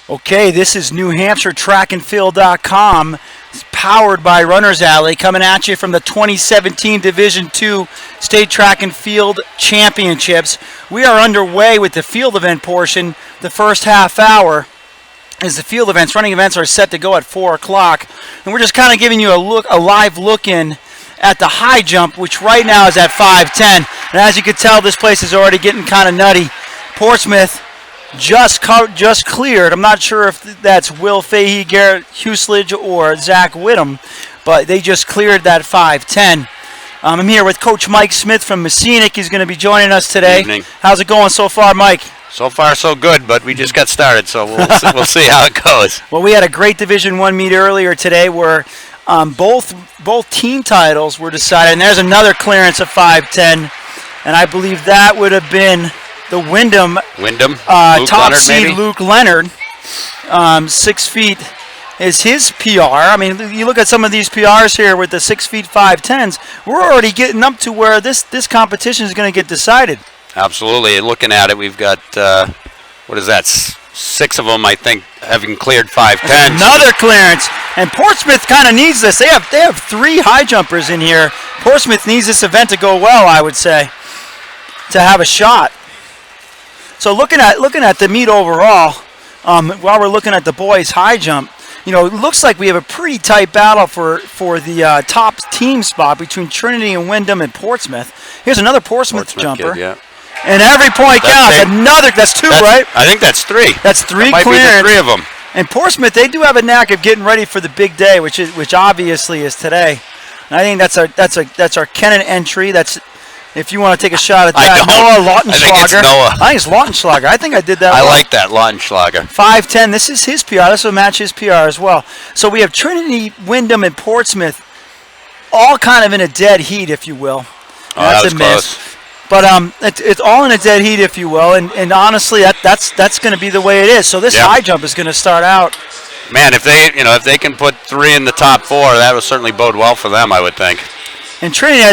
Okay, this is New Hampshire TrackandField.com. It's powered by Runner's Alley, coming at you from the 2017 Division II State Track and Field Championships. We are underway with the field event portion. The first half hour is the field events. Running events are set to go at 4 o'clock. And we're just kind of giving you a live look in at the high jump, which right now is at 5:10. And as you can tell, this place is already getting kind of nutty. Portsmouth just cleared. I'm not sure if that's Will Fahey, Garrett Huslidge, or Zach Whittam, but they just cleared that 5:10. I'm here with Coach Mike Smith from Messinic. He's going to be joining us today. Good evening. How's it going so far, Mike? So far, so good, but we just got started, so we'll see how it goes. Well, we had a great Division I meet earlier today where both team titles were decided, and there's another clearance of 5:10, and I believe that would have been the Wyndham top seed maybe? Luke Leonard. 6 feet is his PR. I mean, you look at some of these PRs here with the 6 feet 5:10s. We're already getting up to where this competition is going to get decided. Absolutely. And looking at it, we've got what is that? 6 of them, I think, having cleared 5:10. Another clearance, and Portsmouth kind of needs this. They have 3 high jumpers in here. Portsmouth needs this event to go well, I would say, to have a shot. So looking at the meet overall, while we're looking at the boys' high jump, you know, it looks like we have a pretty tight battle for the top team spot between Trinity and Wyndham and Portsmouth. Here's another Portsmouth jumper. Kid, yeah. And every point counts. That's 2, right? I think that's 3. That's 3 that clearance. might be the 3 of them. And Portsmouth, they do have a knack of getting ready for the big day, which obviously is today. And I think that's our Kennan entry. That's, if you want to take a shot at that. Noah Lautenschlager. I think it's Lautenschlager. I think I did that. I like that, Lautenschlager. 5:10. This is his PR. This will match his PR as well. So we have Trinity, Wyndham, and Portsmouth all kind of in a dead heat, if you will. Oh, that was close. But it's all in a dead heat, if you will. And honestly, that's going to be the way it is. So this high jump is going to start out. Man, if they can put 3 in the top 4, that will certainly bode well for them, I would think. And Trinity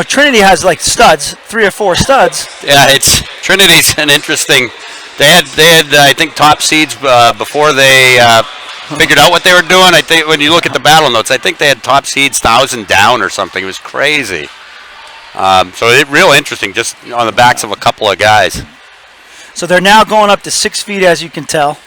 Trinity has like studs, 3 or 4 studs. Yeah, Trinity's an interesting. They had I think top seeds before they figured out what they were doing. I think when you look at the battle notes, I think they had top seeds 1,000 down or something. It was crazy. So it's real interesting, just on the backs of a couple of guys. So they're now going up to 6 feet, as you can tell.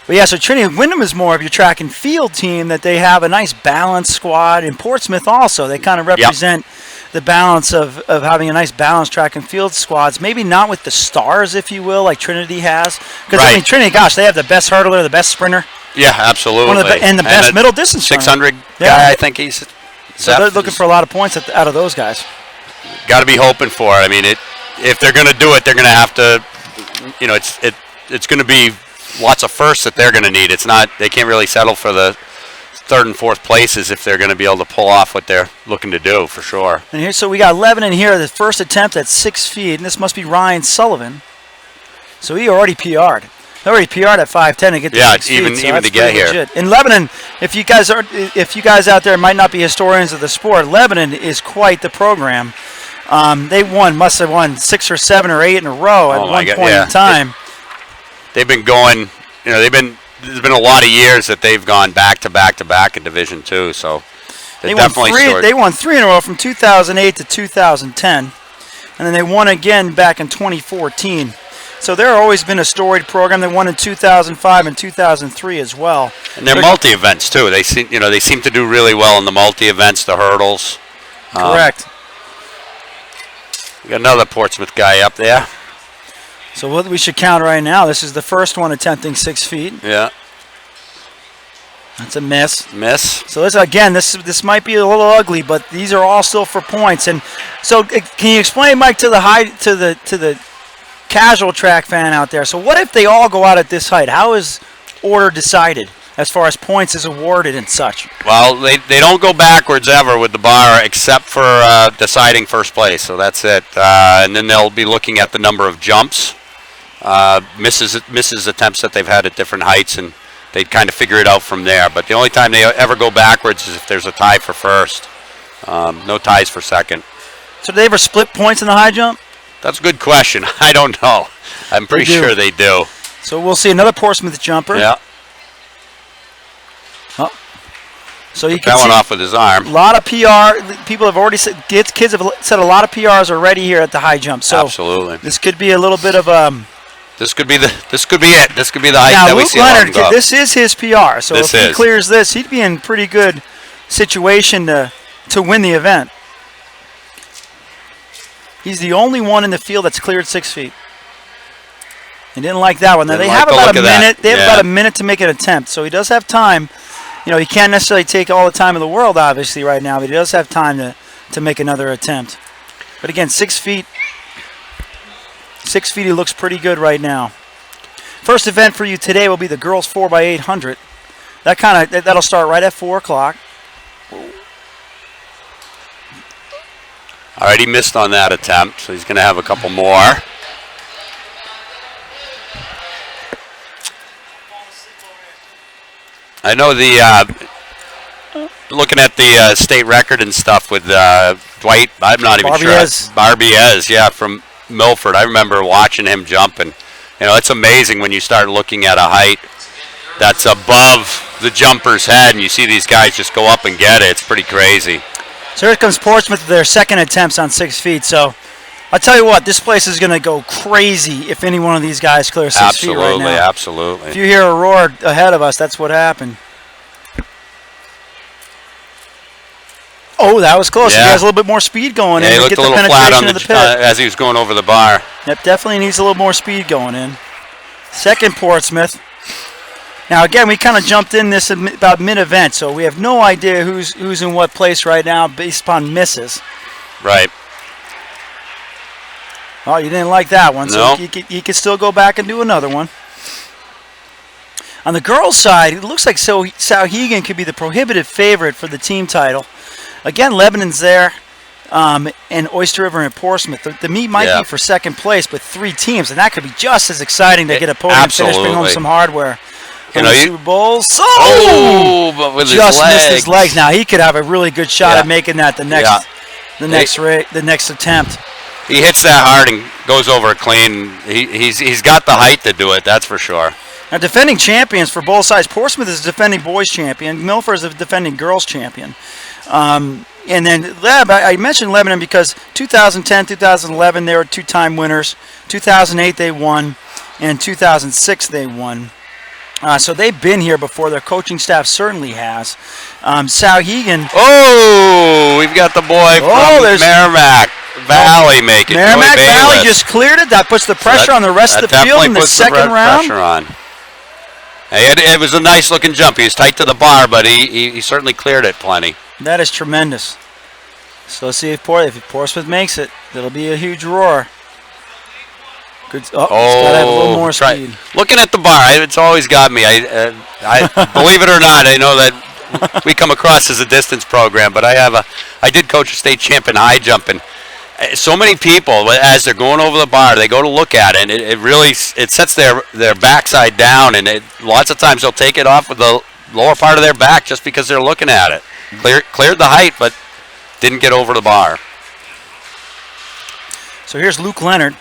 But yeah, so Trinity Wyndham is more of your track and field team, that they have a nice balanced squad. And Portsmouth also, they kind of represent the balance of having a nice balanced track and field squads. Maybe not with the stars, if you will, like Trinity has. Because, I mean, Trinity, gosh, they have the best hurdler, the best sprinter. Yeah, absolutely. And the best middle distance 600 runner. guy, I think he's. So they're looking for a lot of points out of those guys. Got to be hoping for it. I mean, if they're going to do it, they're going to have to, it's going to be lots of firsts that they're going to need. It's not, they can't really settle for the 3rd and 4th places if they're going to be able to pull off what they're looking to do, for sure. And here, so we got Lebanon here, the first attempt at 6 feet, and this must be Ryan Sullivan. So he already PR'd. He already PR'd at 5:10 to get to 6 feet. Even to get here. Legit. In Lebanon, if you guys out there might not be historians of the sport, Lebanon is quite the program. They must have won 6 or 7 or 8 in a row at one point in time. They've been going, there's been a lot of years that they've gone back to back to back in Division II, so they won 3 in a row from 2008 to 2010, and then they won again back in 2014. So they've always been a storied program. They won in 2005 and 2003 as well. And they're multi-events too. They seem to do really well in the multi-events, the hurdles. Correct. We got another Portsmouth guy up there. So what we should count right now, this is the first one attempting 6 feet. Yeah. That's a miss. So this might be a little ugly, but these are all still for points. And so can you explain, Mike, to the casual track fan out there? So what if they all go out at this height? How is order decided as far as points is awarded and such? Well, they don't go backwards ever with the bar except for deciding first place. So that's it. And then they'll be looking at the number of jumps, misses attempts that they've had at different heights, and they'd kind of figure it out from there. But the only time they ever go backwards is if there's a tie for first. No ties for second. So do they ever split points in the high jump? That's a good question. I don't know. I'm pretty sure they do. So we'll see another Portsmouth jumper. Yeah. Oh. So you That can went see off with his arm. a lot of PR. People have already said, kids have said a lot of PRs already here at the high jump. So Absolutely. this could be a little bit of This could be it. This could be the height now that we Luke see along Leonard. the golf. This is his PR. So This if he is. clears this, he'd be in pretty good situation to win the event. He's the only one in the field that's cleared 6 feet. He didn't like that one. Now, Didn't they like have the about look a of that. minute. They have Yeah. about a minute to make an attempt, so he does have time. You know, he can't necessarily take all the time in the world, obviously, right now, but he does have time to make another attempt. But again, 6 feet. 6 feet, he looks pretty good right now. First event for you today will be the girls 4x800. That'll start right at 4 o'clock. All right, he missed on that attempt, so he's going to have a couple more. I know looking at the state record and stuff with Dwight, I'm not even sure. Barbiez, yeah, from Milford. I remember watching him jump, and it's amazing when you start looking at a height that's above the jumper's head, and you see these guys just go up and get it. It's pretty crazy. So here comes Portsmouth with their second attempts on 6 feet. So I'll tell you what, this place is going to go crazy if any one of these guys clear 6 feet right now. Absolutely. If you hear a roar ahead of us, that's what happened. Oh, that was close. Yeah. He has a little bit more speed going in He to looked get a the little flat penetration on of the pit. as he was going over the bar. Yep, definitely needs a little more speed going in. Second Portsmouth. Now again, we kind of jumped in this about mid-event, so we have no idea who's in what place right now based upon misses. Right. Oh, you didn't like that one, so No. you could still go back and do another one. On the girls' side, it looks like Sauhegan could be the prohibitive favorite for the team title. Again, Lebanon's there, and Oyster River and Portsmouth. The meet might be for second place with 3 teams, and that could be just as exciting to get a podium finish, bring home some hardware. Super Bowl. So but with just his legs. missed his legs. Now he could have a really good shot at making that the next attempt. He hits that hard and goes over it clean. He's got the height to do it. That's for sure. Now, defending champions for both sides. Portsmouth is defending boys champion. Milford is a defending girls champion. And then I mentioned Lebanon because 2010, 2011, they were 2-time winners. 2008, they won. And 2006, they won. So they've been here before. Their coaching staff certainly has. Sauhegan. Oh, we've got the boy from Merrimack Valley making it. Merrimack Valley just cleared it. That puts the pressure on the rest of the field in the second round. Pressure on. Hey, it was a nice looking jump. He was tight to the bar, but he certainly cleared it plenty. That is tremendous. So let's see if Portsmouth makes it. That'll be a huge roar. Good. He's got to have a little more speed. Looking at the bar, it's always got me. I believe it or not, I know that we come across as a distance program, but I did coach a state champ in high jump, and so many people, as they're going over the bar, they go to look at it, and it really sets their backside down, and lots of times they'll take it off with the lower part of their back just because they're looking at it. Cleared the height, but didn't get over the bar. So here's Luke Leonard.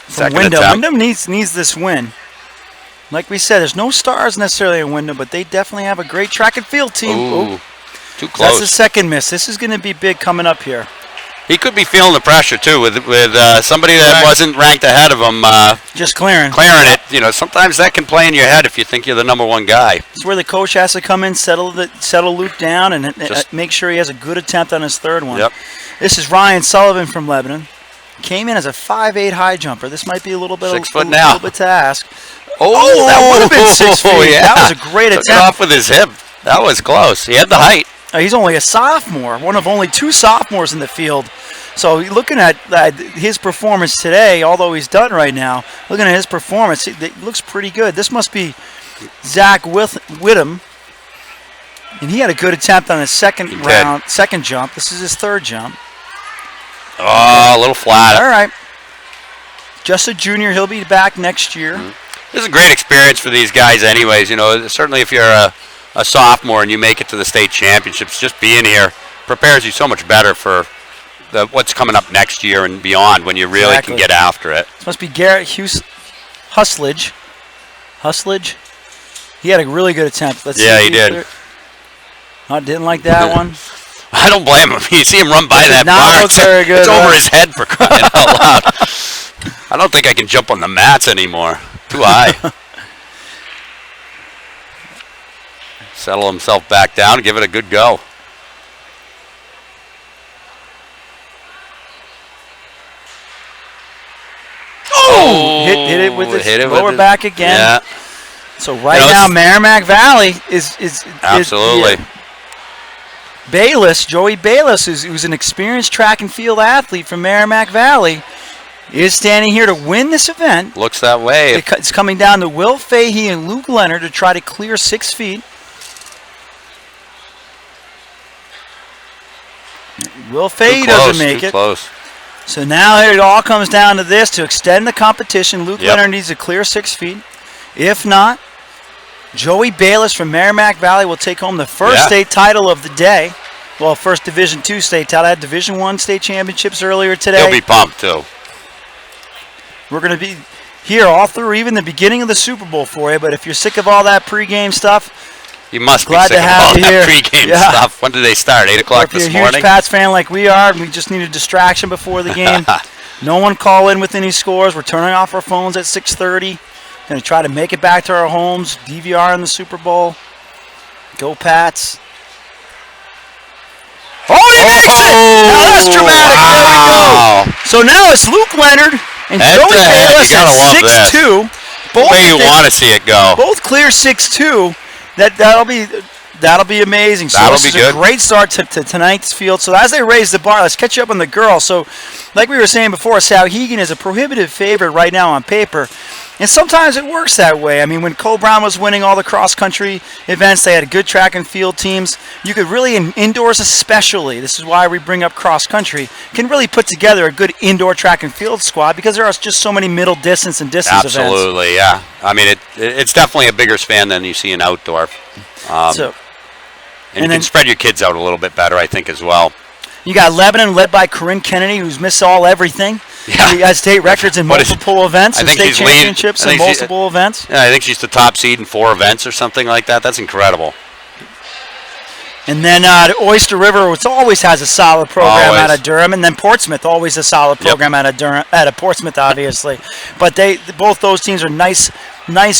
Second Wyndham. attempt. Wyndham needs this win. Like we said, there's no stars necessarily in Wyndham, but they definitely have a great track and field team. Ooh, too close. That's his second miss. This is going to be big coming up here. He could be feeling the pressure too with somebody that wasn't ranked ahead of him. Just clearing it. Sometimes that can play in your head if you think you're the number one guy. It's where the coach has to come in, settle Luke down, and make sure he has a good attempt on his third one. Yep. This is Ryan Sullivan from Lebanon. Came in as a 5'8" high jumper. This might be a little bit 6 foot now. A little bit to ask. Oh, that would have been 6 feet. Yeah. That was a great attempt. Took it off with his hip. That was close. He had the height. He's only a sophomore, one of only 2 sophomores in the field. So looking at his performance today, although he's done right now, looking at his performance, it looks pretty good. This must be Zach Whittam. And he had a good attempt on his second jump. This is his third jump. Oh, a little flat. All right. Just a junior. He'll be back next year. Mm-hmm. This is a great experience for these guys anyways. Certainly if you're a sophomore and you make it to the state championships, just being here prepares you so much better for what's coming up next year and beyond when you really can get after it. This must be Garrett Husledge. Husledge. He had a really good attempt. Let's Yeah, see he did. I didn't like that one. I don't blame him. You see him run by that not bar. look very good, It's over right? his head for crying out loud. I don't think I can jump on the mats anymore. Too high. Settle himself back down. Give it a good go. Oh! Hit it with his lower back again. Yeah. So now Merrimack Valley is absolutely. Bayless, Joey Bayless, who's an experienced track and field athlete from Merrimack Valley, is standing here to win this event. Looks that way. It's coming down to Will Fahey and Luke Leonard to try to clear 6 feet. Will Fahey doesn't make it. Close. So now it all comes down to this. To extend the competition, Luke Leonard needs to clear 6 feet. If not, Joey Bayless from Merrimack Valley will take home the first state title of the day. Well, first Division II state title. I had Division I state championships earlier today. He'll be pumped, too. We're going to be here all through even the beginning of the Super Bowl for you. But if you're sick of all that pregame stuff, you must be glad sick to of have all you that here. pregame stuff. When did they start? 8 o'clock this if you're a morning? huge Pats fan like we are, we just need a distraction before the game. No one call in with any scores. We're turning off our phones at 6:30. Going to try to make it back to our homes. DVR in the Super Bowl. Go Pats. Oh, he makes it! Now that's dramatic. There we go. So now it's Luke Leonard and Joey Bayless at 6'2". The way you want to see it go. Both clear 6'2". That'll be amazing. So That'll this is be good. a great start to tonight's field. So as they raise the bar, let's catch you up on the girls. So like we were saying before, Souhegan is a prohibitive favorite right now on paper. And sometimes it works that way. I mean, when Cole Brown was winning all the cross-country events, they had good track and field teams. You could really, indoors especially, this is why we bring up cross-country, can really put together a good indoor track and field squad because there are just so many middle distance and distance events. Absolutely, yeah. I mean, it's definitely a bigger span than you see in outdoor. And you can spread your kids out a little bit better, I think, as well. You got Lebanon led by Corinne Kennedy, who's missed everything. Yeah. He has state records in multiple events and state championships and multiple events. Yeah, I think she's the top seed in 4 events or something like that. That's incredible. And then Oyster River, which always has a solid program out of Durham, and then Portsmouth, always a solid program out of Durham, out of Portsmouth, obviously. But both those teams are nice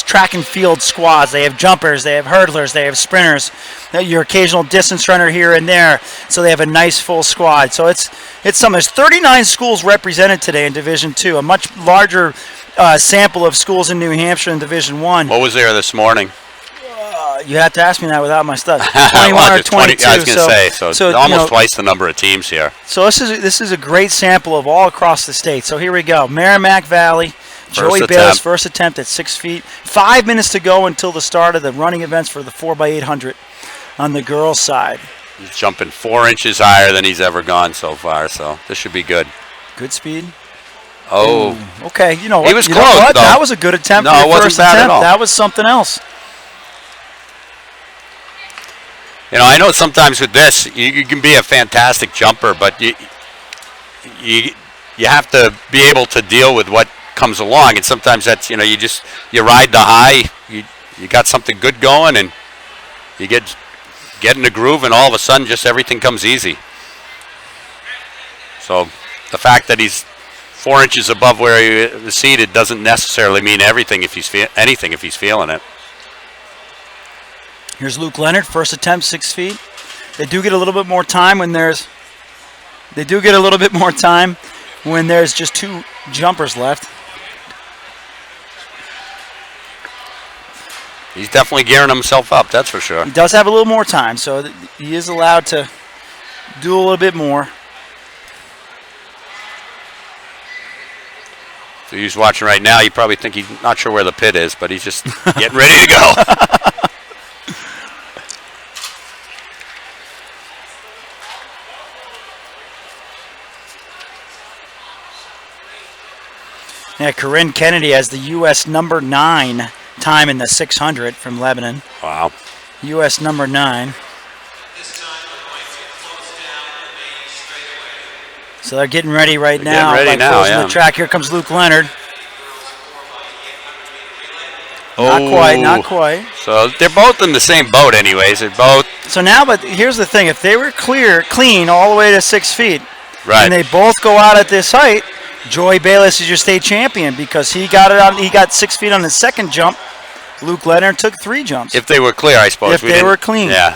track and field squads. They have jumpers, they have hurdlers, they have sprinters, your occasional distance runner here and there. So they have a nice full squad. So it's something. There's 39 schools represented today in Division II, a much larger sample of schools in New Hampshire in Division I. What was there this morning? You have to ask me that without my stuff. 21 or 22. I was going to say, so almost twice the number of teams here. So this is a great sample of all across the state. So here we go. Merrimack Valley, Joey Bayless, first attempt at 6 feet. 5 minutes to go until the start of the running events for the 4x800 on the girls' side. He's jumping 4 inches higher than he's ever gone so far, so this should be good. Good speed. Oh. Okay, you know what? He was close, though. That was a good attempt for your first attempt. That was something else. You know, I know sometimes with this, you can be a fantastic jumper, but you have to be able to deal with what comes along, and sometimes that's, you ride the high, you got something good going, and you get in the groove, and all of a sudden just everything comes easy. So the fact that he's 4 inches above where he was seated doesn't necessarily mean anything if he's feeling it. Here's Luke Leonard, first attempt, 6 feet. They do get a little bit more time when there's just 2 jumpers left. He's definitely gearing himself up, that's for sure. He does have a little more time, so he is allowed to do a little bit more. So he's watching right now, you probably think he's not sure where the pit is, but he's just getting ready to go. Yeah, Corinne Kennedy has the U.S. number 9 time in the 600 from Lebanon. Wow. U.S. number 9. So they're getting ready now. Getting ready now, the track. Here comes Luke Leonard. Not quite, not quite. So they're both in the same boat anyways. They're both. So now, but here's the thing. If they were clean all the way to 6 feet, Right. and they both go out at this height, Joey Bayless is your state champion because he got it on. He got 6 feet on the second jump. Luke Leonard took 3 jumps. If they were clear, I suppose. If they were clean. Yeah,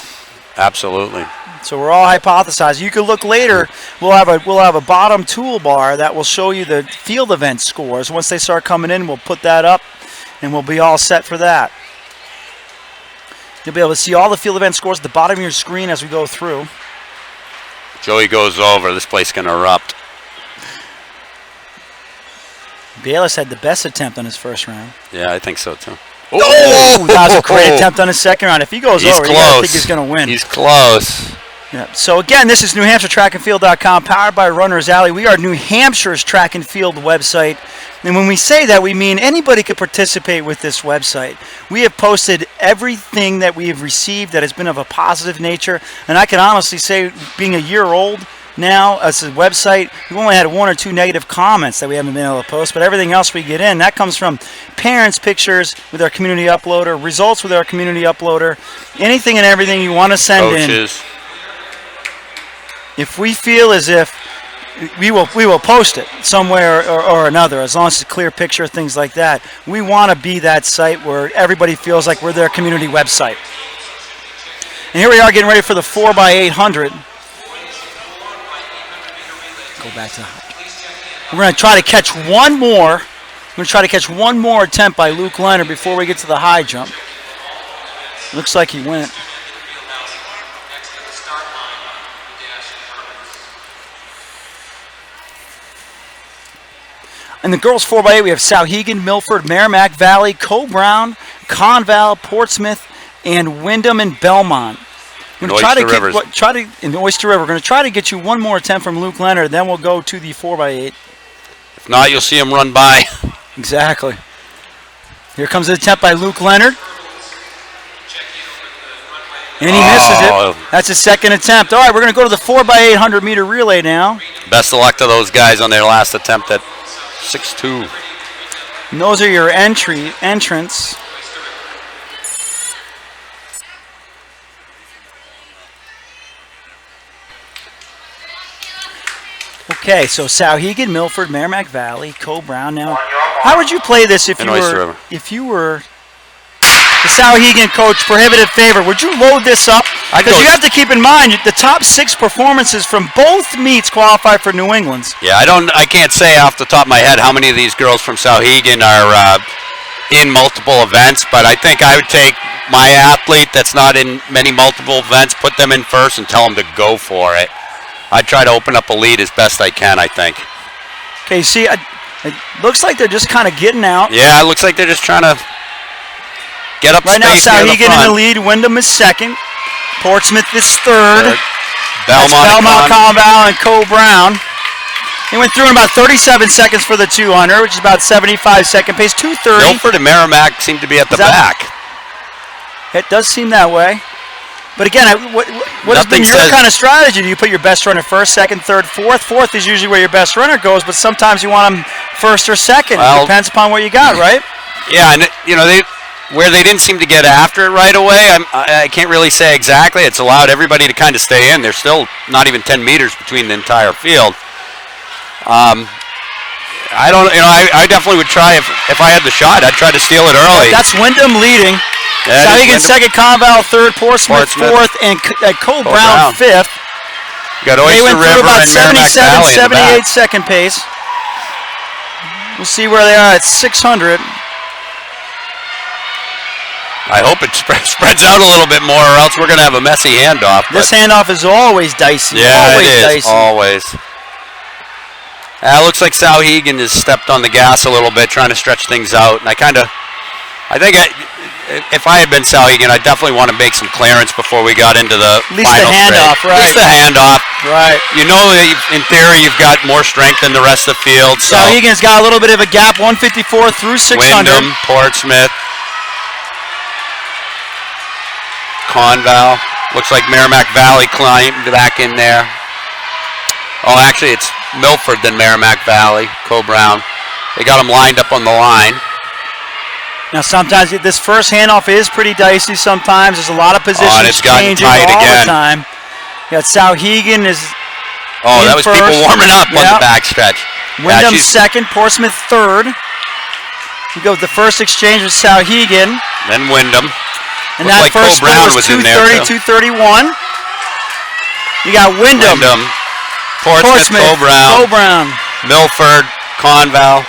absolutely. So we're all hypothesizing. You can look later. We'll have a bottom toolbar that will show you the field event scores. Once they start coming in, we'll put that up, and we'll be all set for that. You'll be able to see all the field event scores at the bottom of your screen as we go through. Joey goes over. This place can erupt. Bayless had the best attempt on his first round. Yeah, I think so too. Oh, that was a great attempt on his second round. If he goes over, you gotta think he's going to win. He's close. Yeah. So again, this is NewHampshireTrackandField.com, powered by Runners Alley. We are New Hampshire's track and field website. And when we say that, we mean anybody could participate with this website. We have posted everything that we have received that has been of a positive nature. And I can honestly say, being a year old now as a website, we've only had 1 or 2 negative comments that we haven't been able to post. But everything else we get in, that comes from parents' pictures with our community uploader, results with our community uploader, anything and everything you want to send in. Coaches. If we feel as if we will post it somewhere or another, as long as it's a clear picture, things like that. We want to be that site where everybody feels like we're their community website. And here we are getting ready for the 4x800. Go back to the high. We're going to try to catch one more. We're going to try to catch one more attempt by Luke Leonard before we get to the high jump. Looks like he went. In the girls 4x8, we have Souhegan, Milford, Merrimack Valley, Co-Brown, Conval, Portsmouth, and Wyndham and Belmont. We're going to in Oyster River. We're going to try to get you one more attempt from Luke Leonard, then we'll go to the 4x8. If not, you'll see him run by. Exactly. Here comes the attempt by Luke Leonard. And he misses it. That's his second attempt. All right, we're going to go to the 4x800 meter relay now. Best of luck to those guys on their last attempt at 6'2". And those are your entrants. Okay, so Souhegan, Milford, Merrimack Valley, Co-Brown. Now, how would you play this if you were the Souhegan coach, prohibitive favor? Would you load this up? Because you have to keep in mind the top 6 performances from both meets qualify for New England's. Yeah, I can't say off the top of my head how many of these girls from Souhegan are in multiple events, but I think I would take my athlete that's not in many multiple events, put them in first, and tell them to go for it. I'd try to open up a lead as best I can, I think. Okay, see, it looks like they're just kind of getting out. Yeah, it looks like they're just trying to get up right space now, near the Souhegan front. in the lead. Wyndham is second. Portsmouth is third. Belmont, Conval, and Co-Brown. He went through in about 37 seconds for the 200, which is about 75-second pace. 2:30. Milford and Merrimack seem to be at the back. It does seem that way. But again, what has been your kind of strategy? Do you put your best runner first, second, third, fourth? Fourth is usually where your best runner goes, but sometimes you want them first or second. It depends upon what you got, right? Yeah, and where they didn't seem to get after it right away, I can't really say exactly. It's allowed everybody to kind of stay in. There's still not even 10 meters between the entire field. I definitely would try if I had the shot. I'd try to steal it early. That's Wyndham leading. Souhegan second, Conval third, Portsmouth fourth, and Co-Brown fifth. Got Oyster River and Merrimack Valley 78 second pace. We'll see where they are at 600. I hope it spreads out a little bit more, or else we're going to have a messy handoff. This handoff is always dicey. Yeah, always it is. Dicey. Always. It looks like Souhegan has stepped on the gas a little bit, trying to stretch things out. And I think if I had been Souhegan, I definitely want to make some clearance before we got into the final handoff, right? At least the handoff, right? You know, in theory, you've got more strength than the rest of the field. So Souhegan's got a little bit of a gap, 154 through 600. Wyndham, Portsmouth, Conval. Looks like Merrimack Valley climbed back in there. Oh, actually, it's Milford then Merrimack Valley, Co-Brown. They got them lined up on the line. Now, sometimes this first handoff is pretty dicey sometimes. There's a lot of positions and it's gotten changing tight all again. the time. You got Sauhegan is that was first. people warming up on the backstretch. Wyndham second, Portsmouth third. We go with the first exchange with Sauhegan. Then Wyndham. And Looked that like first Cole Brown was was in there, 230, 231. You got Wyndham. Portsmouth, Cole Brown, Milford, Conval.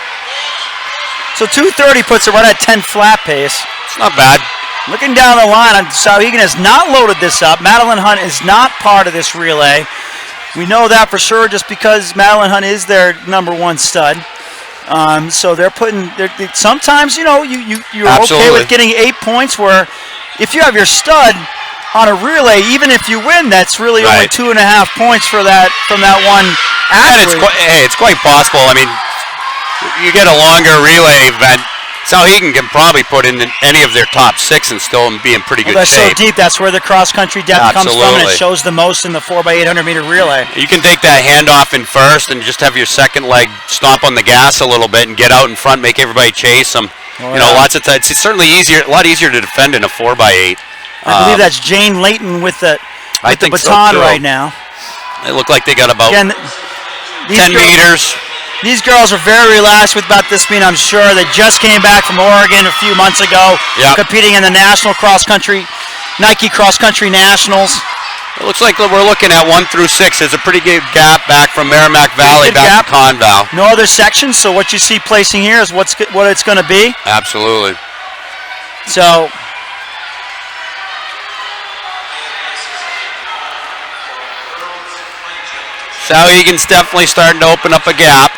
So 230 puts it right at 10 flat pace. It's not bad. Looking down the line, Sauhegan has not loaded this up. Madeline Hunt is not part of this relay. We know that for sure just because Madeline Hunt is their number one stud. So they're putting. Sometimes you're okay with getting 8 points. Where if you have your stud on a relay, even if you win, that's really only 2.5 points for that from that one athlete. And it's quite possible. I mean, you get a longer relay event. Sauhegan can probably put in any of their top 6 and still be in pretty good That's shape. so deep. That's where the cross-country depth comes from, and it shows the most in the 4x800-meter relay. You can take that handoff in first and just have your second leg stomp on the gas a little bit and get out in front, make everybody chase them. Lots of times. It's certainly a lot easier to defend in a 4x8. I believe that's Jane Layton with the baton right now. They look like they got about 10 meters. These girls are very relaxed about this meet, I'm sure. They just came back from Oregon a few months ago, competing in the national Nike cross-country nationals. It looks like we're looking at 1 through 6. There's a pretty good gap back from Merrimack Valley back to Conval. No other sections, so what you see placing here is what it's going to be. Absolutely. So Sauhegan's definitely starting to open up a gap.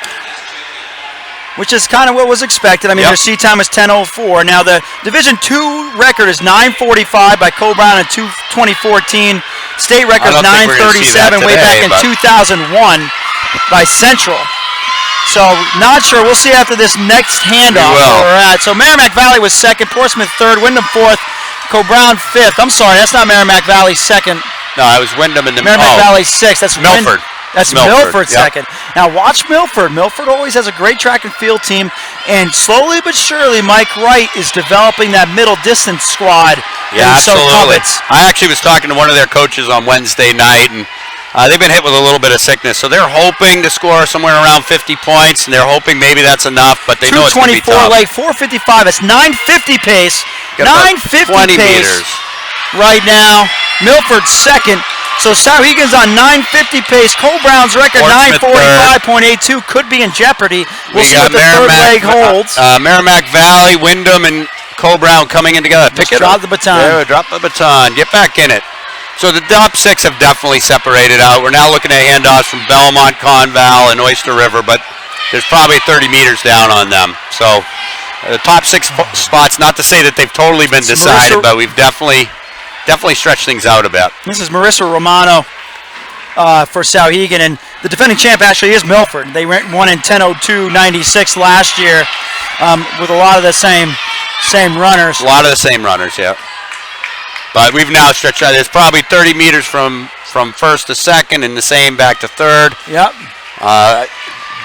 Which is kind of what was expected. I mean, their seat time is 10:04. Now, the Division II record is 9:45 by Cole Brown in 2014. State record is 9:37 way back in 2001 by Central. So, not sure. We'll see after this next handoff where we're at. So, Merrimack Valley was second, Portsmouth third, Wyndham fourth, Cole Brown fifth. I'm sorry, that's not Merrimack Valley second. No, it was Wyndham and Merrimack Valley sixth. That's Milford. That's Milford second. Now watch Milford. Milford always has a great track and field team, and slowly but surely Mike Wright is developing that middle distance squad. Yeah, absolutely. I actually was talking to one of their coaches on Wednesday night, and they've been hit with a little bit of sickness, so they're hoping to score somewhere around 50 points, and they're hoping maybe that's enough, but they know it's going to be tough. 224 leg, 455. It's 950 pace. 950 pace meters right now. Milford second. So Sauhegan's on 950 pace. Cole Brown's record 945.82 could be in jeopardy. We'll see what the third leg holds. Merrimack Valley, Wyndham, and Cole Brown coming in together. Drop the baton. Yeah, drop the baton. Get back in it. So the top 6 have definitely separated out. We're now looking at handoffs from Belmont, Conval, and Oyster River, but there's probably 30 meters down on them. So the top 6 spots, not to say that they've totally been decided, but we've definitely stretch things out a bit. This is Marissa Romano for Sauhegan, and the defending champ actually is Milford. They won in 10:02.96 last year with a lot of the same runners. A lot of the same runners, yeah. But we've now stretched out. There's probably 30 meters from first to second, and the same back to third. Yep.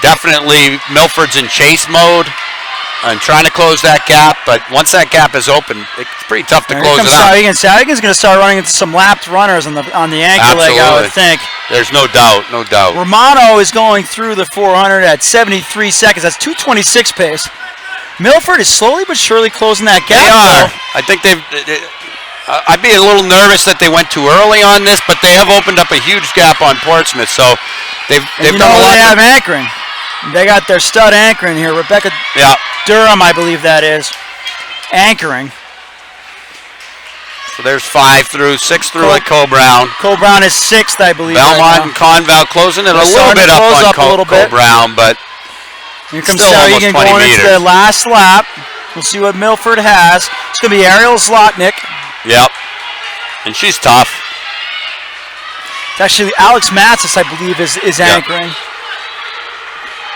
Definitely Milford's in chase mode. And trying to close that gap, but once that gap is open, it's pretty tough to close it out. Sauhegan's going to start running into some lapped runners on the anchor leg, I would think. There's no doubt, no doubt. Romano is going through the 400 at 73 seconds. That's 226 pace. Milford is slowly but surely closing that gap. They are. I think I'd be a little nervous that they went too early on this, but they have opened up a huge gap on Portsmouth, so they've done a lot. They have anchoring. They got their stud anchoring here. Rebecca Durham, I believe that is, anchoring. So there's 5 through, 6 through at Cole Brown. Cole Brown is 6th, I believe. Belmont and Conval closing it a little bit up on Cole Brown, but here comes Sauhegan going into the last lap. We'll see what Milford has. It's going to be Ariel Zlotnick. Yep, and she's tough. It's actually Alex Matzis, I believe, is anchoring.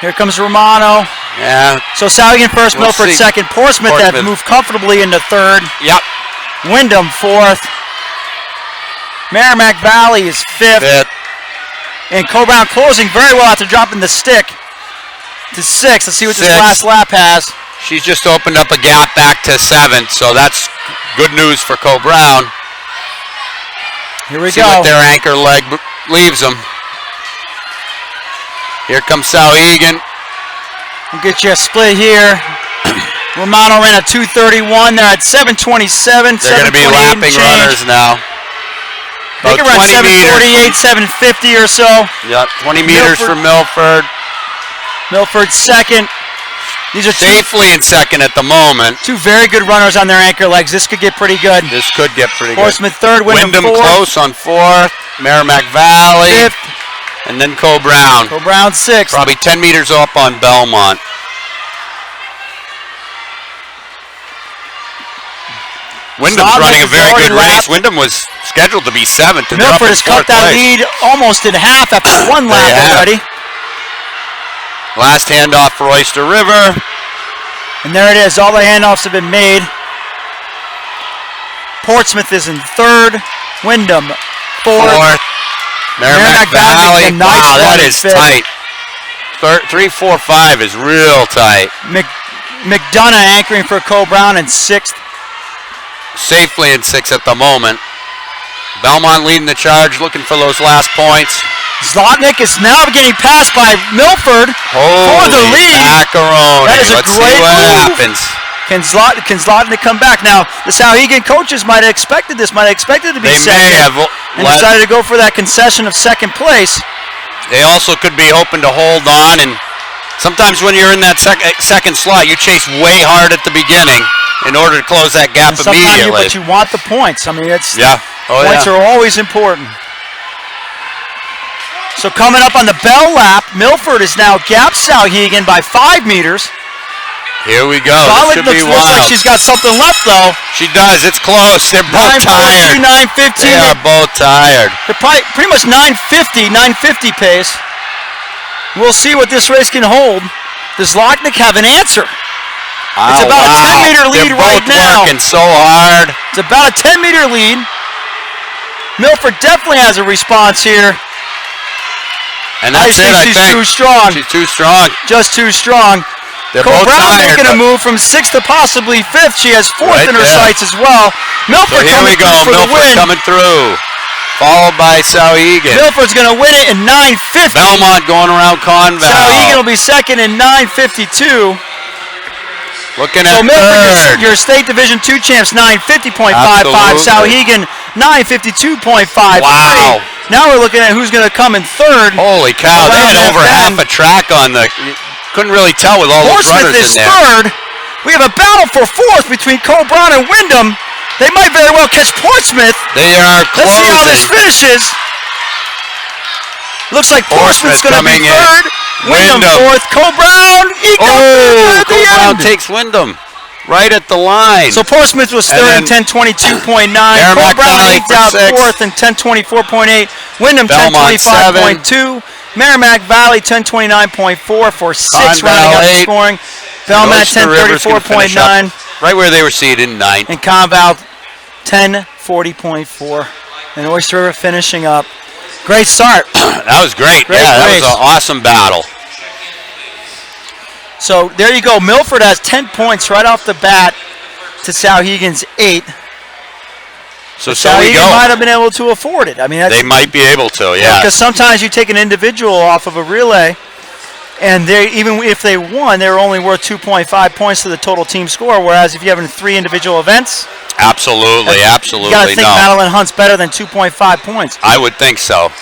Here comes Romano. Yeah. So Sauhegan first, Milford second. Portsmouth have moved comfortably into third. Yep. Wyndham fourth. Merrimack Valley is fifth. And Cole Brown closing very well after dropping the stick to 6th. Let's see what this last lap has. She's just opened up a gap back to 7th, so that's good news for Co Brown. Here we See go. what their anchor leg leaves them. Here comes Sauhegan. We'll get you a split here. Romano ran at 2:31. They're at 7:27. They're going to be lapping runners now. They can run 7:48, 7:50 or so. Yep, 20 meters for Milford. Milford second. These are safely in second at the moment. Two very good runners on their anchor legs. This could get pretty good. This could get pretty good. Portsmouth third, Wyndham fourth. Close on 4th. Merrimack Valley. 5th. And then Co Brown. Co Brown 6th. Probably 10 meters up on Belmont. Wyndham's running a very good race. Wyndham was scheduled to be 7th. And Milford has cut that lead almost in half after one lap already. Last handoff for Oyster River. And there it is. All the handoffs have been made. Portsmouth is in 3rd. Wyndham 4th. Merrimack Valley. Nice wow, that is 5th. tight. 3, 4, 5 is real tight. McDonough anchoring for Co Brown in 6th. Safely in 6th at the moment. Belmont leading the charge, looking for those last points. Zlotnick is now getting passed by Milford for the lead. Macaroni. That is a Let's great see what move. happens. Can Zlotnick come back? Now, the Sauhegan coaches might have expected this, might have expected to be They second. may have. And decided to go for that concession of second place. They also could be hoping to hold on, and sometimes when you're in that second slot, you chase way hard at the beginning in order to close that gap immediately. But you want the points. I mean, it's points are always important. So coming up on the bell lap, Milford is now gapped Sauhegan by 5 meters. Here we go. This should be looks wild. like she's got something left, though. She does. It's close. They're both tired. 9:15. They are both tired. They're probably pretty much 9:50 pace. We'll see what this race can hold. Does Zlotnick have an answer? It's about a 10-meter lead right now. They're both working so hard. It's about a 10-meter lead. Milford definitely has a response here. And that's I think she's too strong. She's too strong. Just too strong. They're both Brown tired, making a move from 6th to possibly 5th. She has 4th in her sights as well. Milford coming through for the win. Coming through. Followed by Sauhegan. Milford's going to win it in 9:50. Belmont going around Conval. Sauhegan will be second in 9:52. Looking at Milford, your state Division II champs, 9:50.55. Sauhegan, 9:52.53. Wow. Now we're looking at who's going to come in 3rd. Holy cow! They had over half a track on the. Couldn't really tell with all those runners in there. Portsmouth is 3rd. We have a battle for 4th between Co Brown and Wyndham. They might very well catch Portsmouth. They are closing. Let's see how this finishes. Looks like Portsmouth's going to be 3rd. Wyndham 4th. Co Brown equals Co Brown takes Wyndham right at the line. So Portsmouth was 3rd in 10:22.9. Co Brown eked out 4th in 10:24.8. Wyndham 10:25.2. Merrimack Valley 10:29.4 for 6 rounding out the scoring. Belmont 10:34.9. Right where they were seated in 9th. And Conval 10:40.4. And Oyster River finishing up. Great start. That was great. That was an awesome battle. So there you go. Milford has 10 points right off the bat to Sauhegan's 8. So we go. Might have been able to afford it. I mean, they might be able to, yeah. Because sometimes you take an individual off of a relay, and they even if they won, they were only worth 2.5 points to the total team score. Whereas if you have 3 individual events, absolutely. You got to think Madeline Hunt's better than 2.5 points. I would think so.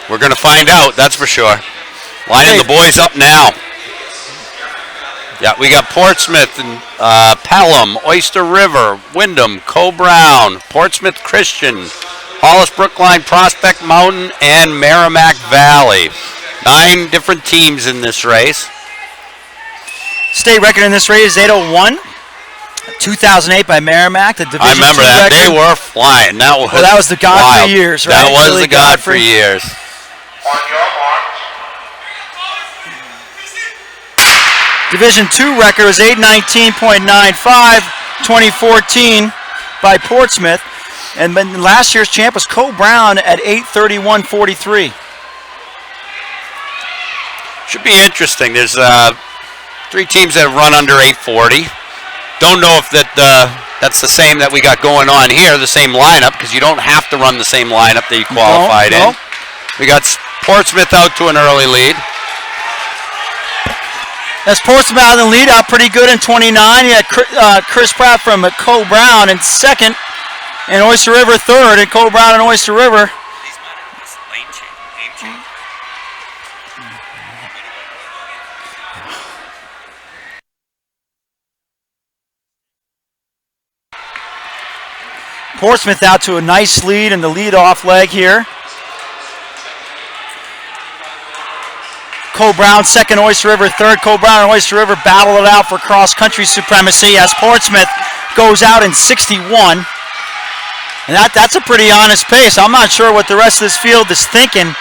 We're going to find out. That's for sure. Lining the boys up now. Yeah, we got Portsmouth and Pelham, Oyster River, Wyndham, Co Brown, Portsmouth Christian, Hollis Brookline, Prospect Mountain, and Merrimack Valley. 9 different teams in this race. State record in this race is 8:01. 2008 by Merrimack, the Division I remember II that. record. They were flying. That was the Godfrey years, right? That was the Godfrey years. On your mark. Division II record was 8:19.95, 2014 by Portsmouth. And then last year's champ was Co Brown at 8:31.43. Should be interesting. There's 3 Three teams that have run under 840. Don't know if that's the same that we got going on here, the same lineup, because you don't have to run the same lineup that you qualified in. We got Portsmouth out to an early lead. That's Portsmouth out in the lead, out pretty good in 29. You had Chris Pratt from Cole Brown in second, and Oyster River third, and Cole Brown and Oyster River. Portsmouth out to a nice lead in the lead-off leg here. Cole Brown second, Oyster River third. Cole Brown and Oyster River battle it out for cross-country supremacy as Portsmouth goes out in 61. And that's a pretty honest pace. I'm not sure what the rest of this field is thinking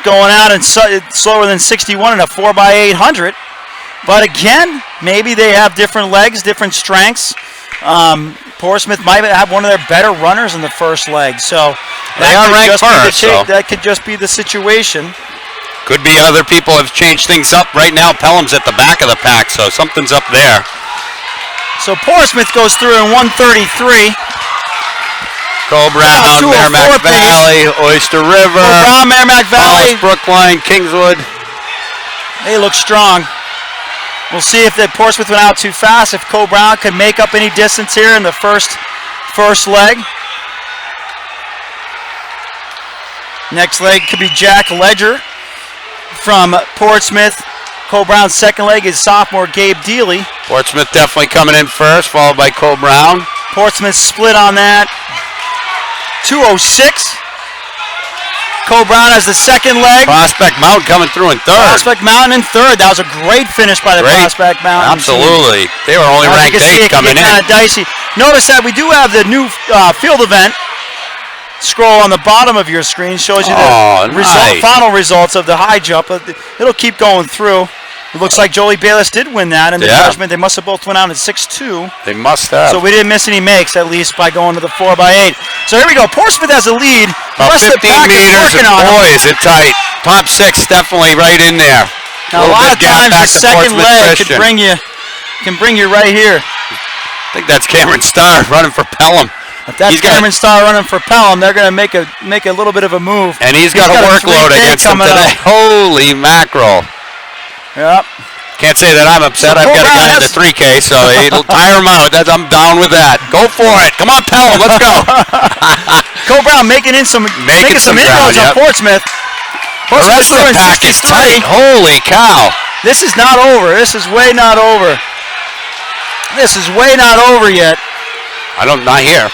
going out in slower than 61 in a 4x800. But again, maybe they have different legs, different strengths. Portsmouth might have one of their better runners in the first leg. So that could just be the situation. Could be other people have changed things up. Right now, Pelham's at the back of the pack, so something's up there. So Portsmouth goes through in 133. Cole Brown, Merrimack Valley, Oyster River, Cole Brown, Merrimack Valley, Hollis, Brookline, Kingswood. They look strong. We'll see if Portsmouth went out too fast, if Cole Brown could make up any distance here in the first leg. Next leg could be Jack Ledger from Portsmouth. Cole Brown's second leg is sophomore Gabe Dealey. Portsmouth definitely coming in first, followed by Cole Brown. Portsmouth split on that. 206. Cole Brown has the second leg. Prospect Mountain coming through in third. Prospect Mountain in third. That was a great finish by the Prospect Mountain Absolutely. team. They were only ranked 8 coming in. Kind of dicey. Notice that we do have the new field event. Scroll on the bottom of your screen shows you the final results of the high jump. It'll keep going through. It looks like Jolie Bayless did win that in the judgment. They must have both went out at 6-2. They must have. So we didn't miss any makes, at least, by going to the 4x8. So here we go. Portsmouth has a lead. About 15 meters, and boy, is it tight. Top 6 definitely right in there. Now, a lot of times the second leg can bring you right here. I think that's Cameron Starr running for Pelham. If that's Cameron Starr running for Pelham, they're going to make a little bit of a move. And he's got a workload against him today. Holy mackerel. Yep. Can't say that I'm upset. I've got a guy in the 3K, so it'll tire him out. I'm down with that. Go for it. Come on, Pelham. Let's go. Cole Brown making some inroads on Portsmouth. The rest of the pack is tight. Holy cow. This is not over. This is way not over. This is way not over yet. Not here.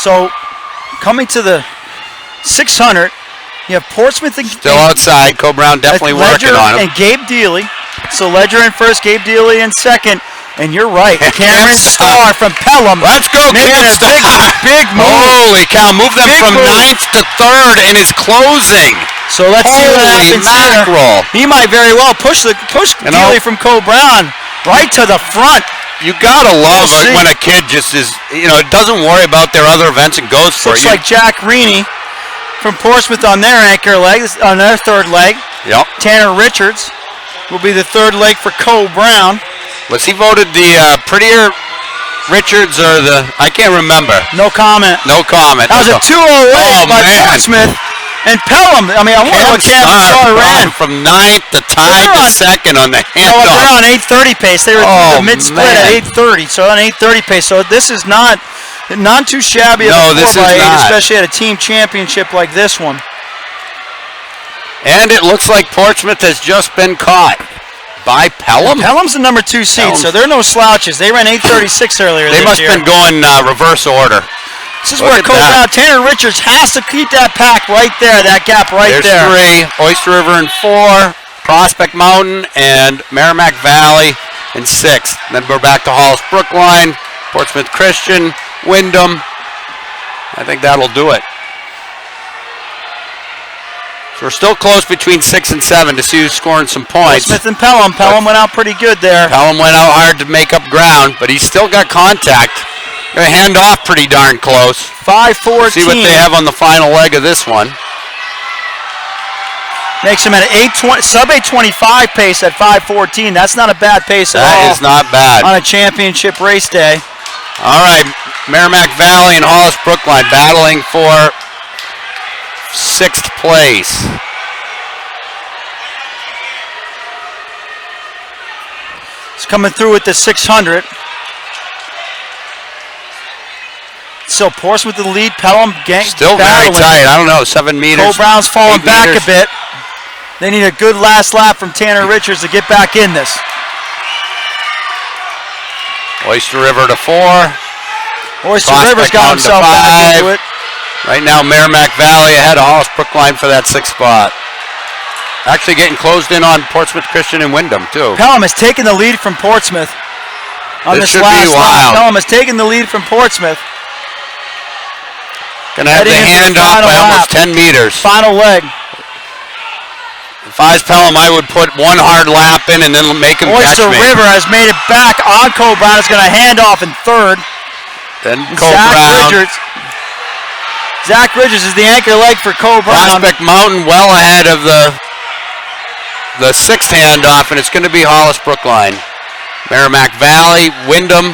So, coming to the 600, you have Portsmouth and still outside. Cole Brown definitely working on him. And Gabe Dealey. So Ledger in first, Gabe Dealey in second. And you're right, Cameron Starr from Pelham. Let's go, Cameron Starr. Big move. Holy cow, move them from 9th to 3rd and is closing. So let's see what happens mackerel. He might very well push Dealey from Cole Brown right to the front. You gotta love it when a kid just is, doesn't worry about their other events and goes for it. Looks like Jack Reaney from Portsmouth on their anchor leg, on their third leg. Yep. Tanner Richards will be the third leg for Cole Brown. Was he voted the prettier Richards or I can't remember. No comment. No comment. That was a 2:08 by Portsmouth. And Pelham, I wonder what Cameron Starr ran. From 9th to tied to 2nd on the handoff. They're on 8:30 pace. They were the mid-split at 8:30. So on 8:30 pace. So this is not too shabby of a 4x8, especially at a team championship like this one. And it looks like Portsmouth has just been caught by Pelham. Pelham's the number 2 seed, so they're no slouches. They ran 8:36 earlier this year. They must have been going reverse order. This is where Cole Brown, Tanner Richards has to keep that pack right there, that gap right there. There's 3, Oyster River in 4, Prospect Mountain and Merrimack Valley in 6. Then we're back to Hollis Brookline, Portsmouth Christian, Wyndham. I think that'll do it. So we're still close between 6 and 7 to see who's scoring some points. Portsmouth and Pelham. Pelham went out pretty good there. Pelham went out hard to make up ground, but he's still got contact. Going to hand off pretty darn close. 5:14. See what they have on the final leg of this one. Makes him at sub 8:25 pace at 5:14. That's not a bad pace at all. That is not bad. On a championship race day. All right, Merrimack Valley and Hollis Brookline battling for 6th place. He's coming through with the 600. So Portsmouth in the lead. Pelham still very tight. I don't know, 7 meters. Cole Brown's falling back meters. a bit. They need a good last lap from Tanner Richards to get back in this. Oyster River to 4. Oyster Prospect River's got Mountain to himself back 5. into it. Right now, Merrimack Valley ahead of Hollis Brookline for that 6th spot. Actually getting closed in on Portsmouth Christian and Wyndham, too. Pelham has taken the lead from Portsmouth on this should last be lap. wild. Pelham has taken the lead from Portsmouth. Going to have to Heading into hand the off final by almost lap. 10 meters. Final leg. If I was Pelham, I would put one hard lap in and then make him catch Oyster me. River has made it back on Cole Brown. Is going to hand off in 3rd. Then Cole Brown. Zach Richards is the anchor leg for Cole Brown. Prospect Mountain well ahead of the 6th handoff, and it's going to be Hollis Brookline. Merrimack Valley, Wyndham,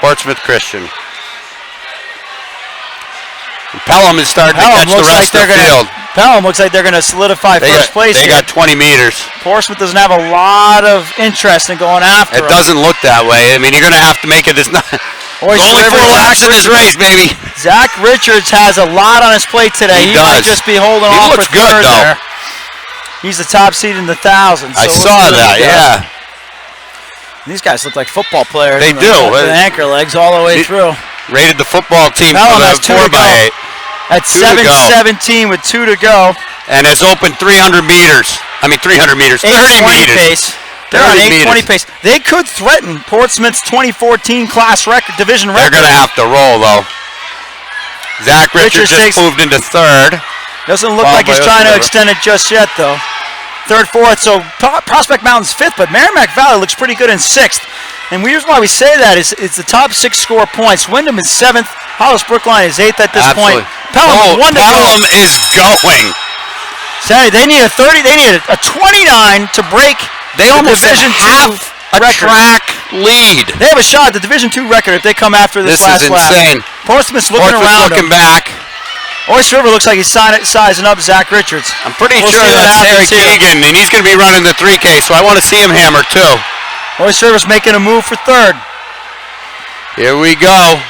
Portsmouth Christian. And Pelham is starting to catch the rest of the field. Pelham looks like they're going to solidify first place. They got 20 meters. Portsmouth doesn't have a lot of interest in going after It them. doesn't look that way. I mean, you're going to have to make it. It's not. Only 4 laps in this race, baby. Zach Richards has a lot on his plate today. He might does. just be holding He off looks for good, 3rd though. there. He's the top seed in the 1,000. I saw that, yeah. These guys look like football players. They do. With anchor legs all the way through. Rated the football team Pelham for has the 4x8. At 7:17 with 2 to go. And has opened 300 meters. I mean, 300 meters. 30 meters. Pace. They're on 8:20 pace. They could threaten Portsmouth's 2014 class record, division record. They're going to have to roll, though. Zach Richards just moved into 3rd. Doesn't look like he's trying to extend it just yet, though. 3rd, 4th. So Prospect Mountain's 5th, but Merrimack Valley looks pretty good in 6th. And the reason why we say that is it's the top 6 score points. Wyndham is 7th. Hollis Brookline is 8th at this point. Pelham is going. Sorry, they need a 30. They need a 29 to break. They almost Division have II a record. track lead. They have a shot at the Division II record if they come after this last lap. This is insane. Portsmouth's looking around looking back. Oyster River looks like he's sizing up Zach Richards. I'm pretty sure that's Harry Keegan, and he's going to be running the 3K, so I want to see him hammer too. Oyster River's making a move for 3rd. Here we go.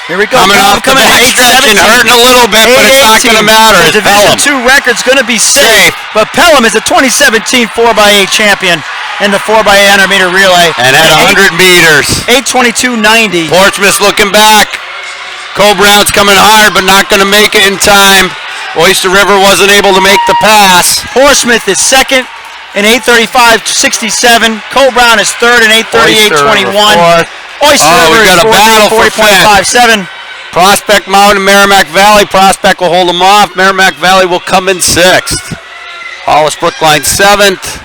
Here we go. Coming off the back stretch and hurting a little bit, but it's not going to matter. The Division II record's going to be safe, but Pelham is a 2017 4x8 champion in the 4x8 100 meter relay. And at 100 meters. 8:22.90. Portsmouth's looking back. Cole Brown's coming hard, but not going to make it in time. Oyster River wasn't able to make the pass. Portsmouth is 2nd in 8:35.67. Cole Brown is 3rd in 8:38.21. Oyster River we got a battle for 40.57. Prospect Mountain, Merrimack Valley. Prospect will hold them off. Merrimack Valley will come in 6th. Hollis Brookline 7th.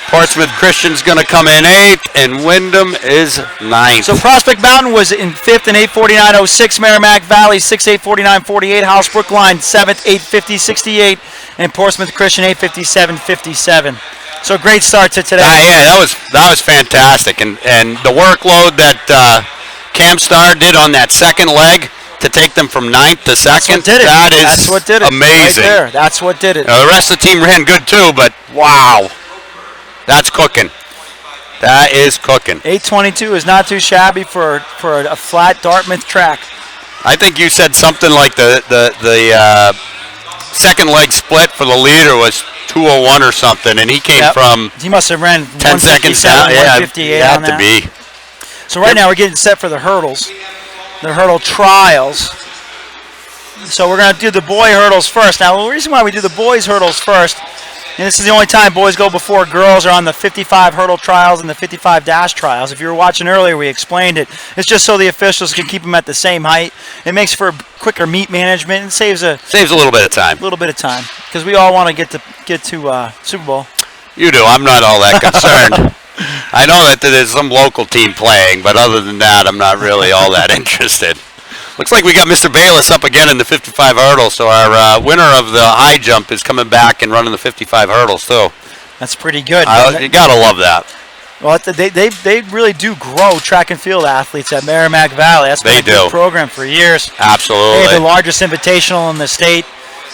Portsmouth Christian's going to come in 8th, and Wyndham is 9th. So Prospect Mountain was in 5th in 8:49.06. Merrimack Valley 6th, 8:49.48. Hollis Brookline 7th, 8:50.68, and Portsmouth Christian 8:57.57. So great start to today. Yeah, that was fantastic, and the workload that Campstar did on that second leg to take them from 9th to 2nd. That's what did it. Amazing. Right there. That's what did it. The rest of the team ran good too, but wow, that's cooking. That is cooking. 8:22 is not too shabby for a flat Dartmouth track. I think you said something like the second leg split for the leader was 2:01 or something, and he came from. He must have ran 10 seconds down. Yeah, 158 had on that. to be. So right now we're getting set for the hurdles, the hurdle trials. So we're going to do the boy hurdles first. Now the reason why we do the boys hurdles first, and this is the only time boys go before girls are on the 55 hurdle trials and the 55 dash trials. If you were watching earlier, we explained it. It's just so the officials can keep them at the same height. It makes for quicker meet management and saves a little bit of time. Because we all want to get to Super Bowl. You do. I'm not all that concerned. I know that there's some local team playing, but other than that, I'm not really all that interested. Looks like we got Mr. Bayless up again in the 55 hurdle, so our winner of the high jump is coming back and running the 55 hurdles too. That's pretty good. You gotta love that. Well, they really do grow track and field athletes at Merrimack Valley. That's been a good program for years. Absolutely. They have the largest invitational in the state.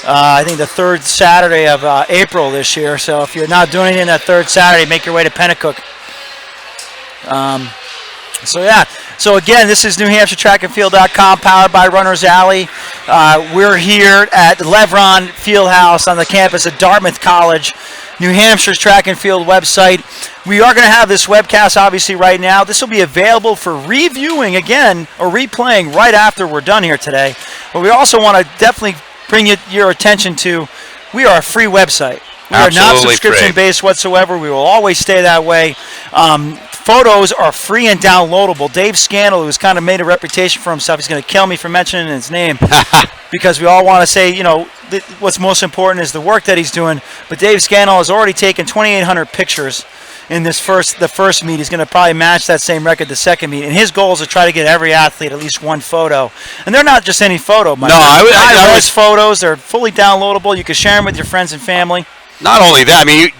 I think the third Saturday of April this year. So if you're not doing it in that third Saturday, make your way to Pennacook. So again, this is NewHampshireTrackandField.com, powered by Runners Alley. We're here at Levron Fieldhouse on the campus of Dartmouth College, New Hampshire's track and field website. We are going to have this webcast obviously right now. This will be available for reviewing again or replaying right after we're done here today. But we also want to definitely bring your attention to, we are a free website. We are not subscription-based whatsoever. We will always stay that way. Photos are free and downloadable. Dave Scannell, who's kind of made a reputation for himself, he's going to kill me for mentioning his name because we all want to say, what's most important is the work that he's doing. But Dave Scannell has already taken 2,800 pictures in the first meet. He's going to probably match that same record the second meet. And his goal is to try to get every athlete at least one photo. And they're not just any photo, Mike. No, high-res photos. They're fully downloadable. You can share them with your friends and family. Not only that, I mean,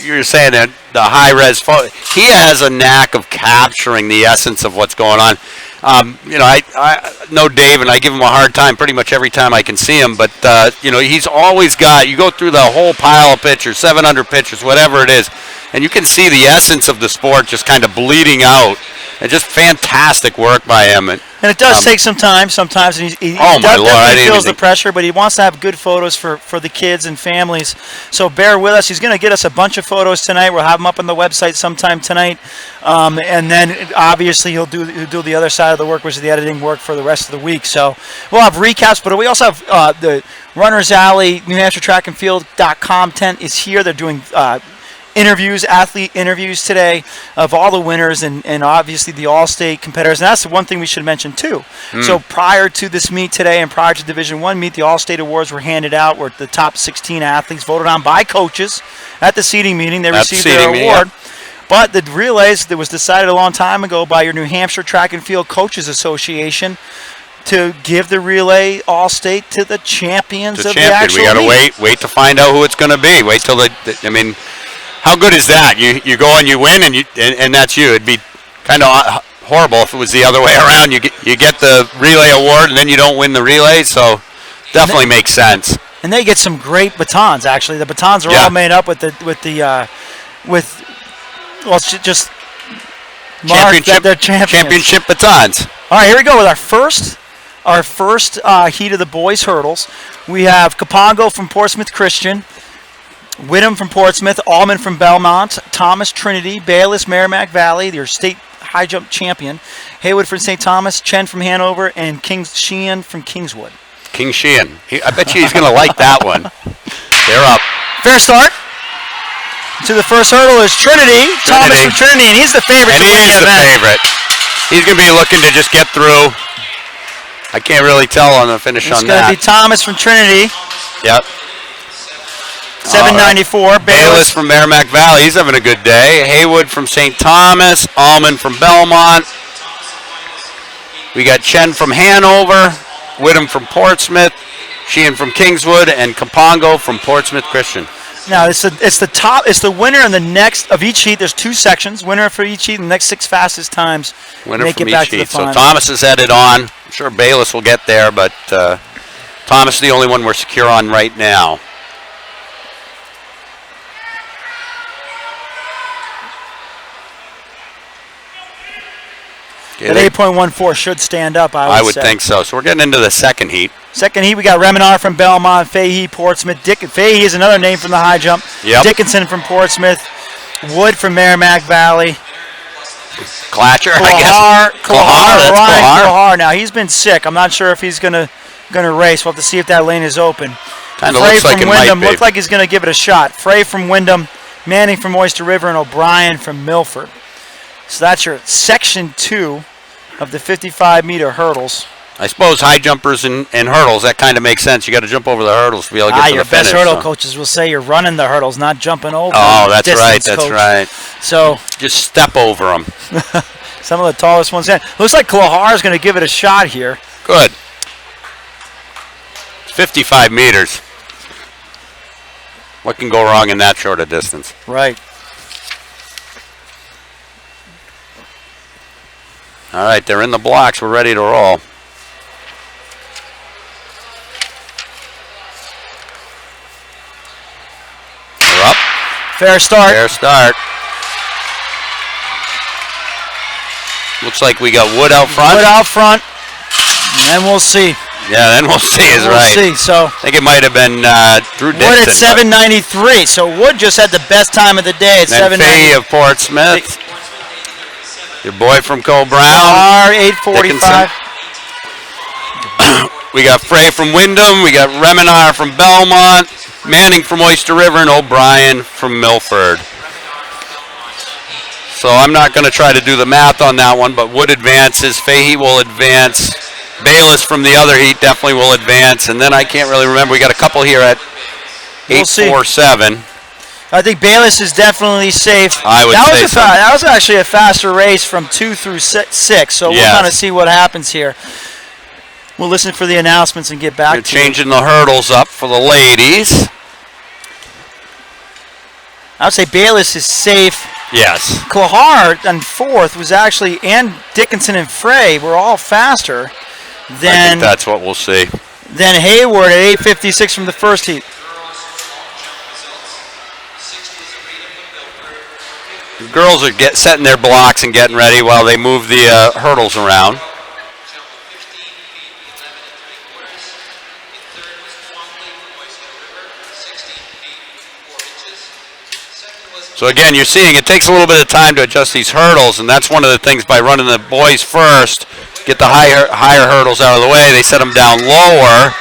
you're saying that the high-res photo, he has a knack of capturing the essence of what's going on. I know Dave, and I give him a hard time pretty much every time I can see him, but, he's always got, you go through the whole pile of pictures, 700 pictures, whatever it is, and you can see the essence of the sport just kind of bleeding out, and just fantastic work by him. And it does take some time sometimes, and he definitely feels the pressure, but he wants to have good photos for the kids and families. So bear with us. He's going to get us a bunch of photos tonight. We'll have them up on the website sometime tonight. And then, obviously, he'll do the other side of the work, which is the editing work for the rest of the week. So we'll have recaps, but we also have the Runners Alley, NewHampshireTrackandField.com tent is here. They're doing athlete interviews today of all the winners and obviously the all-state competitors. And that's the one thing we should mention too. So prior to this meet today and prior to Division I meet, the all-state awards were handed out, where the top 16 athletes voted on by coaches at the seating meeting. They received their award. But the relays that was decided a long time ago by your New Hampshire Track and Field Coaches Association to give the relay all-state to the champions of the actual We got to wait to find out who it's going to be. Wait till how good is that? You go and you win, and that's you. It'd be kind of horrible if it was the other way around. You get the relay award, and then you don't win the relay. So definitely makes sense. And they get some great batons. Actually, the batons are all made up with championship batons. All right, here we go with our first heat of the boys hurdles. We have Kapongo from Portsmouth Christian, Whittam from Portsmouth, Allman from Belmont, Thomas Trinity, Bayless, Merrimack Valley, your state high jump champion, Haywood from St. Thomas, Chen from Hanover, and King Sheehan from Kingswood. King Sheehan. I bet you he's going to like that one. They're up. Fair start. To the first hurdle is Trinity. Thomas from Trinity, and he's the favorite. And he is the favorite. He's going to be looking to just get through. I can't really tell on the finish on that. It's going to be Thomas from Trinity. Yep. 794. Bayless from Merrimack Valley. He's having a good day. Haywood from St. Thomas. Allman from Belmont. We got Chen from Hanover. Whittam from Portsmouth. Sheehan from Kingswood. And Kapongo from Portsmouth Christian. Now it's the winner in the next of each heat. There's two sections. Winner for each heat. And the next 6 fastest times make it back to the final. So Thomas is headed on. I'm sure Bayless will get there, but Thomas is the only one we're secure on right now. That 8.14 should stand up, I would think so. So we're getting into the second heat. Second heat, we got Reminar from Belmont, Fahey, Portsmouth. Fahey is another name from the high jump. Yep. Dickinson from Portsmouth. Wood from Merrimack Valley. Clatcher, I guess. Klahar. Now, he's been sick. I'm not sure if he's going to race. We'll have to see if that lane is open. Kind of looks like it might be. Looks like he's going to give it a shot. Frey from Wyndham, Manning from Oyster River, and O'Brien from Milford. So that's your section 2 of the 55-meter hurdles. I suppose high jumpers and hurdles, that kind of makes sense. You got to jump over the hurdles to be able to get to Your the finish. best hurdle coaches will say you're running the hurdles, not jumping over. Oh, that's right. Distance That's coach. right. So Just step over them. some of the tallest ones. Looks like Klahar is going to give it a shot here. Good. 55 meters. What can go wrong in that short a distance? Right. All right, they're in the blocks. We're ready to roll. They're up. Fair start. Fair start. Looks like we got Wood out front. Wood out front. And we'll see. Yeah, then we'll see is We'll right. see. So I think it might have been Drew Dixon. Wood at 793. So Wood just had the best time of the day at Then 793. Fahey of Portsmouth. Your boy from Cole Brown. R 845. We got Frey from Wyndham. We got Reminar from Belmont. Manning from Oyster River. And O'Brien from Milford. So I'm not going to try to do the math on that one, but Wood advances. Fahey will advance. Bayless from the other heat definitely will advance. And then I can't really remember. We got a couple here at We'll see. 847. I think Bayless is definitely safe. I would say so. That was actually a faster race from 2 through 6. So we'll Yes. kind of see what happens here. We'll listen for the announcements and get back They're to it. changing the hurdles up for the ladies. I would say Bayless is safe. Yes. Klahar on 4th was actually, and Dickinson and Frey were all faster I than think that's what we'll see. Hayward at 856 from the first heat. The girls are setting their blocks and getting ready while they move the hurdles around. So again, you're seeing it takes a little bit of time to adjust these hurdles, and that's one of the things by running the boys first, get the higher hurdles out of the way. They set them down lower.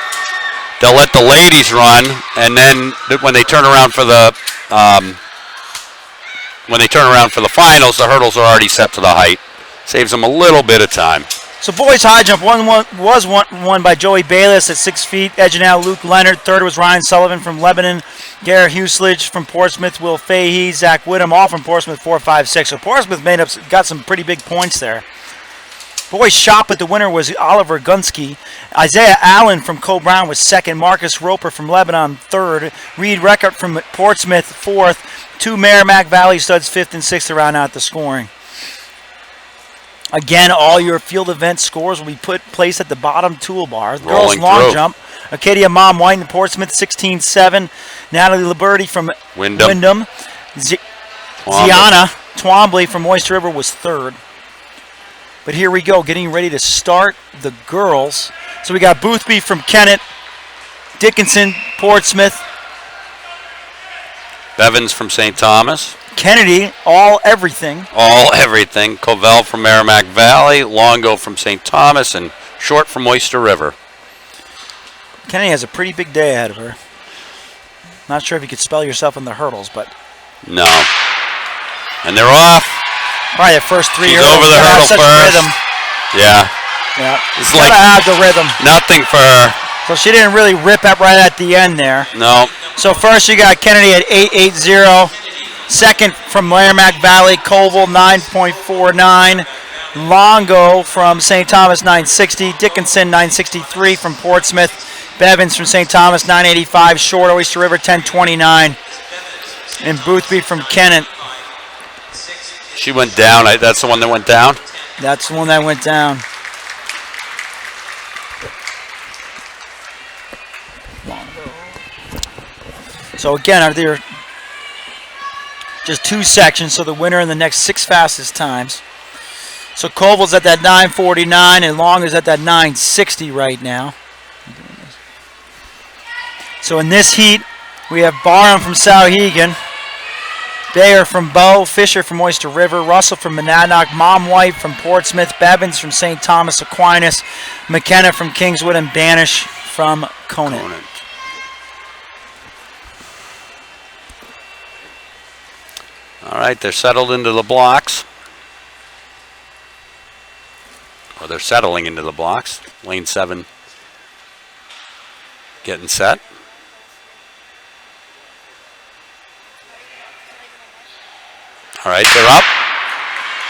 They'll let the ladies run, and then when they turn around for the finals, the hurdles are already set to the height. Saves them a little bit of time. So boys high jump was won by Joey Bayless at 6 feet. Edging out Luke Leonard. 3rd was Ryan Sullivan from Lebanon. Garrett Huslage from Portsmouth. Will Fahey, Zach Whittam, all from Portsmouth, 4, 5, 6. So Portsmouth got some pretty big points there. Boys shot, but the winner was Oliver Gunsky. Isaiah Allen from Cole Brown was 2nd. Marcus Roper from Lebanon, 3rd. Reed Reckert from Portsmouth, 4th. 2 Merrimack Valley studs, 5th and 6th to round out the scoring. Again, all your field event scores will be placed at the bottom toolbar. Girls long jump. Acadia Mom White in Portsmouth, 16-7. Natalie Liberty from Wyndham. Ziana Twombly from Oyster River was 3rd. But here we go, getting ready to start the girls. So we got Boothby from Kennett, Dickinson, Portsmouth. Bevins from St. Thomas. Kennedy, everything. All everything. Covell from Merrimack Valley. Longo from St. Thomas. And Short from Oyster River. Kennedy has a pretty big day ahead of her. Not sure if you could spell yourself in the hurdles, but. No. And they're off. Probably the first 3 She's hurdles. over the hurdle such first. Rhythm. Yeah. It's like have the rhythm. nothing for her. So she didn't really rip up right at the end there. No. So first you got Kennedy at 8.80. 2nd from Merrimack Valley, Colville 9.49. Longo from St. Thomas 960. Dickinson 963 from Portsmouth. Bevins from St. Thomas 985. Short Oyster River 1029. And Boothby from Kennett. She went down. That's the one that went down? That's the one that went down. So again, there are just 2 sections, so the winner in the next 6 fastest times. So Colville's at that 9:49 and Long is at that 9:60 right now. So in this heat, we have Barham from Souhegan, Bayer from Bow, Fisher from Oyster River, Russell from Monadnock, Mom White from Portsmouth, Bevins from St. Thomas Aquinas, McKenna from Kingswood, and Banish from Conant. All right, they're settled into the blocks. Well, they're settling into the blocks. Lane 7 getting set. All right, they're up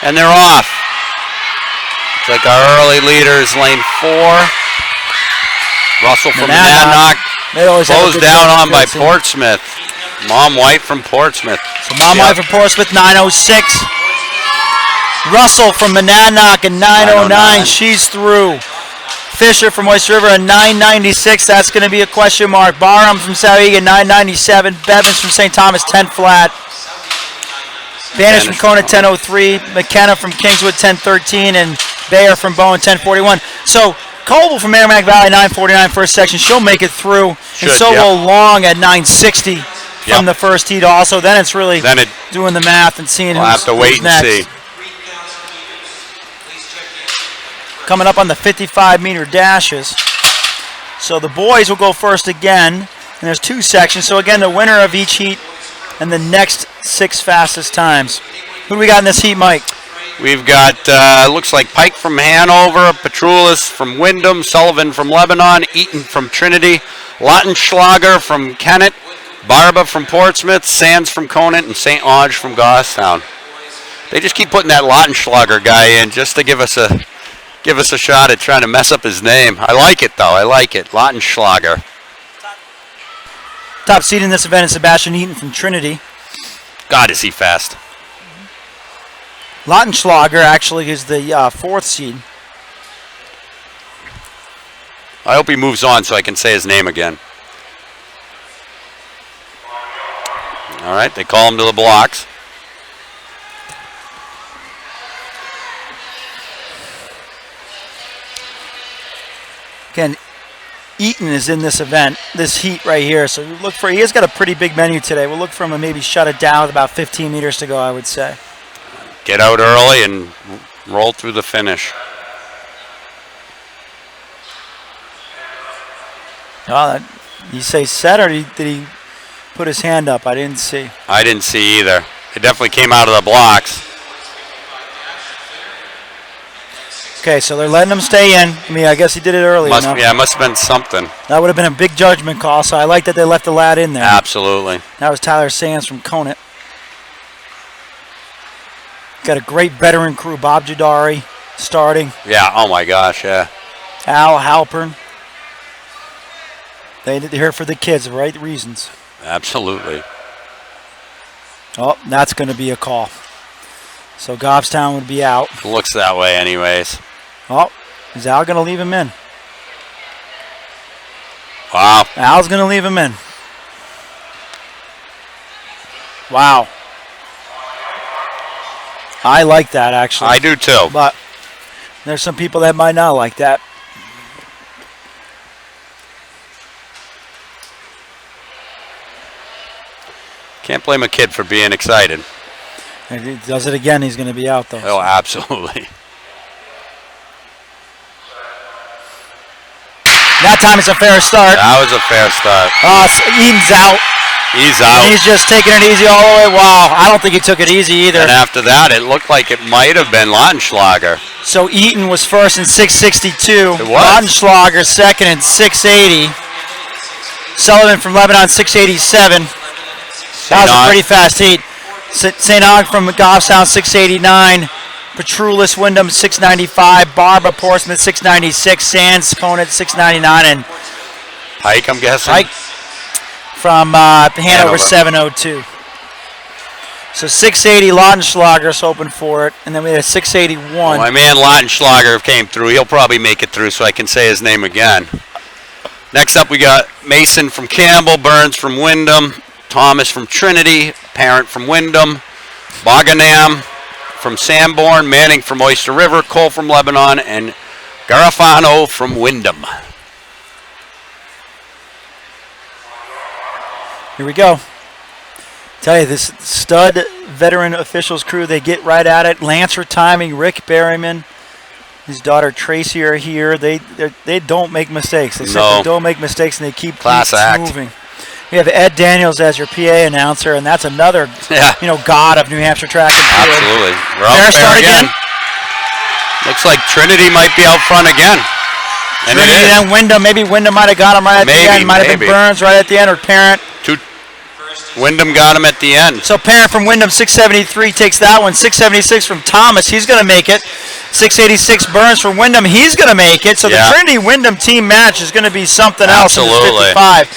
and they're off. It's like our early leaders, lane 4. Russell from Monadnock. Closed down on by Portsmouth. Mom White from Portsmouth. So Mom White from Portsmouth, 9:06. Russell from Monadnock at 9:09. She's through. Fisher from Oyster River at 9:96. That's going to be a question mark. Barham from Southie at 9:97. Bevins from St. Thomas, 10 flat. Banish from Kona, 10:03. McKenna from Kingswood, 10:13. And Bayer from Bowen, 10:41. So Coble from Merrimack Valley, 9:49 first section. She'll make it through. And so will Long at 9:60 from the first heat also. Then it's really doing the math and seeing we'll have to wait next. And see. Coming up on the 55-meter dashes. So the boys will go first again. And there's 2 sections. So again, the winner of each heat and the next 6 fastest times. Who do we got in this heat, Mike? We've got, looks like Pike from Hanover, Petroulis from Wyndham, Sullivan from Lebanon, Eaton from Trinity, Lautenschlager from Kennett, Barba from Portsmouth, Sands from Conant, and St. Onge from Goffstown. They just keep putting that Lautenschlager guy in just to give us a shot at trying to mess up his name. I like it, though. I like it. Lautenschlager. Top seed in this event is Sebastian Eaton from Trinity. God, is he fast. Lautenschlager actually is the 4th seed. I hope he moves on so I can say his name again. All right, they call him to the blocks. Again, Eaton is in this event, this heat right here. So we look for, he has got a pretty big menu today. We'll look for him to maybe shut it down with about 15 meters to go, I would say. Get out early and roll through the finish. Oh, you say set, or did he put his hand up? I didn't see. I didn't see either. It definitely came out of the blocks. Okay, so they're letting him stay in. I mean, I guess he did it early. Yeah, it must have been something. That would have been a big judgment call, so I like that they left the lad in there. Absolutely. That was Tyler Sands from Conant. Got a great veteran crew. Bob Jadari starting. Yeah, oh my gosh, yeah. Al Halpern. They're here for the kids, the right reasons. Absolutely. Oh, that's going to be a call. So Goffstown would be out. Looks that way anyways. Oh, is Al going to leave him in? Wow. Al's going to leave him in. Wow. I like that, actually. I do too. But there's some people that might not like that. Can't blame a kid for being excited. If he does it again, he's going to be out, though. Oh, absolutely. That time it's a fair start. That was a fair start. Eaton's out. He's out. And he's just taking it easy all the way. Wow, I don't think he took it easy either. And after that, it looked like it might have been Lautenschlager. So Eaton was first in 6:62. It was. Lautenschlager second in 6:80. Sullivan from Lebanon, 6:87. That was a pretty fast heat. St. Onge from Goffstown, 6:89. Petroulis, Wyndham, 6:95. Barba, Portsmouth, 6:96. Sands, Conant, 6:99. And Pike, I'm guessing. Pike from Hanover, 7:02. So 6:80, Lautenschlager's hoping for it. And then we had 6:81. Well, my man Lautenschlager came through. He'll probably make it through so I can say his name again. Next up, we got Mason from Campbell, Burns from Wyndham, Thomas from Trinity, Parent from Wyndham, Boganam from Sanborn, Manning from Oyster River, Cole from Lebanon, and Garofano from Wyndham. Here we go. Tell you, this stud veteran officials crew, they get right at it. Lancer timing, Rick Berryman, his daughter Tracy are here. They don't make mistakes. They simply don't make mistakes, and they keep moving. We have Ed Daniels as your PA announcer, and that's another, god of New Hampshire track and field. Absolutely. Fair start again. Looks like Trinity might be out front again. And Trinity, it is. then Wyndham. Maybe Wyndham might have got him right at the end. Might have been Burns right at the end, or Parent. Wyndham got him at the end. So Parent from Wyndham, 673 takes that one. 676 from Thomas, he's going to make it. 686 Burns from Wyndham, he's going to make it. So the Trinity-Wyndham team match is going to be something else in this 55.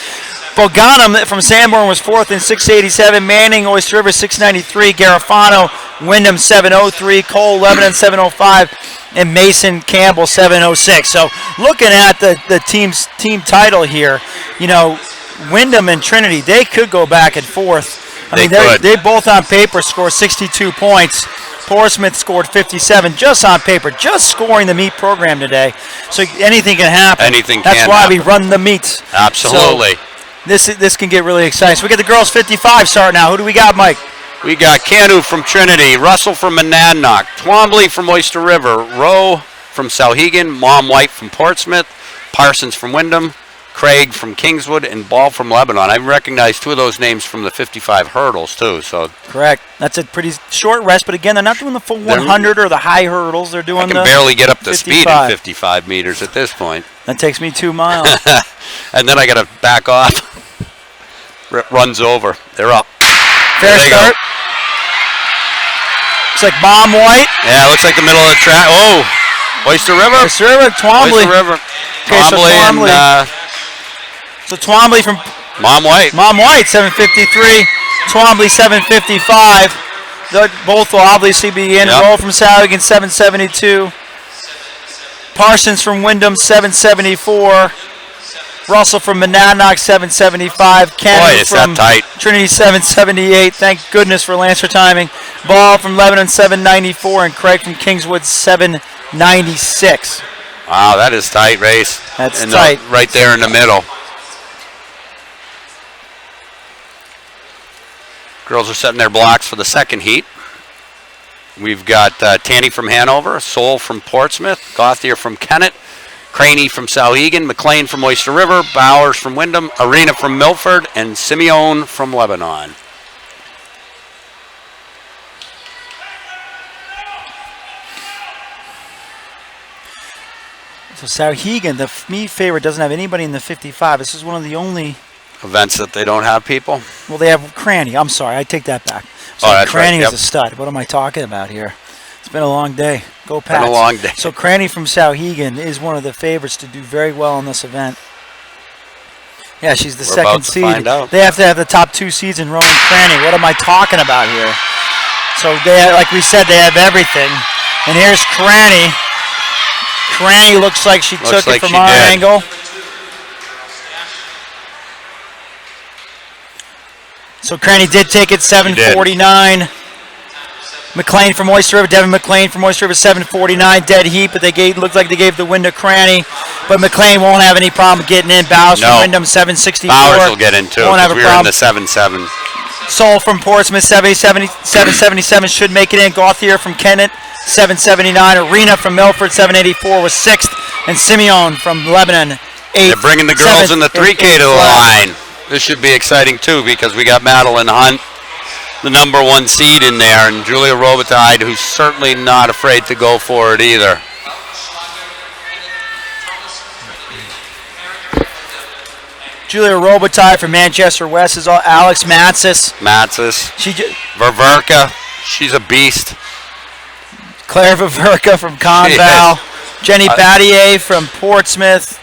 Boganum from Sanborn was fourth in 687. Manning, Oyster River, 693. Garofano, Wyndham, 703. Cole, Lebanon, 705. And Mason Campbell, 706. So looking at the team title here, you know, Wyndham and Trinity, they could go back and forth. They both on paper score 62 points. Portsmouth scored 57 just on paper, just scoring the meet program today. So anything can happen. That's why we run the meets. Absolutely. So this can get really exciting. So we get the girls 55 starting now. Who do we got, Mike? We got Canu from Trinity, Russell from Monadnock, Twombly from Oyster River, Rowe from Sauhegan, Mom White from Portsmouth, Parsons from Wyndham, Craig from Kingswood, and Ball from Lebanon. I recognize two of those names from the 55 hurdles, too. So correct. That's a pretty short rest, but again, they're not doing the full 100 or the high hurdles. They're doing I can barely get up to speed in 55 meters at this point. That takes me 2 miles. And then I got to back off. Runs over. They're up. Fair start. Looks like Mom White. Yeah, looks like the middle of the track. Oh, Oyster River. Oyster River, Twombly. Oyster River. Okay, Twombly and... So Twombly from Mom White, 753. Twombly, 755. Both will obviously be in. Roll from Sauhegan, 772. Parsons from Wyndham, 774. Russell from Monadnock, 775. Cannon from Trinity, 778. Thank goodness for Lancer timing. Ball from Lebanon, 794. And Craig from Kingswood, 796. Wow, that is tight race. That's tight. Right there in the middle. Girls are setting their blocks for the second heat. We've got Tanny from Hanover, Soul from Portsmouth, Gauthier from Kennett, Craney from Sauhegan, McLean from Oyster River, Bowers from Wyndham, Arena from Milford, and Simeone from Lebanon. So Sauhegan, the meet favorite, doesn't have anybody in the 55. This is one of the only events that they don't have people. Well, they have Cranny. I'm sorry, I take that back. So that's Cranny right. is a stud. What am I talking about here? It's been a long day. Go Pats. Been a long day. So Cranny from Sauhegan is one of the favorites to do very well in this event. Yeah, she's the second seed. They have to have the top 2 seeds in Rowan Cranny. What am I talking about here? So they, like we said, they have everything. And here's Cranny. Cranny looks like she took it from our angle. So Cranny did take it, 749. McLean from Oyster River, Devin McLean from Oyster River, 749, dead heat, but looked like they gave the win to Cranny. But McLean won't have any problem getting in. Bowers from Wyndham, 764. Bowers will get in too, won't have a we're problem. In the 7-7. Soul from Portsmouth, 777 should make it in. Gauthier from Kennett, 779. Arena from Milford, 784 was 6th. And Simeone from Lebanon, 8th. They're bringing the girls in the 3K to the line. This should be exciting too because we got Madeline Hunt, the number 1 seed in there, and Julia Robitaille, who's certainly not afraid to go for it either. Julia Robitaille from Manchester West is all. Alex Matsis. Ververka, she's a beast. Claire Ververka from Conval. Jenny Battier from Portsmouth.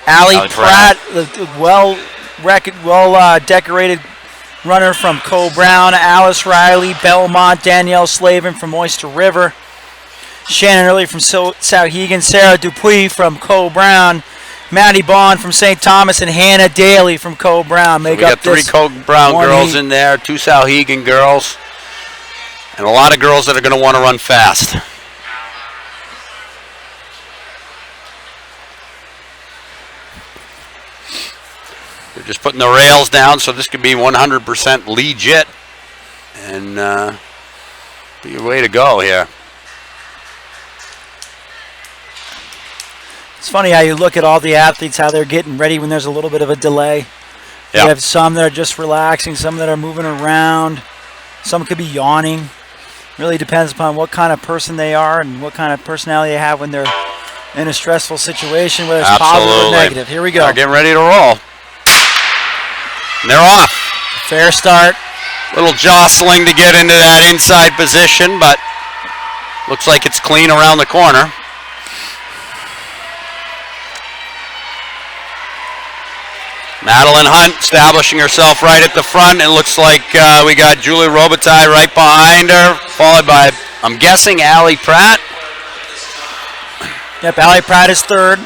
Allie Pratt, the well-decorated runner from Co Brown. Alice Riley, Belmont. Danielle Slavin from Oyster River. Shannon Early from Sauhegan. Sarah Dupuis from Co Brown. Maddie Bond from St. Thomas, and Hannah Daly from Co Brown. We got 3 Co Brown girls in there, 2 Sauhegan girls, and a lot of girls that are going to want to run fast. They're just putting the rails down, so this could be 100% legit, and be a way to go here. It's funny how you look at all the athletes, how they're getting ready when there's a little bit of a delay. You have some that are just relaxing, some that are moving around, some could be yawning. Really depends upon what kind of person they are and what kind of personality they have when they're in a stressful situation, whether it's positive or negative. Here we go. They're getting ready to roll. And they're off. Fair start. Little jostling to get into that inside position, but looks like it's clean around the corner. Madeline Hunt establishing herself right at the front. It looks like we got Julie Robitaille right behind her, followed by, I'm guessing, Allie Pratt. Yep, Allie Pratt is third.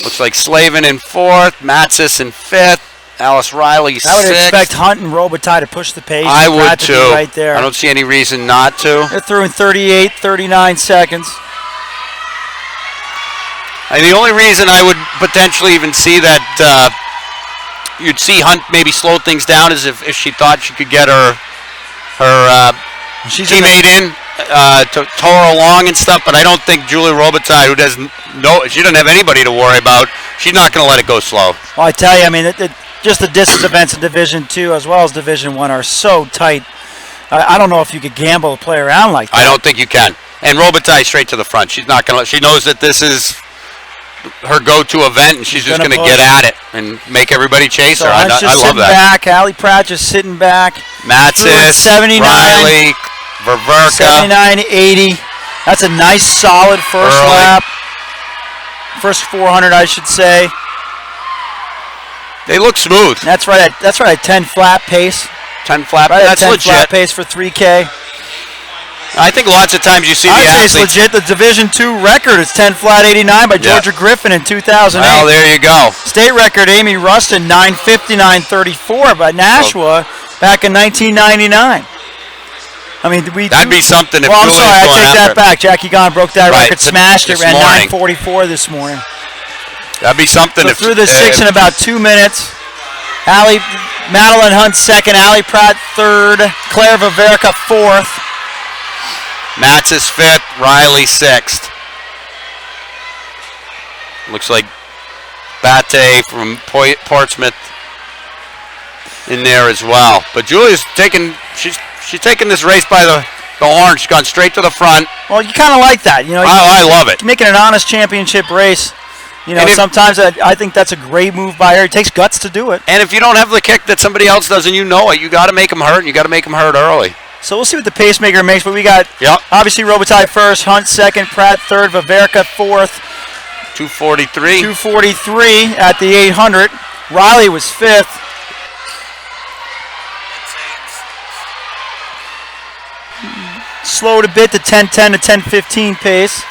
Looks like Slavin in fourth, Matsis in fifth, Alice Riley sixth. I would expect Hunt and Robitaille to push the pace. I would Pratt to too. be right there. I don't see any reason not to. They're through in 38, 39 seconds. And the only reason I would potentially even see that you'd see Hunt maybe slow things down is if she thought she could get her teammate in to tow her along and stuff. But I don't think Julie Robitaille, who she doesn't have anybody to worry about, she's not going to let it go slow. Well, I tell you, I mean, just the distance events in Division II as well as Division I are so tight. I don't know if you could gamble to play around like that. I don't think you can. And Robitaille straight to the front. She's not going to. She knows that this is her go-to event, and she's just going to get at it and make everybody chase her. I love that. Back. Allie Pratt just sitting back. Matsis, 79, Riley, Ververka. 79.80. That's a nice, solid first lap. First 400, I should say. They look smooth. That's right at 10 flat pace. 10 flat. Right That's at 10 legit. Flat pace for 3K. I think lots of times you see the I'd athletes. say it's legit. The Division II record is 10 flat 89 by Georgia Griffin in 2008. Well, there you go. State record Amy Rustin 9:59.34 by Nashua back in 1999. I mean, that'd be something if I'm Julia's sorry, I going take that after back. Jackie Gahn broke that record, smashed it, this ran morning. 9:44 this morning. That'd be something So if through the six in about 2 minutes. Madeline Hunt second, Allie Pratt third, Claire Viverica fourth. Matsis fifth, Riley sixth. Looks like Bate from Portsmouth in there as well. But Julia's she's taking this race by the horn. She's gone straight to the front. Well, you kind of like that, you know. I love it. Making an honest championship race. You know, sometimes I think that's a great move by her. It takes guts to do it. And if you don't have the kick that somebody else does and you know it, you got to make them hurt, and you got to make them hurt early. So we'll see what the pacemaker makes, but we got obviously Robitaille first, Hunt second, Pratt third, Viverica fourth. 2:43. 2:43 at the 800. Riley was fifth. Slowed a bit to 10:10 to 10:15 pace.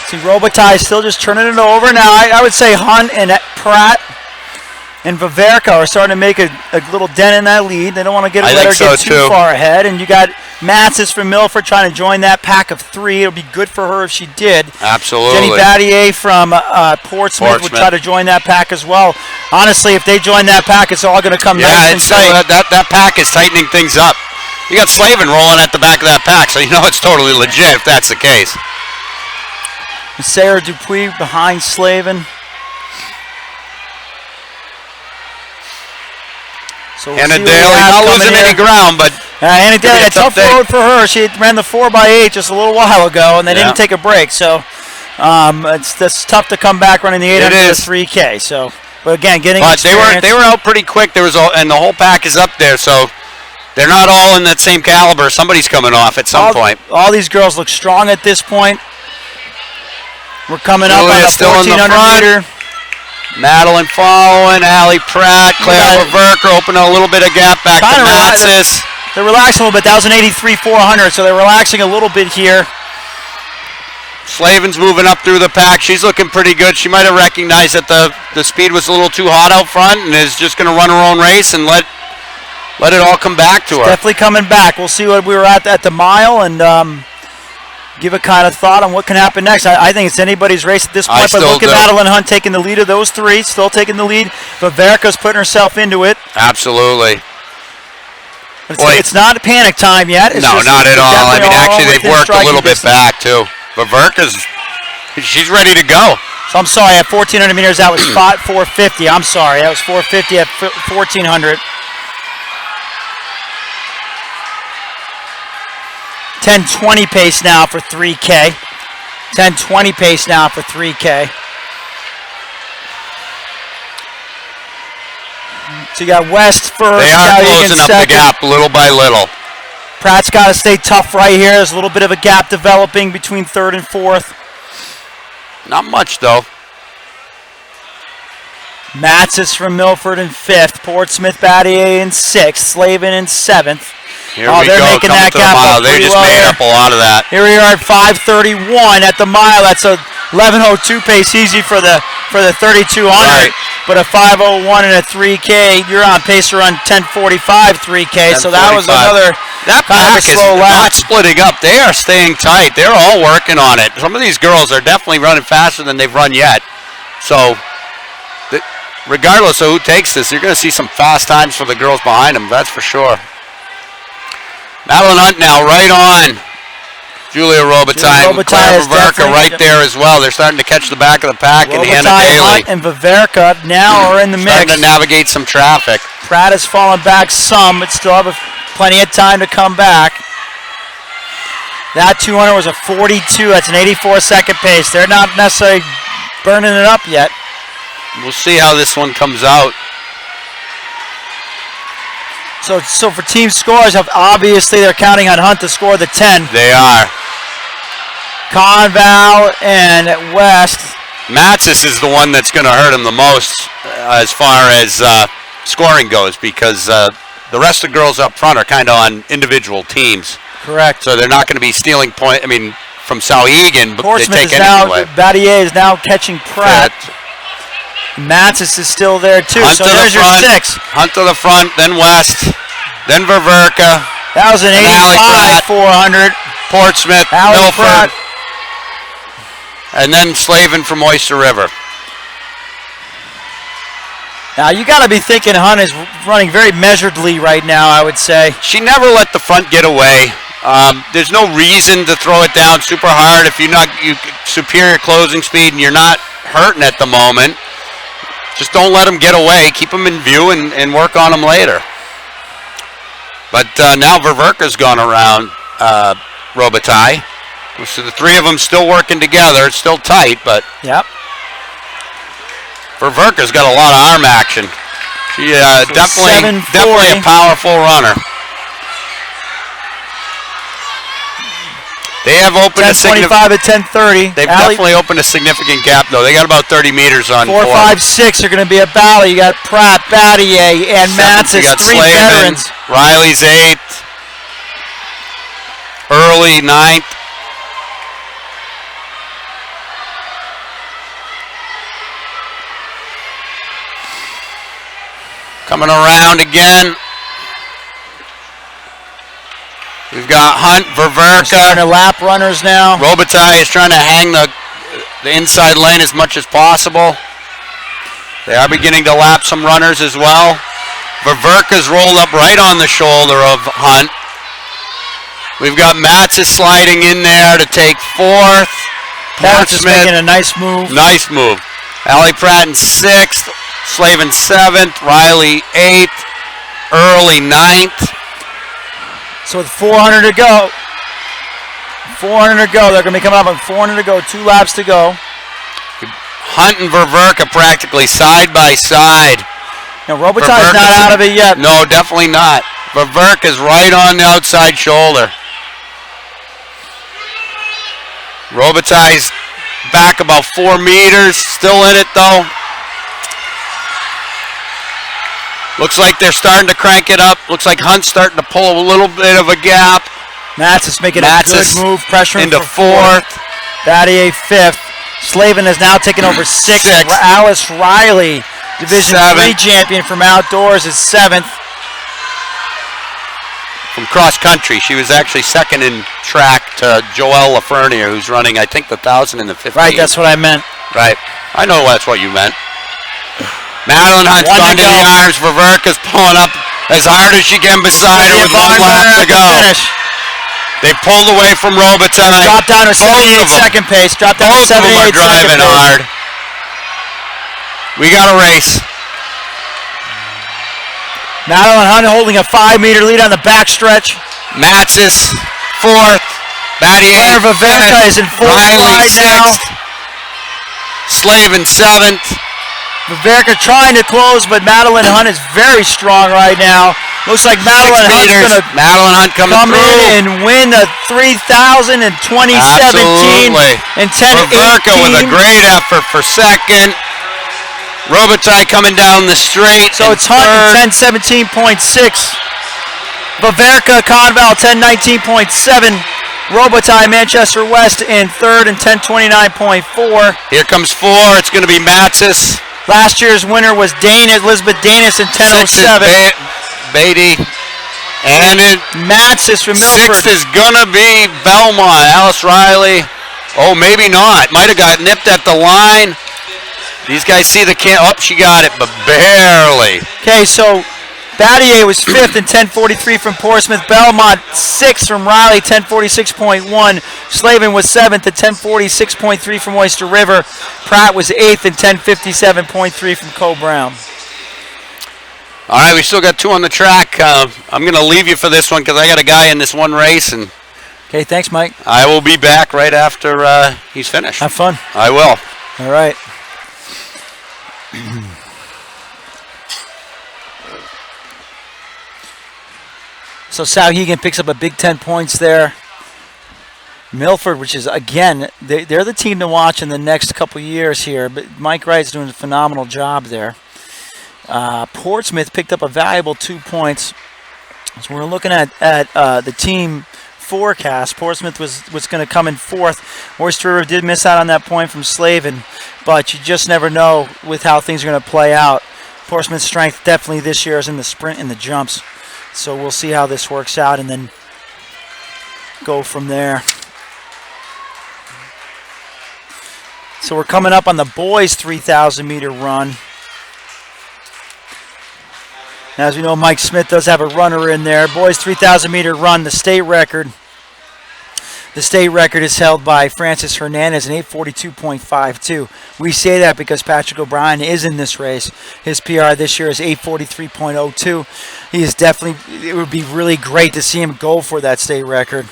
See, Robitaille still just turning it over. Now, I would say Hunt and Pratt and Viverica are starting to make a little dent in that lead. They don't want to let her get too far ahead. And you got Matsis from Milford trying to join that pack of three. It'll be good for her if she did. Absolutely. Jenny Battier from Portsmouth would try to join that pack as well. Honestly, if they join that pack, it's all going to come nice and tight. That pack is tightening things up. You got Slavin rolling at the back of that pack, so you know it's totally legit if that's the case. Sarah Dupuis behind Slavin. So Anna Daly not losing any ground, but Anna Daly, a tough road for her. She ran the 4x8 just a little while ago, and they didn't take a break. So it's tough to come back running the 800 to 3K. So, but again, getting experience. They were out pretty quick. And the whole pack is up there. So they're not all in that same caliber. Somebody's coming off at some point. All these girls look strong at this point. We're coming up on the still 1400 meter. Madeline following, Allie Pratt, Claire Ververka opening a little bit of gap back to Matsis. They're relaxing a little bit. That was an 83-400, so they're relaxing a little bit here. Slavin's moving up through the pack. She's looking pretty good. She might have recognized that the speed was a little too hot out front and is just going to run her own race and let it all come back to her. Definitely coming back. We'll see what we were at the mile and give a kind of thought on what can happen next. I think it's anybody's race at this point, but look at Madeline Hunt taking the lead of those three, still taking the lead. Viverica's putting herself into it. Absolutely. It's not panic time yet. No, not at all. I mean, actually, they've worked a little bit back, too. Viverica's, she's ready to go. So I'm sorry, at 1,400 meters, that was 450. I'm sorry, that was 450 at 1,400. 10:20 pace now for 3K. 10:20 pace now for 3K. So you got West first. They are closing up the gap little by little. Pratt's got to stay tough right here. There's a little bit of a gap developing between third and fourth. Not much, though. Matzis from Milford in fifth. Portsmouth Battier in sixth. Slavin in seventh. Here we go, making coming that to the gap mile. up They pretty just well made there. up a lot of that. Here we are at 5:31 at the mile. That's a 11:02 pace, easy for the 3,200. Right. But a 5:01 and a 3K, you're on pace to run 10:45 3K. So that was 10:45. another That kind of a pack is slow lap. not splitting up. They are staying tight. They're all working on it. Some of these girls are definitely running faster than they've run yet. So, regardless of who takes this, you're going to see some fast times for the girls behind them. That's for sure. Madeline Hunt now right on. Julia Robitaille and Claire is Viverka right definitely- there as well. They're starting to catch the back of the pack, and Hannah Robitaille, Daly Hunt, and Viverka now are in the starting mix. to navigate some traffic. Pratt has fallen back some, but still have plenty of time to come back. That 200 was a 42. That's an 84-second pace. They're not necessarily burning it up yet. We'll see how this one comes out. So for team scores, obviously they're counting on Hunt to score the 10. They are. Conval and West. Matzis is the one that's going to hurt him the most as far as scoring goes, because the rest of the girls up front are kind of on individual teams. Correct. So they're not going to be stealing point. I mean, from Sauhegan, but Portsmouth they is take now, anything away. Battier is now catching Pratt. Matzis is still there too. Hunt So to there's the your front, 6. Hunt to the front, then West, then Viverka, That was an And Allie 85 Pratt. 400. Portsmouth, Allie Milford, Pratt. and then Slavin from Oyster River. Now you got to be thinking Hunt is running very measuredly right now, I would say. She never let the front get away. There's no reason to throw it down super hard if you're not superior closing speed and you're not hurting at the moment. Just don't let them get away. Keep them in view and work on them later. But now Viverka's gone around Robitaille. So the three of them still working together. It's still tight, but Yep. Viverka's got a lot of arm action. She definitely 740. a powerful runner. They have opened a 10:25 at 10:30. They've definitely opened a significant gap, though. They got about 30 meters on 4, 5, 6 are going to be a battle. You got Pratt, Battier, and Seventh, you Matzis, got 3 Slavin, veterans. Riley's 8th. Early 9th. Coming around again. We've got Hunt, Starting Viverka. to lap runners now. Robitaille is trying to hang the inside lane as much as possible. They are beginning to lap some runners as well. Viverka's rolled up right on the shoulder of Hunt. We've got Matzis sliding in there to take 4th. Matzis making a nice move. Nice move. Allie Pratt in 6th. Slavin 7th. Riley 8th. Early 9th. So with 400 to go. 400 to go. They're going to be coming up on 400 to go. 2 laps to go. Hunt and Viverka practically side by side. Now Robitaille's not out of it yet. No, definitely not. Viverka's right on the outside shoulder. Robitaille's back about 4 meters. Still in it, though. Looks like they're starting to crank it up. Looks like Hunt's starting to pull a little bit of a gap. Matzis making a good move. Pressure into for 4th. Battier 5th. Slavin has now taken over 6th. Sixth. Alice Riley, Division 3 Seventh. champion from outdoors, is 7th. From cross country. She was actually 2nd in track to Joelle Lafernier, who's running, I think, the 1,000 and the 15. Right, that's what I meant. Right. I know that's what you meant. Madeline Hunt's One gone to to the go. arms. Viverka's pulling up as hard as she can beside her with 1 lap to go. Finish. They pulled away from Robitaille. Dropped down to Both of 78 them. second pace. Dropped down to Both of them are 78 second driving pace. hard. We got a race. Madeline Hunt holding a 5-meter lead on the backstretch. Matsis, 4th. Battier, Vaverka is in full Riley, stride now. 6th. Slavin, 7th. Vaverka trying to close, but Madeline Hunt is very strong right now. Looks like Madeline Hunt's going to Madeline Hunt come through. in and win the 3,000 in 2017 Absolutely. and 10:18. Vaverka with a great effort for 2nd. Robitaille coming down the straight. So it's Hunt in 10:17.6. Vaverka, Conval 10:19.7. Robitaille, Manchester West in 3rd and 10:29.4. Here comes 4. It's going to be Matsis. Last year's winner was Elizabeth Danis in 10:07. Beatty. And Matsis from Milford. 6th is going to be Belmont. Alice Riley. Oh, maybe not. Might have got nipped at the line. These guys see the can. Oh, she got it, but barely. Okay, so Battier was 5th in 10:43 from Portsmouth. Belmont 6th from Riley, 10:46.1. Slavin was 7th at 10:46.3 from Oyster River. Pratt was 8th in 10:57.3 from Cole Brown. All right, we still got 2 on the track. I'm going to leave you for this one because I got a guy in this one race, and okay, thanks, Mike. I will be back right after he's finished. Have fun. I will. All right. So Souhegan picks up a big 10 points there. Milford, which is, again, they're the team to watch in the next couple years here. But Mike Wright's doing a phenomenal job there. Portsmouth picked up a valuable 2 points. So we're looking at the team forecast. Portsmouth was going to come in 4th. Oyster River did miss out on that point from Slavin, but you just never know with how things are going to play out. Portsmouth's strength definitely this year is in the sprint and the jumps. So we'll see how this works out and then go from there. So we're coming up on the boys' 3,000 meter run. Now, as we know, Mike Smith does have a runner in there. Boys' 3,000 meter run, the state record. The state record is held by Francis Hernandez in 8:42.52. We say that because Patrick O'Brien is in this race. His PR this year is 8:43.02. He is definitely, it would be really great to see him go for that state record.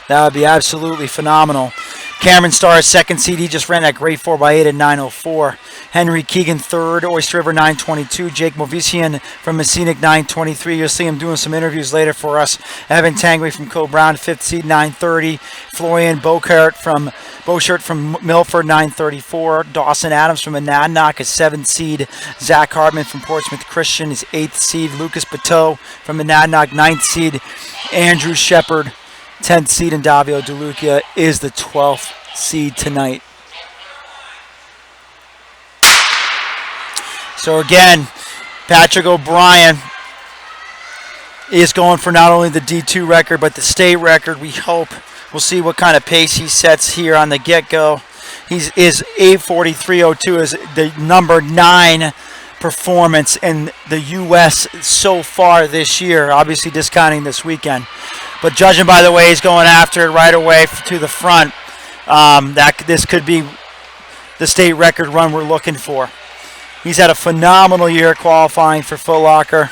That would be absolutely phenomenal. Cameron Starr, 2nd seed. He just ran that grade 4x8 at 9:04. Henry Keegan, 3rd. Oyster River, 9:22. Jake Movisian from Messinic, 9:23. You'll see him doing some interviews later for us. Evan Tanguy from Co Brown, 5th seed, 9:30. Florian Bochert from Milford, 9:34. Dawson Adams from Monadnock is 7th seed. Zach Hartman from Portsmouth Christian is 8th seed. Lucas Bateau from Monadnock, 9th seed. Andrew Shepard, 10th seed, and Davio DeLucia is the 12th seed tonight. So again, Patrick O'Brien is going for not only the D2 record, but the state record. We hope. We'll see what kind of pace he sets here on the get-go. His 8:43.02 is the number 9 performance in the U.S. so far this year, obviously discounting this weekend. But judging by the way he's going after it right away to the front, this could be the state record run we're looking for. He's had a phenomenal year qualifying for Foot Locker.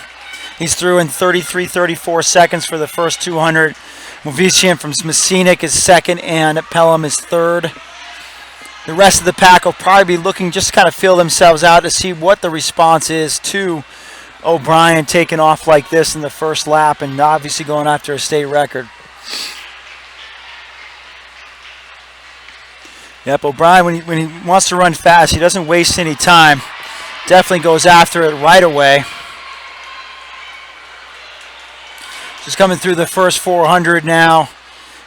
He's through in 33-34 seconds for the first 200. Movisian from Messinic is 2nd, and Pelham is 3rd. The rest of the pack will probably be looking just to kind of feel themselves out to see what the response is to O'Brien taking off like this in the first lap and obviously going after a state record. Yep, O'Brien, when he wants to run fast, he doesn't waste any time. Definitely goes after it right away. Just coming through the first 400 now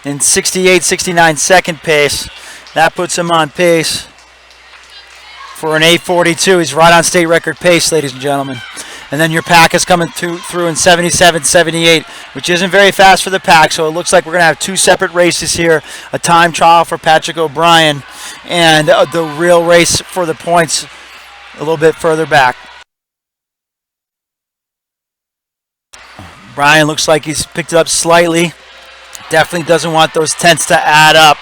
in 68-69 second pace. That puts him on pace for an 8:42. He's right on state record pace, ladies and gentlemen. And then your pack is coming through in 77-78, which isn't very fast for the pack. So it looks like we're going to have 2 separate races here. A time trial for Patrick O'Brien and the real race for the points a little bit further back. Brian looks like he's picked it up slightly. Definitely doesn't want those tenths to add up.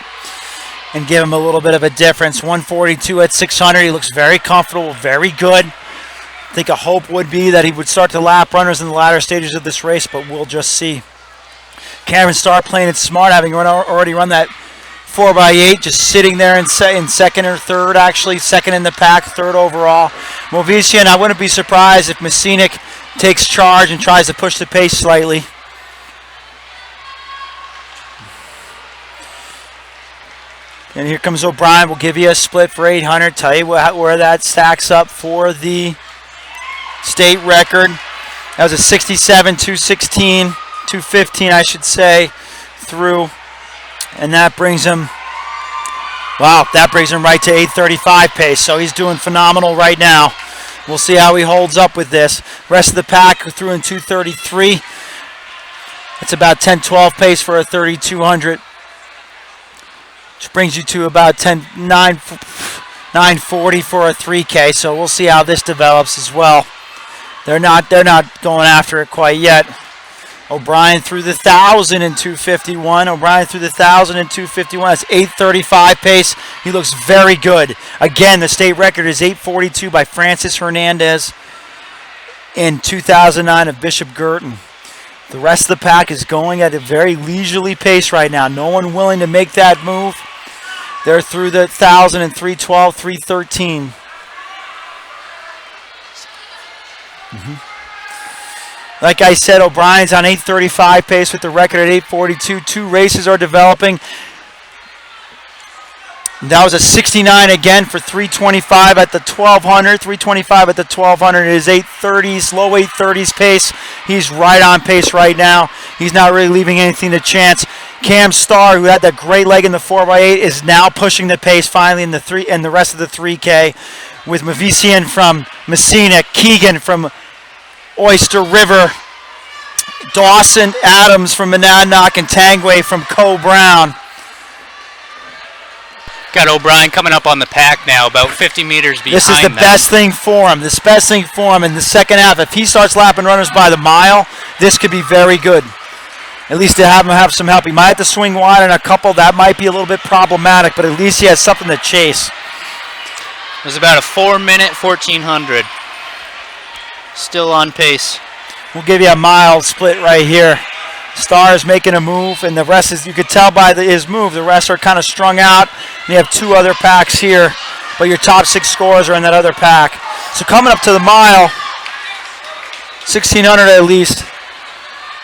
and give him a little bit of a difference. 142 at 600. He looks very comfortable, very good. I think a hope would be that he would start to lap runners in the latter stages of this race, but we'll just see. Cameron Starr playing it smart, having already run that 4x8, just sitting there in second or third, actually. Second in the pack, third overall. Movesian, I wouldn't be surprised if Messinic takes charge and tries to push the pace slightly. And here comes O'Brien. We'll give you a split for 800. Tell you where that stacks up for the state record. That was a 67, 216, 215, I should say, through. And that brings him, wow, that brings him right to 8:35 pace. So he's doing phenomenal right now. We'll see how he holds up with this. Rest of the pack through in 2:33. It's about 10:12 pace for a 3,200. Which brings you to about 9:40 for a 3K. So we'll see how this develops as well. They're not going after it quite yet. O'Brien through the 1,000 in 251. O'Brien through the 1,000 in 251. That's 8:35 pace. He looks very good. Again, the state record is 8:42 by Francis Hernandez in 2009 of Bishop Girton. The rest of the pack is going at a very leisurely pace right now. No one willing to make that move. They're through the 1,000 in 3:12, 3:13. Like I said, O'Brien's on 8:35 pace with the record at 8:42. Two races are developing. That was a 69 again for 325 at the 1,200. 325 at the 1,200 is 8:30s, low 8:30s pace. He's right on pace right now. He's not really leaving anything to chance. Cam Starr, who had that great leg in the 4x8, is now pushing the pace finally in the rest of the 3K with Mavesian from Messina, Keegan from Oyster River, Dawson Adams from Monadnock, and Tangway from Co-Brown. Got O'Brien coming up on the pack now, about 50 meters behind. This is the best thing for him. This best thing for him in the second half. If he starts lapping runners by the mile, this could be very good. At least to have him have some help. He might have to swing wide on a couple. That might be a little bit problematic, but at least he has something to chase. It was about a 4-minute 1,400. Still on pace. We'll give you a mile split right here. Starr is making a move, and the rest is, you could tell by his move, the rest are kind of strung out. And you have two other packs here, but your top 6 scores are in that other pack. So coming up to the mile, 1,600 at least.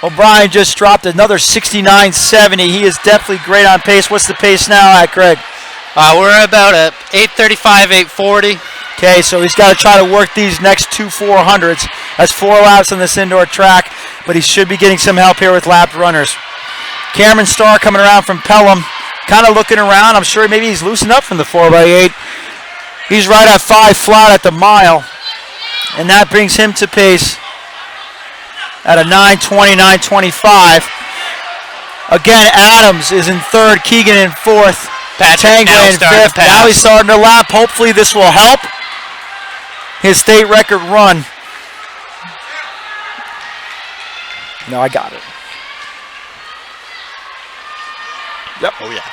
O'Brien just dropped another 69.70. He is definitely great on pace. What's the pace now at, Greg? We're about at 8:35, 8:40. Okay, so he's got to try to work these next two 400s. That's 4 laps on this indoor track, but he should be getting some help here with lapped runners. Cameron Starr coming around from Pelham, kind of looking around. I'm sure maybe he's loosened up from the 4x8. He's right at 5 flat at the mile, and that brings him to pace at a 9:20, 9:25. Again, Adams is in third, Keegan in fourth, Tangway in fifth. Now he's starting to lap. Hopefully this will help his state record run. No, I got it. Yep. Oh, yeah.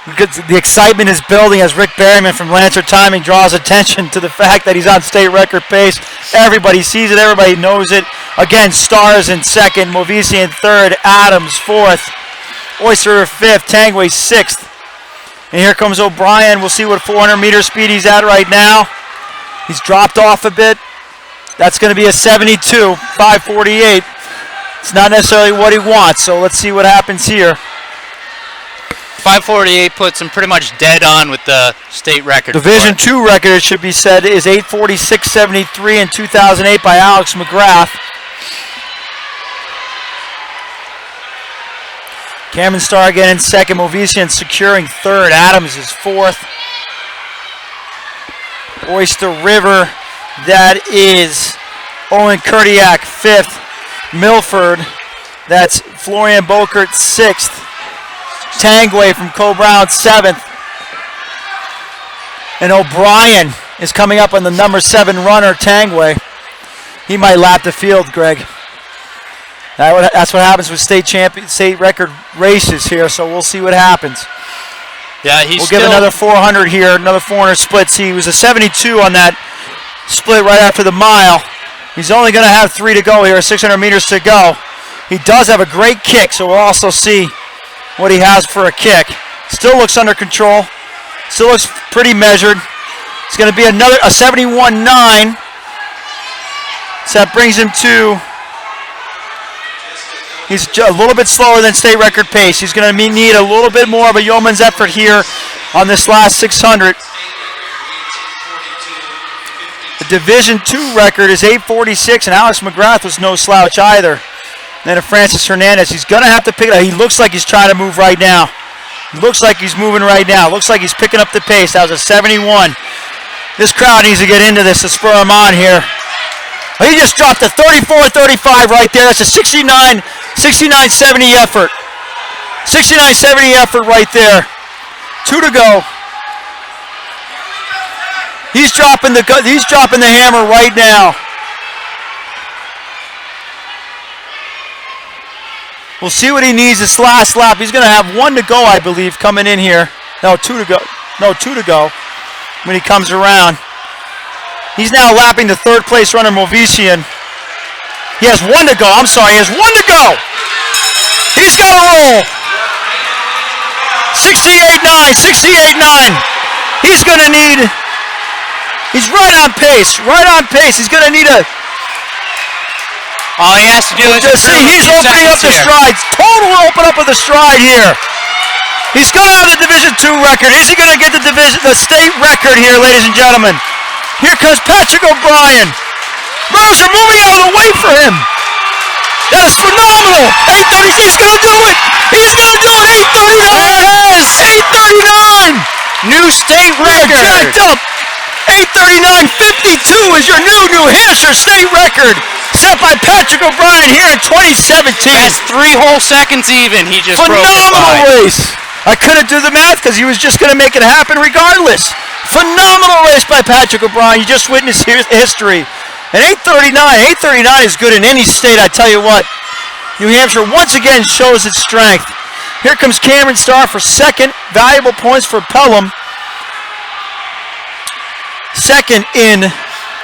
Because the excitement is building as Rick Berryman from Lancer Timing draws attention to the fact that he's on state record pace. Everybody sees it. Everybody knows it. Again, Stars in second, Movesi in third, Adams fourth, Oyster fifth, Tangway sixth. And here comes O'Brien. We'll see what 400-meter speed he's at right now. He's dropped off a bit. That's going to be a 72, 5:48. It's not necessarily what he wants, so let's see what happens here. 5:48 puts him pretty much dead on with the state record. Division II record, it should be said, is 8:46.73 in 2008 by Alex McGrath. Cameron Starr again in second, Movesian securing third, Adams is fourth. Oyster River, that is Owen Kurdiak fifth. Milford, that's Florian Bokert sixth. Tangway from Co-Brown seventh. And O'Brien is coming up on the number 7 runner, Tangway. He might lap the field, Greg. That's what happens with state record races here. So we'll see what happens. Yeah, we'll give another 400 here, another 400 split. See, he was a 72 on that split right after the mile. He's only going to have 3 to go here, 600 meters to go. He does have a great kick, so we'll also see what he has for a kick. Still looks under control. Still looks pretty measured. It's going to be a 71.9. So that brings him to, he's a little bit slower than state record pace. He's going to need a little bit more of a yeoman's effort here on this last 600. The Division II record is 8:46, and Alex McGrath was no slouch either. Then Francis Hernandez, he's going to have to pick it up. He looks like he's trying to move right now. Looks like he's moving right now. Looks like he's picking up the pace. That was a 71. This crowd needs to get into this to spur him on here. He just dropped a 34.35 right there. That's a 69.70 effort. 69.70 effort right there. 2 to go. He's dropping the hammer right now. We'll see what he needs this last lap. He's going to have 1 to go, I believe, coming in here. No, 2 to go. No, 2 to go when he comes around. He's now lapping the third place runner, Movesian. He has 1 to go. I'm sorry, he has 1 to go. He's got to roll. 68.9, 68.9. He's going to need, he's right on pace, He's going to need a, all he has to do is just see, he's opening up the strides. Total open up of the stride here. He's going to have the Division II record. Is he going to get the state record here, ladies and gentlemen? Here comes Patrick O'Brien. Runners are moving out of the way for him. That is phenomenal. 8:36. He's going to do it. He's going to do it. 8:39. Yes. 8:39. New state record. Jacked up. 8:39.52 is your New Hampshire state record, set by Patrick O'Brien here in 2017. That's 3 whole seconds even. He just phenomenal race. I couldn't do the math because he was just going to make it happen regardless. Phenomenal race by Patrick O'Brien. You just witnessed history. And 8:39 is good in any state, I tell you what. New Hampshire once again shows its strength. Here comes Cameron Starr for second. Valuable points for Pelham. Second in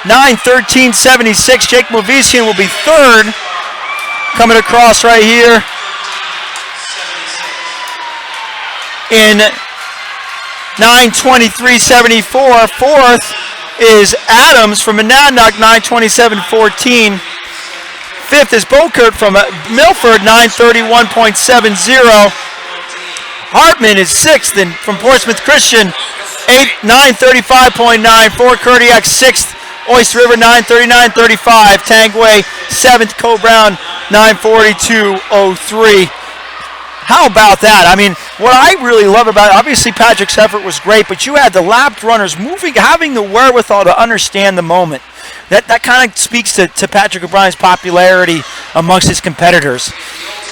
9:13.76. Jake Movesian will be third. Coming across right here in 9:23.74. Fourth is Adams from Monadnock, 9:27.14. Fifth is Bokert from Milford, 9:31.70. Hartman is sixth, and from Portsmouth Christian, 9:35.94. Kurdiak sixth. Oyster River 9:39.35. Tangway seventh. Co-Brown 9:42.03. How about that? I mean, what I really love about it, obviously Patrick's effort was great, but you had the lapped runners moving, having the wherewithal to understand the moment. That kind of speaks to Patrick O'Brien's popularity amongst his competitors.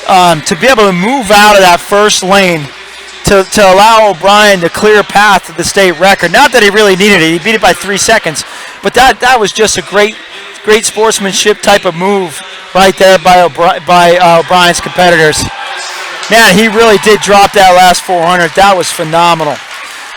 To be able to move out of that first lane to allow O'Brien to clear a path to the state record. Not that he really needed it. He beat it by 3 seconds. But that was just a great sportsmanship type of move right there by O'Brien's competitors. Man, he really did drop that last 400. That was phenomenal.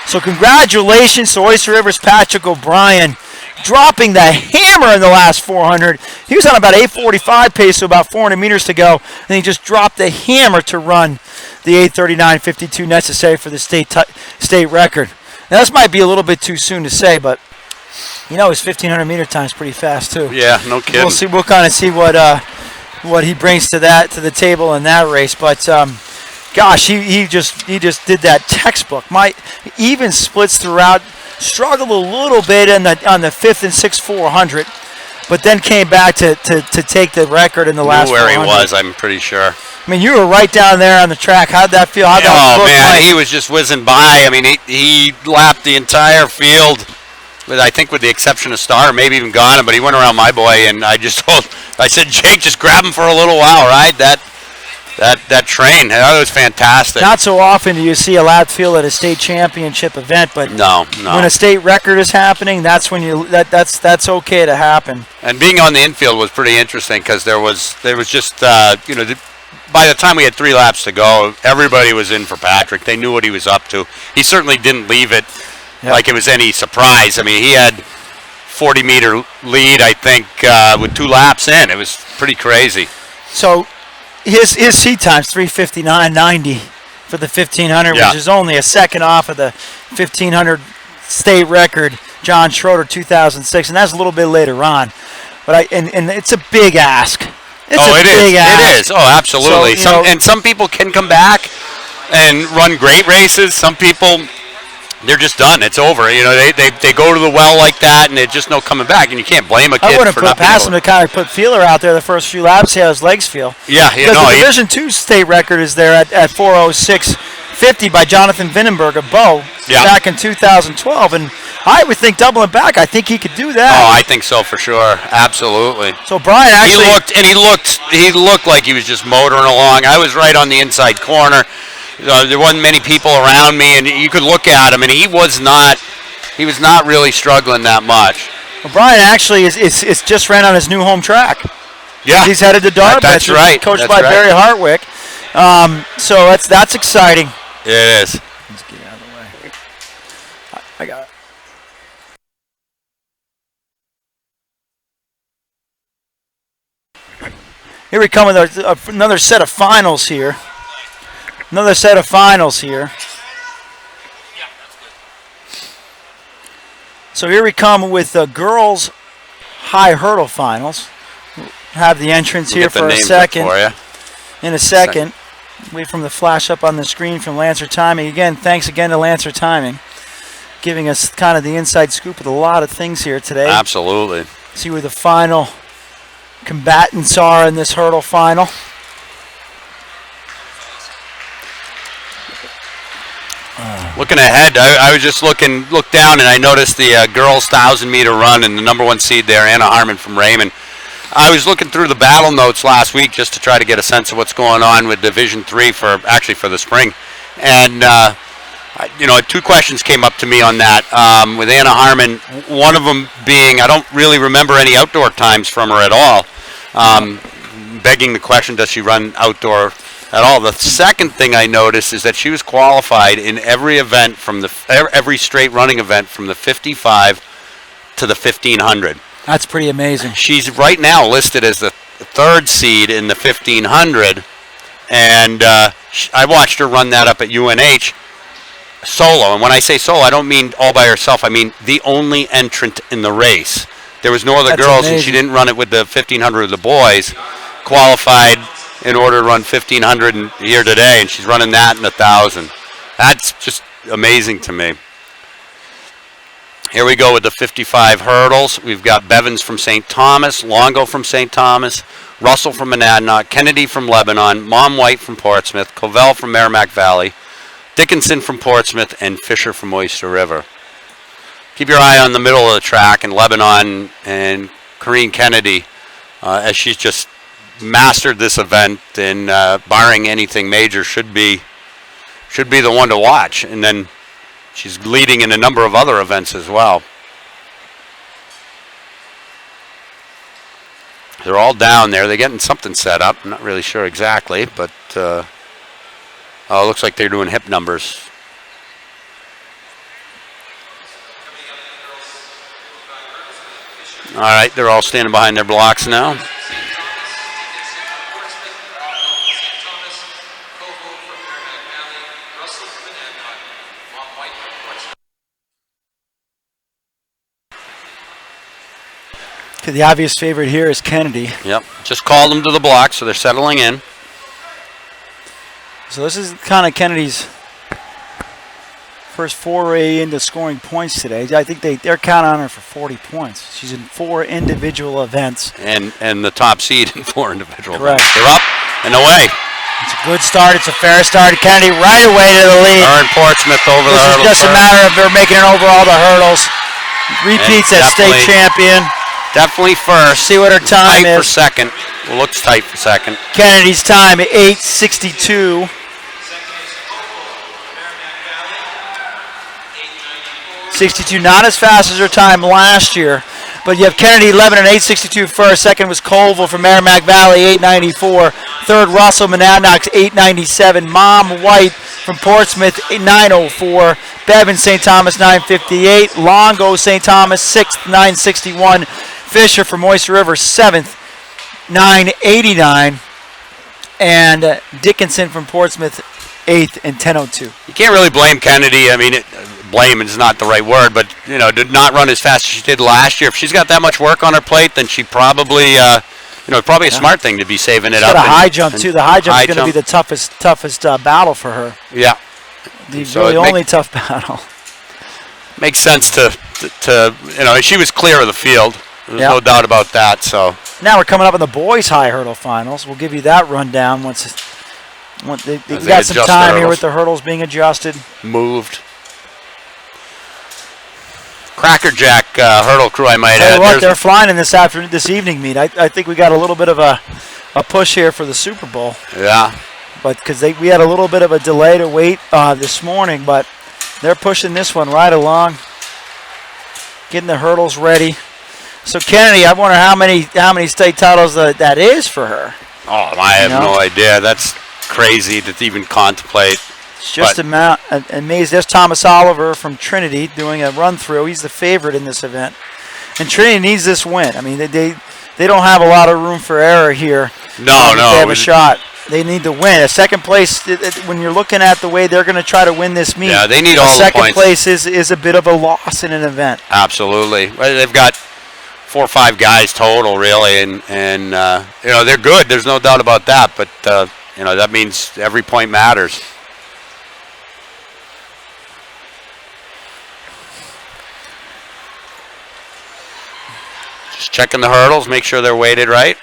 So congratulations to Oyster River's Patrick O'Brien, dropping the hammer in the last 400. He was on about 8:45 pace, so about 400 meters to go, and he just dropped the hammer to run the 8:39.52 necessary for the state record. Now, this might be a little bit too soon to say, but you know his 1,500 meter time is pretty fast too. Yeah, no kidding. We'll kind of see what he brings to the table in that race, but gosh, he just did that textbook. Even splits throughout. Struggled a little bit on the 5th and 6th 400, but then came back to take the record in the last 400. Knew where he was, I'm pretty sure. I mean, you were right down there on the track. How'd that feel? Oh man, he was just whizzing by. I mean, he lapped the entire field, I think with the exception of Starr, maybe even Ghana, but he went around my boy, and I said, Jake, just grab him for a little while, right? That that train, that was fantastic. Not so often do you see a lap field at a state championship event, but No. when a state record is happening, that's when that's okay to happen. And being on the infield was pretty interesting because there was just by the time we had 3 laps to go, everybody was in for Patrick. They knew what he was up to. He certainly didn't leave it like it was any surprise. I mean, he had 40-meter lead, I think, with 2 laps in. It was pretty crazy. So his seat time's 3:59.90 for the 1500, which is only a second off of the 1500 state record, John Schroeder 2006, and that's a little bit later on. But and it's a big ask. It's a big ask. It is. Oh, absolutely. So, some people can come back and run great races. Some people, they're just done. It's over. You know, they go to the well like that, and there's just no coming back. And you can't blame a kid. I wouldn't for put not being past able him to kind of put feeler out there the first few laps, see how his legs feel. Yeah, Because the Division II state record is there at 4:06.50 by Jonathan Vinenberg of Bow back in 2012, and I would think doubling back. I think he could do that. Oh, I think so for sure. Absolutely. So Brian actually he looked like he was just motoring along. I was right on the inside corner. There wasn't many people around me, and you could look at him, and he was not really struggling that much. Well, Brian actually is just ran on his new home track. Yeah, he's headed to Dartmouth. That's right. Coached That's by right. Barry Hartwick. So that's exciting. It is. Let's get out of the way. I got it. Here we come with another set of finals here. Another set of finals here. So here we come with the girls' high hurdle finals. We'll have the entrance here for a second. In a second. Wait for them to flash up on the screen from Lancer Timing. Again, thanks again to Lancer Timing, giving us kind of the inside scoop with a lot of things here today. Absolutely. See where the final combatants are in this hurdle final. Looking ahead, I was just looked down, and I noticed the girls' 1,000-meter run and the number 1 seed there, Anna Harmon from Raymond. I was looking through the battle notes last week just to try to get a sense of what's going on with Division III for the spring, and 2 questions came up to me on that. With Anna Harmon, one of them being I don't really remember any outdoor times from her at all. Begging the question, does she run outdoor at all? The second thing I noticed is that she was qualified in every event every straight running event from the 55 to the 1500. That's pretty amazing. She's right now listed as the 3rd seed in the 1500, and I watched her run that up at UNH solo. And when I say solo, I don't mean all by herself. I mean the only entrant in the race. There was no other girls, and she didn't run it with the 1500 of the boys. Qualified in order to run 1500 here today, and she's running that in 1,000. That's just amazing to me. Here we go with the 55 hurdles. We've got Bevins from St. Thomas, Longo from St. Thomas, Russell from Monadnock, Kennedy from Lebanon, Mom White from Portsmouth, Covell from Merrimack Valley, Dickinson from Portsmouth, and Fisher from Oyster River. Keep your eye on the middle of the track, and Lebanon and Corrine Kennedy, as she's just mastered this event, and barring anything major, should be the one to watch. And then she's leading in a number of other events as well. They're all down there. They're getting something set up. I'm not really sure exactly, but it looks like they're doing hip numbers. All right, they're all standing behind their blocks now. Okay, the obvious favorite here is Kennedy. Yep, just called them to the block, so they're settling in. So this is kind of Kennedy's first foray into scoring points today. I think they're counting on her for 40 points. She's in 4 individual events. And the top seed in 4 individual Correct. events. They're up and away. It's a good start. It's a fair start. Kennedy right away to the lead. Her and Portsmouth over the hurdles. This is just a matter of her making it over all the hurdles. Repeats as state champion. Definitely first. See what her time Fight is. for second. Well, looks tight for second. Kennedy's time, 8:62. Not as fast as her time last year, but you have Kennedy 11 and 8:62 first. Second was Colville from Merrimack Valley, 8:94. Third, Russell Monadnock, 8:97. Mom White from Portsmouth, 9:04. Bevan St. Thomas, 9:58. Longo St. Thomas, 6th, 9:61. Fisher from Oyster River, 7th, 9:89. And Dickinson from Portsmouth, 8th and 10:02. You can't really blame Kennedy. I mean, blame is not the right word, but did not run as fast as she did last year. If she's got that much work on her plate, then she probably, probably a smart thing to be saving it up. Got a high jump too. The high jump is going to be the toughest battle for her. Yeah, the only tough battle. Makes sense to she was clear of the field. There's no doubt about that. So now we're coming up on the boys' high hurdle finals. We'll give you that rundown once they got some time here with the hurdles being adjusted. Moved. Crackerjack hurdle crew, I might add. What, they're flying in this evening meet. I think we got a little bit of a push here for the Super Bowl. Yeah. But because we had a little bit of a delay to wait this morning, but they're pushing this one right along, getting the hurdles ready. So Kennedy, I wonder how many state titles that is for her. Oh, I have no idea. That's crazy to even contemplate. It's just amazing. There's Thomas Oliver from Trinity doing a run-through. He's the favorite in this event. And Trinity needs this win. I mean, they don't have a lot of room for error here. No. They have a shot. They need to win. A second place, when you're looking at the way they're going to try to win this meet, yeah, they need all the points. Second place is a bit of a loss in an event. Absolutely. Well, they've got 4 or 5 guys total, really, and they're good. There's no doubt about that. But that means every point matters. Just checking the hurdles, make sure they're weighted right.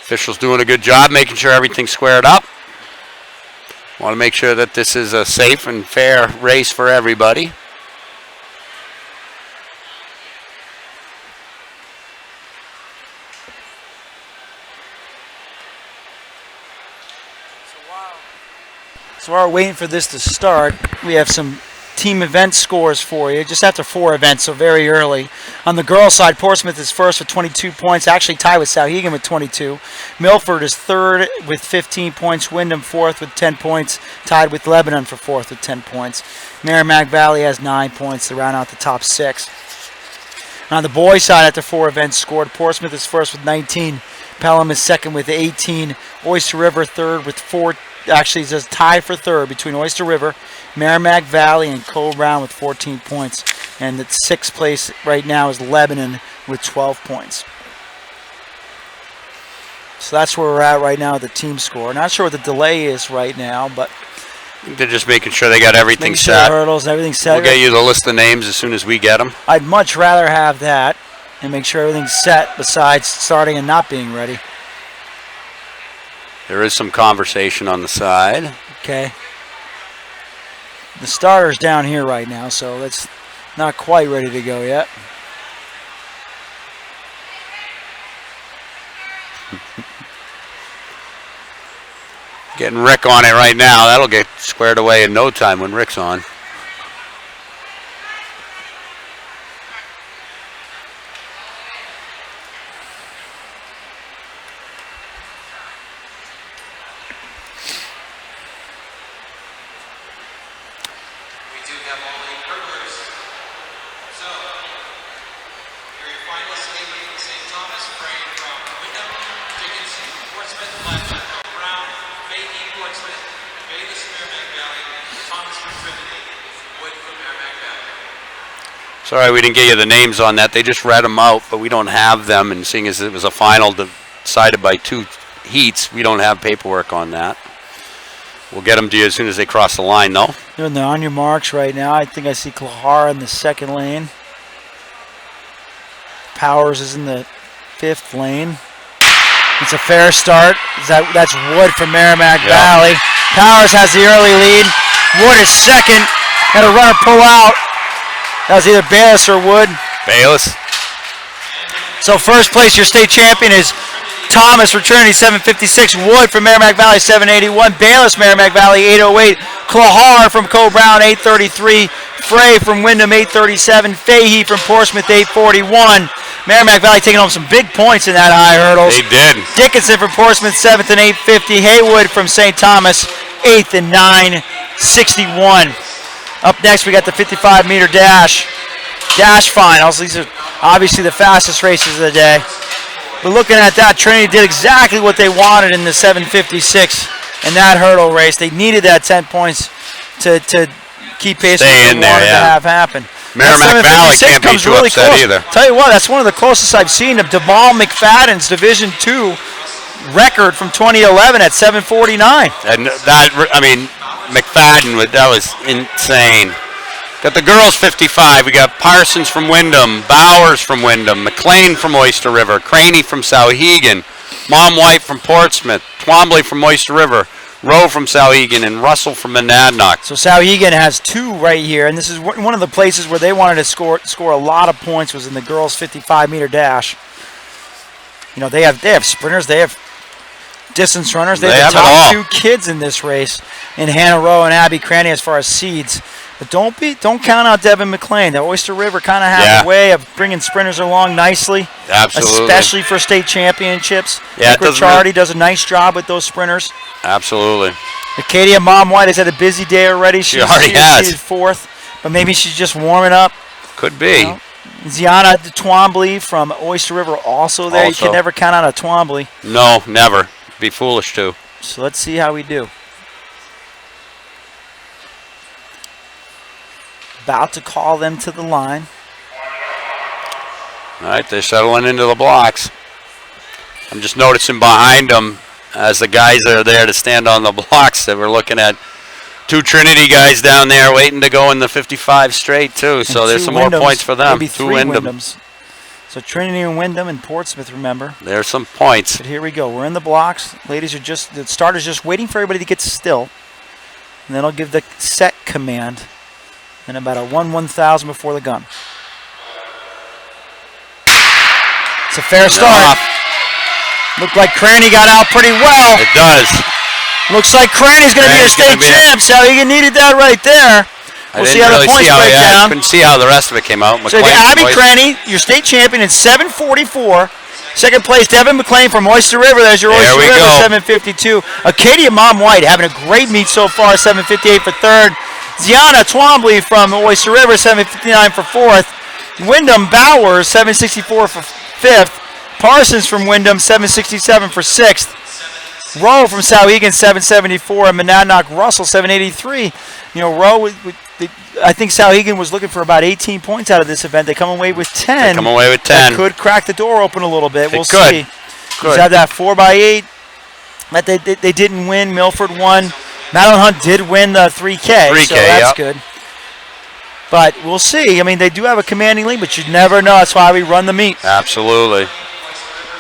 Officials doing a good job making sure everything's squared up. Want to make sure that this is a safe and fair race for everybody. So while we're waiting for this to start, we have some team event scores for you, just after 4 events, so very early. On the girls' side, Portsmouth is first with 22 points, actually tied with Souhegan with 22. Milford is third with 15 points. Wyndham fourth with 10 points, tied with Lebanon for fourth with 10 points. Merrimack Valley has 9 points to round out the top 6. On the boys' side, after 4 events scored, Portsmouth is first with 19. Pelham is second with 18. Oyster River third with 4. Actually, it's a tie for third between Oyster River, Merrimack Valley, and Cole Brown with 14 points. And the 6th place right now is Lebanon with 12 points. So that's where we're at right now at the team score. Not sure what the delay is right now, but they're just making sure they got everything sure set. Hurdles, everything set. We'll get you the list of names as soon as we get them. I'd much rather have that and make sure everything's set besides starting and not being ready. There is some conversation on the side. Okay. The starter's down here right now, so that's not quite ready to go yet. Getting Rick on it right now. That'll get squared away in no time when Rick's on. Sorry we didn't get you the names on that. They just read them out, but we don't have them. And seeing as it was a final decided by 2 heats, we don't have paperwork on that. We'll get them to you as soon as they cross the line, though. They're on your marks right now. I think I see Klahar in the 2nd lane. Powers is in the 5th lane. It's a fair start. That's Wood from Merrimack Valley. Powers has the early lead. Wood is second. Had a runner pull out. That was either Bayless or Wood. Bayless. So first place, your state champion is Thomas for Trinity, 756. Wood from Merrimack Valley, 781. Bayless, Merrimack Valley, 808. Clahar from Co-Brown, 833. Frey from Wyndham, 837. Fahey from Portsmouth, 841. Merrimack Valley taking home some big points in that high hurdles. They did. Dickinson from Portsmouth, 7th and 850. Haywood from St. Thomas, 8th and 961. Up next, we got the 55-meter dash finals. These are obviously the fastest races of the day. But looking at that, Trinity did exactly what they wanted in the 756 in that hurdle race. They needed that 10 points to keep pace with what they wanted to have happen. Merrimack Valley can't be too upset either. Tell you what, that's one of the closest I've seen of Demal McFadden's Division II record from 2011 at 749. And that, I mean, McFadden, that was insane. Got the girls 55. We got Parsons from Wyndham, Bowers from Wyndham, McLean from Oyster River, Craney from Sauhegan, Mom White from Portsmouth, Twombly from Oyster River, Rowe from Sauhegan, and Russell from Monadnock. So Sauhegan has 2 right here, and this is one of the places where they wanted to score a lot of points was in the girls 55-meter dash. You know, they have sprinters, they have distance runners, they have the top 2 kids in this race in Hannah Rowe and Abby Craney as far as seeds. But don't count out Devin McLean. The Oyster River kind of has a way of bringing sprinters along nicely. Absolutely. Especially for state championships. Yeah, Ricciardi does a nice job with those sprinters. Absolutely. Acadia Mom White has had a busy day already. She already has. She's 4th, but maybe she's just warming up. Could be. Ziana Twombly from Oyster River also there. You can never count out a Twombly. No, never. Be foolish to. So let's see how we do. About to call them to the line. All right, they're settling into the blocks. I'm just noticing behind them as the guys that are there to stand on the blocks that we're looking at 2 Trinity guys down there waiting to go in the 55 straight too. So there's some more points for them. Maybe 3 Wyndhams. So Trinity and Wyndham and Portsmouth, remember. There's some points. But here we go. We're in the blocks. Ladies are the starter's just waiting for everybody to get still. And then I'll give the set command. And about a 1/1000 before the gun. It's a fair start. Looked like Craney got out pretty well. It does. Looks like Craney's going to be a state champ. So you needed that right there. We'll see how the points break down. I couldn't see how the rest of it came out. So Abby Craney, your state champion in 744. Second place, Devin McLean from Oyster River. There's your Oyster River, 752. Acadia Mom White having a great meet so far, 758 for 3rd. Ziana Twombly from Oyster River, 759 for 4th. Wyndham Bowers, 764 for 5th. Parsons from Wyndham, 767 for 6th. Rowe from Sauhegan, 774. And Monadnock Russell, 783. You know, Rowe, I think Sauhegan was looking for about 18 points out of this event. They come away with 10. They come away with 10. That could crack the door open a little bit. We'll see. Could. Have that 4x8 that they didn't win. Milford won. Madeline Hunt did win the 3K, so that's good. But we'll see. I mean, they do have a commanding lead, but you never know. That's why we run the meet. Absolutely.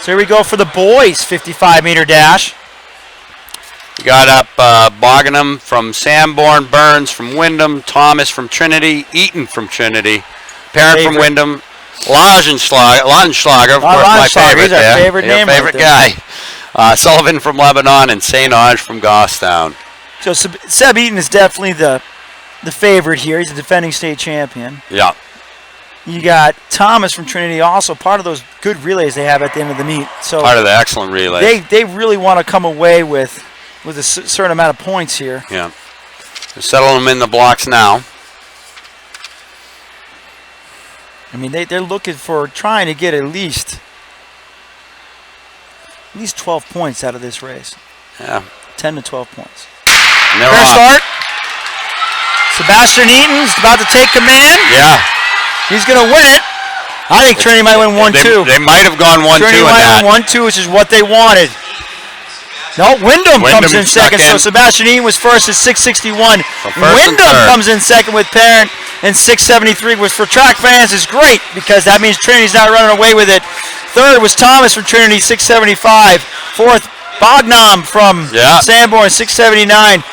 So here we go for the boys' 55-meter dash. We got up Bogganham from Sanborn, Burns from Wyndham, Thomas from Trinity, Eaton from Trinity, Parent from Wyndham, Laudenschlager, of course, my favorite. He's our favorite name. Favorite guy. Sullivan from Lebanon and St. Ange from Goffstown. So Seb Eaton is definitely the favorite here. He's a defending state champion. Yeah. You got Thomas from Trinity, also part of those good relays they have at the end of the meet. So part of the excellent relays. They really want to come away with a certain amount of points here. Yeah. They're settling them in the blocks now. I mean, they're looking for trying to get at least 12 points out of this race. Yeah. 10 to 12 points. Fair start. Sebastian Eaton's about to take command. Yeah. He's going to win it. I think Trinity might win 1-2. They might have gone 1-2 Trinity might win 1-2, which is what they wanted. No, Wyndham comes in second. So Sebastian Eaton was first at 661. Wyndham comes in second with Parent and 673, which for track fans is great because that means Trinity's not running away with it. Third was Thomas from Trinity, 675. Fourth, Bogganham from Sanborn, 679.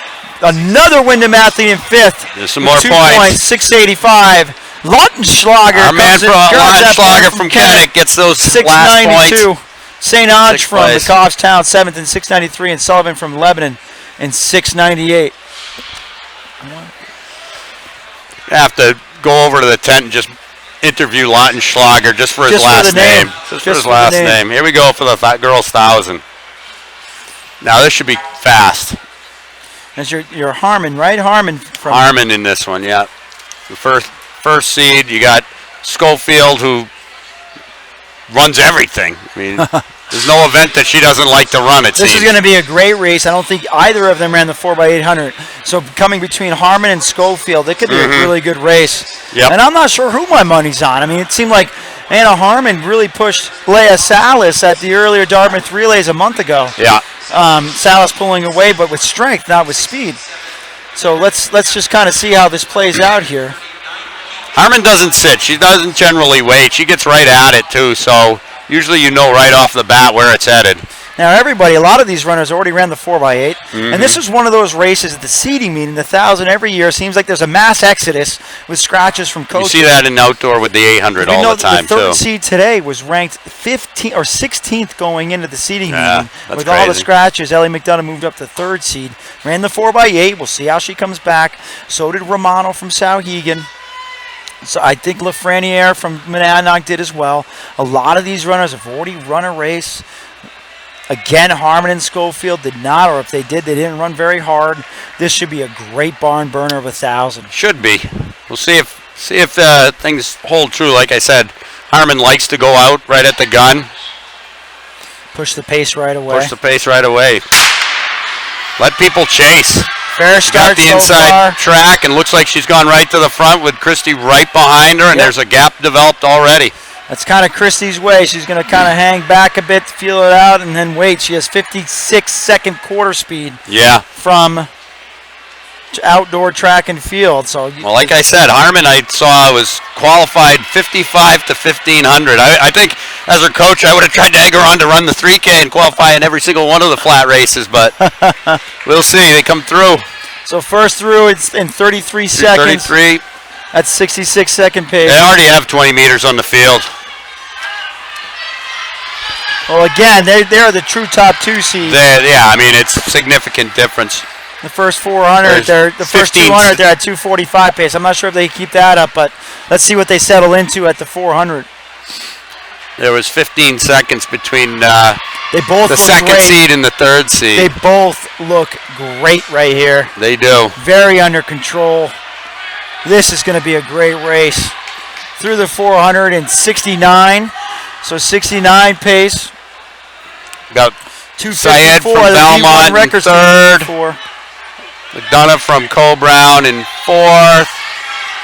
Another Wyndham athlete in fifth. There's some more points. 685. Luttenschlager Our man comes in, from grabs that Luttenschlager point from Kennet gets those last points. 692. St. Ange Sixth from place. McCobbstown, 7th and 693, and Sullivan from Lebanon in 698. You have to go over to the tent and just interview Luttenschlager just for his Just for last the name. name. Just for his for the last name. name. Here we go for the girls' 1,000. Now this should be fast. That's your Harmon, right? Harmon from Harmon in this one, yeah. The first seed, you got Schofield, who runs everything. I mean, there's no event that she doesn't like to run, it This seems. is going to be a great race. I don't think either of them ran the 4x800. So coming between Harmon and Schofield, it could be a really good race. Yep. And I'm not sure who my money's on. I mean, it seemed like Anna Harmon really pushed Leah Salas at the earlier Dartmouth relays a month ago. Yeah. Salas pulling away, but with strength, not with speed. So let's just kind of see how this plays out here. Harmon doesn't sit. She doesn't generally wait. She gets right at it, too, so usually you know right off the bat where it's headed. Now, a lot of these runners already ran the 4x8, and this is one of those races at the seeding meeting, the 1,000 every year. Seems like there's a mass exodus with scratches from You coaches. see that in outdoor with the 800 all the time, the third too. seed today was ranked 15th or 16th going into the seeding meeting. that's With all the crazy. scratches, Ellie McDonough moved up to third seed. Ran the 4x8. We'll see how she comes back. So did Romano from Sauhegan. So I think Lafreniere from Monadnock did as well. A lot of these runners have already run a race. Again, Harmon and Schofield did not, or if they did, they didn't run very hard. This should be a great barn burner of 1,000. Should be. We'll see if things hold true. Like I said, Harmon likes to go out right at the gun. Push the pace right away. Push the pace right away. Let people chase. Fair Got start the so inside far. track and looks like she's gone right to the front with Christy right behind her, and Yep. there's a gap developed already. That's kind of Christie's way. She's going to kind of hang back a bit, feel it out, and then wait. She has 56-second quarter speed Yeah. from outdoor track and field. So Well, like I said, Harmon I saw was qualified 55 to 1,500. I think as her coach, I would have tried to egg her on to run the 3K and qualify in every single one of the flat races, but we'll see. They come through. So first through, it's in 33 seconds. 33. That's 66-second pace. They already have 20 meters on the field. Well, again, they're the true top two seeds. Yeah, I mean, it's a significant difference. The first 400, the first 15 200, they're at 245 pace. I'm not sure if they keep that up, but let's see what they settle into at the 400. There was 15 seconds between They both the look second great. seed and the third seed. They both look great right here. They do. Very under control. This is going to be a great race. Through the 469, so 69 pace. Got 254. Syed from the V1 Belmont in records third. 254. McDonough from Co-Brown in fourth.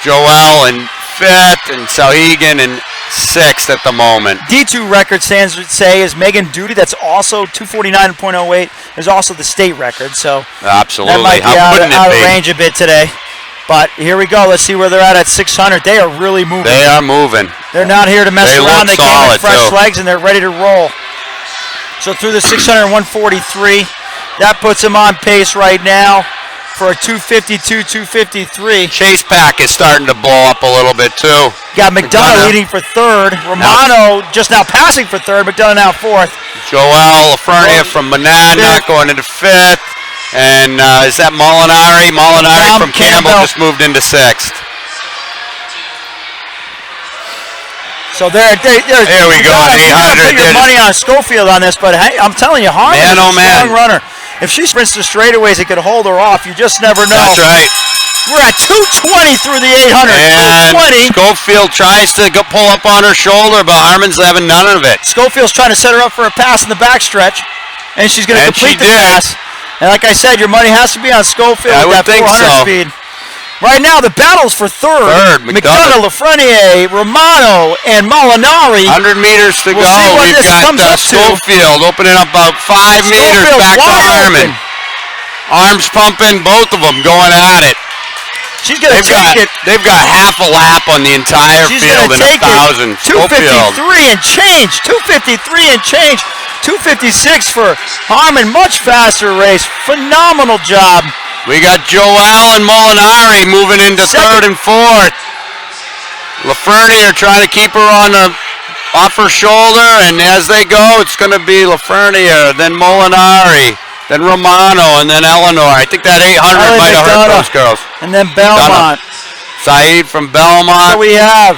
Joel in fifth. And Sauhegan in sixth at the moment. D2 record stands say is Megan Duty. That's also 249.08. There's also the state record, so Absolutely. that might be How couldn't out of it be? range a bit today. But here we go. Let's see where they're at 600. They are really moving. They are moving. They're not here to mess They around. look They came solid, with fresh too. legs, and they're ready to roll. So through the 600 and 143, that puts them on pace right now for a 252, 253. Chase pack is starting to blow up a little bit, too. Got McDonough McDonough. leading for third. Romano just now passing for third. McDonough now fourth. Joel Lafreniere from Monadnock Fifth. going into fifth. And is that Molinari? Molinari Tom from Campbell Campbell. just moved into sixth. So there we go, You gotta 800. put your money on Schofield on this, but hey, I'm telling you, Harmon Man, is oh, a strong man. runner. If she sprints the straightaways, it could hold her off. You just never know. That's right. We're at 220 through the 800. And 220. Schofield tries to go pull up on her shoulder, but Harmon's having none of it. Schofield's trying to set her up for a pass in the backstretch, and she's going to And she complete the did. pass. And like I said, your money has to be on Schofield I with would that think 400 so. speed. Right now, the battle's for third. Third, McDonough, Lafreniere, Romano, and Molinari. 100 meters to We'll go. see what We've this got comes up to. Schofield opening up about 5 meters Schofield's back to wide Harmon. open. Arms pumping, both of them going at it. She's going to take it. They've got half a lap on the entire She's field going in to take 1,000. it. 253 and change. 253 and change. 256 for Harmon. Much faster race. Phenomenal job. We got Joel and Molinari moving into Second. third and fourth. LaFernier trying to keep her on the off her shoulder, and as they go, it's going to be LaFernier, then Molinari, then Romano, and then Eleanor. I think that 800 might have hurt those girls. And then Belmont. Saeed from Belmont. So we have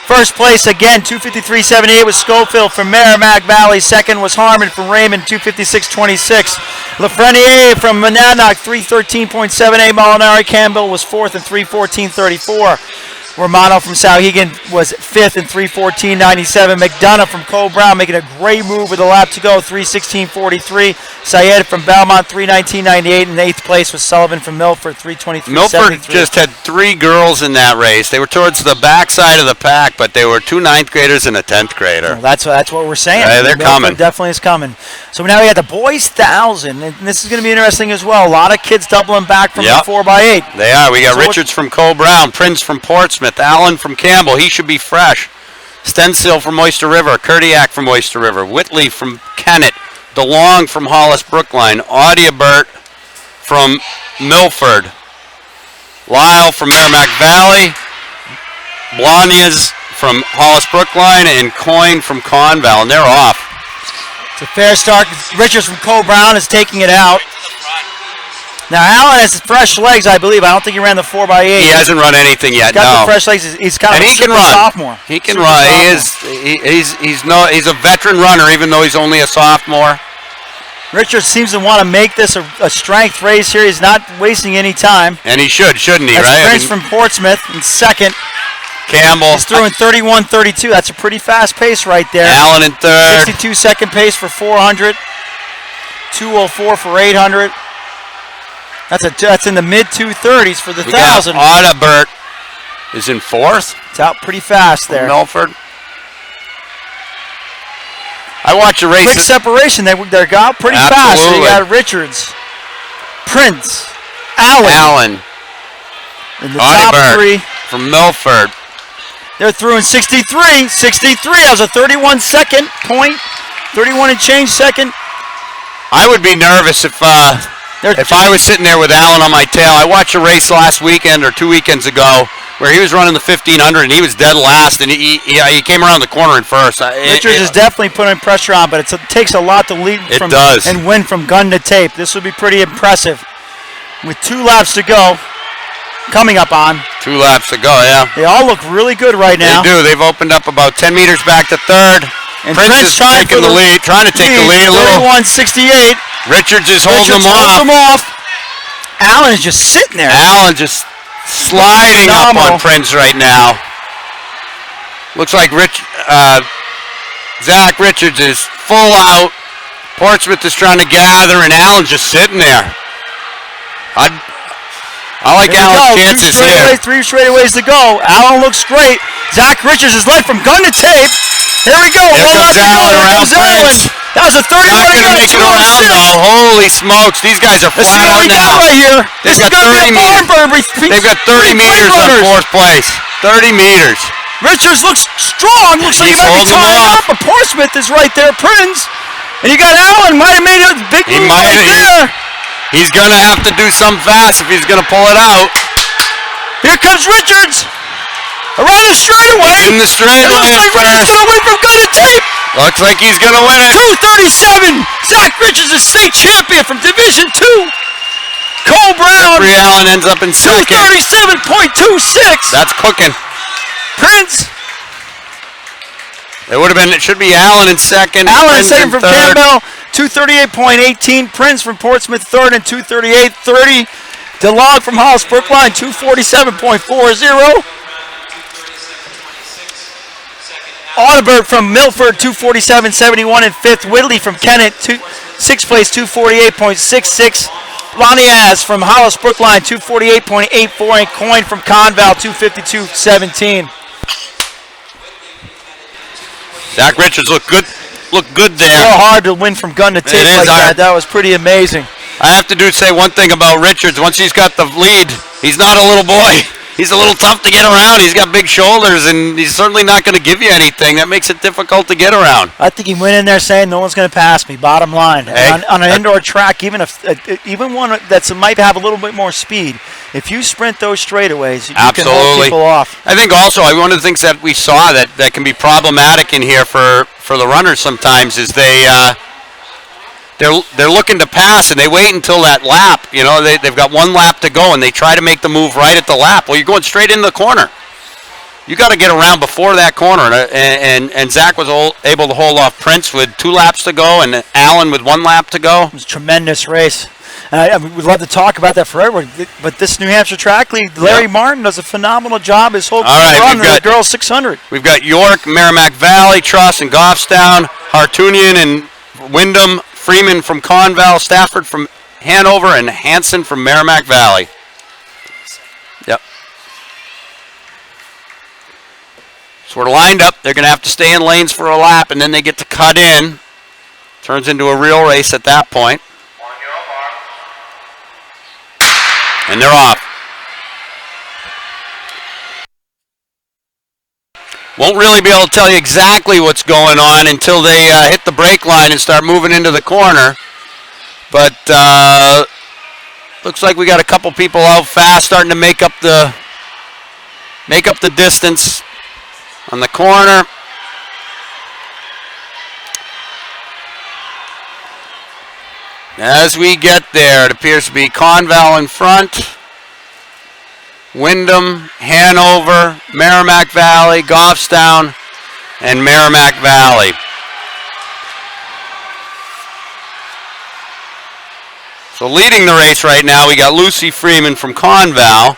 first place again, 253.78 was Schofield from Merrimack Valley. Second was Harmon from Raymond, 256.26. Lafreniere from Monadnock, 313.78. Molinari Campbell was fourth and 314.34. Romano from Sauhegan was fifth and 314.97. McDonough from Cole Brown making a great move with a lap to go, 316.43. Syed from Belmont, 319.98. And eighth place was Sullivan from Milford, 323.73. Milford just had three girls in that race. They were towards the back side of the pack, but they were two ninth graders and a 10th grader. Well, that's what we're saying. They're Milford coming. Definitely is coming. So now we got the boys 1,000, and this is going to be interesting as well. A lot of kids doubling back from the 4x8. They are. We got Richards from Cole Brown, Prince from Portsmouth, Allen from Campbell. He should be fresh. Stensill from Oyster River, Kurdiak from Oyster River, Whitley from Kennett, DeLong from Hollis Brookline, Audiabert from Milford, Lyle from Merrimack Valley, Blanias from Hollis Brookline, and Coyne from Conval, and they're off. It's a fair start. Richards from Cole Brown is taking it out. Now, Allen has fresh legs, I believe. I don't think he ran the 4x8. He hasn't run anything yet, He's got no. the fresh legs. He's kind of And a he can super run. sophomore. He can Super run. sophomore. He's a veteran runner, even though he's only a sophomore. Richards seems to want to make this a strength race here. He's not wasting any time. And he should, shouldn't he, That's right? Prince from Portsmouth in second. Campbell. He's throwing 31.32. That's a pretty fast pace right there. Allen in third. 62 second pace for 400. 204 for 800. That's in the mid 230s for the 1,000. Audibert is in fourth. It's out pretty fast there. Milford. I watch a race. Quick separation. They're out pretty fast. So you Absolutely. got Richards, Prince, Allen. In the top Audibert three. from Milford. They're through in 63. 63. That was a 31 second point. 31 and change second. I would be nervous if I was sitting there with Allen on my tail. I watched a race last weekend or 2 weekends ago where he was running the 1,500 and he was dead last, and he came around the corner in first. Richards is definitely putting pressure on, but it takes a lot to lead from does. and win from gun to tape. This would be pretty impressive. With 2 laps to go, coming up on. 2 laps to go, yeah. They all look really good right now. They do. They've opened up about 10 meters back to third. And Prince is taking the lead, trying to take the lead a little. 31.68. Richards is holding them off. Allen is just sitting there. Allen just sliding up on Prince right now. Looks like Zach Richards is full out. Portsmouth is trying to gather, and Allen's just sitting there. I like Allen's chances here. 3 straightaways to go. Allen looks great. Zach Richards is led from gun to tape. Here we go. Here comes Allen around Prince. That was a 31. Not going to make it around, though. Holy smokes. These guys are flat out now. Right here. They've got 30 meters. They've got 30 meters on fourth place. 30 meters. Richards looks strong. Looks like he might be tying up. But Portsmouth is right there. Prince. And you got Allen. Might have made a big move right there. He's going to have to do something fast if he's going to pull it out. Here comes Richards. Around the straightaway. In the straightaway first. He's going to win from gun to tape. Looks like he's going to win it. 2:37. Zach Richards is state champion from Division II. Cole Brown. Jeffrey Allen ends up in second. 2:37.26. That's cooking. Prince. It should be Allen in second. Allen in Prince second from third. Campbell. 2:38.18. Prince from Portsmouth third and 2:38.30. DeLong from Hollis Brookline 2:47.40. Audibert from Milford 2:47.71 in fifth. Whitley from Kennett sixth place 2:48.66. Laniaz from Hollis Brookline 2:48.84 and Coyne from Conval 2:52.17. Zach Richards looked good there. So hard to win from gun to tape like that. That was pretty amazing. I have to say one thing about Richards. Once he's got the lead, he's not a little boy. he's a little tough to get around. He's got big shoulders, and he's certainly not going to give you anything. That makes it difficult to get around. I think he went in there saying no one's going to pass me. Bottom line, Hey, on an indoor track, even one that might have a little bit more speed, if you sprint those straightaways, you can hold people off. I think also one of the things that we saw that can be problematic in here for the runners sometimes is they're looking to pass and they wait until that lap. You know, they've got one lap to go and they try to make the move right at the lap. Well, you're going straight into the corner. You got to get around before that corner. And Zach was able to hold off Prince with 2 laps to go and Allen with 1 lap to go. It was a tremendous race. We'd love to talk about that forever, but this New Hampshire Track League, Larry Martin does a phenomenal job. His whole run the girls 600. We've got York, Merrimack Valley, Truss, and Goffstown, Hartunian and Wyndham, Freeman from Conval, Stafford from Hanover, and Hanson from Merrimack Valley. Yep. So we're lined up. They're going to have to stay in lanes for a lap, and then they get to cut in. Turns into a real race at that point. On your mark. And they're off. Won't really be able to tell you exactly what's going on until they hit the brake line and start moving into the corner. But looks like we got a couple people out fast starting to make up the distance on the corner. As we get there, it appears to be Conval in front, Wyndham, Hanover, Merrimack Valley, Goffstown, and Merrimack Valley. So leading the race right now, we got Lucy Freeman from Conval.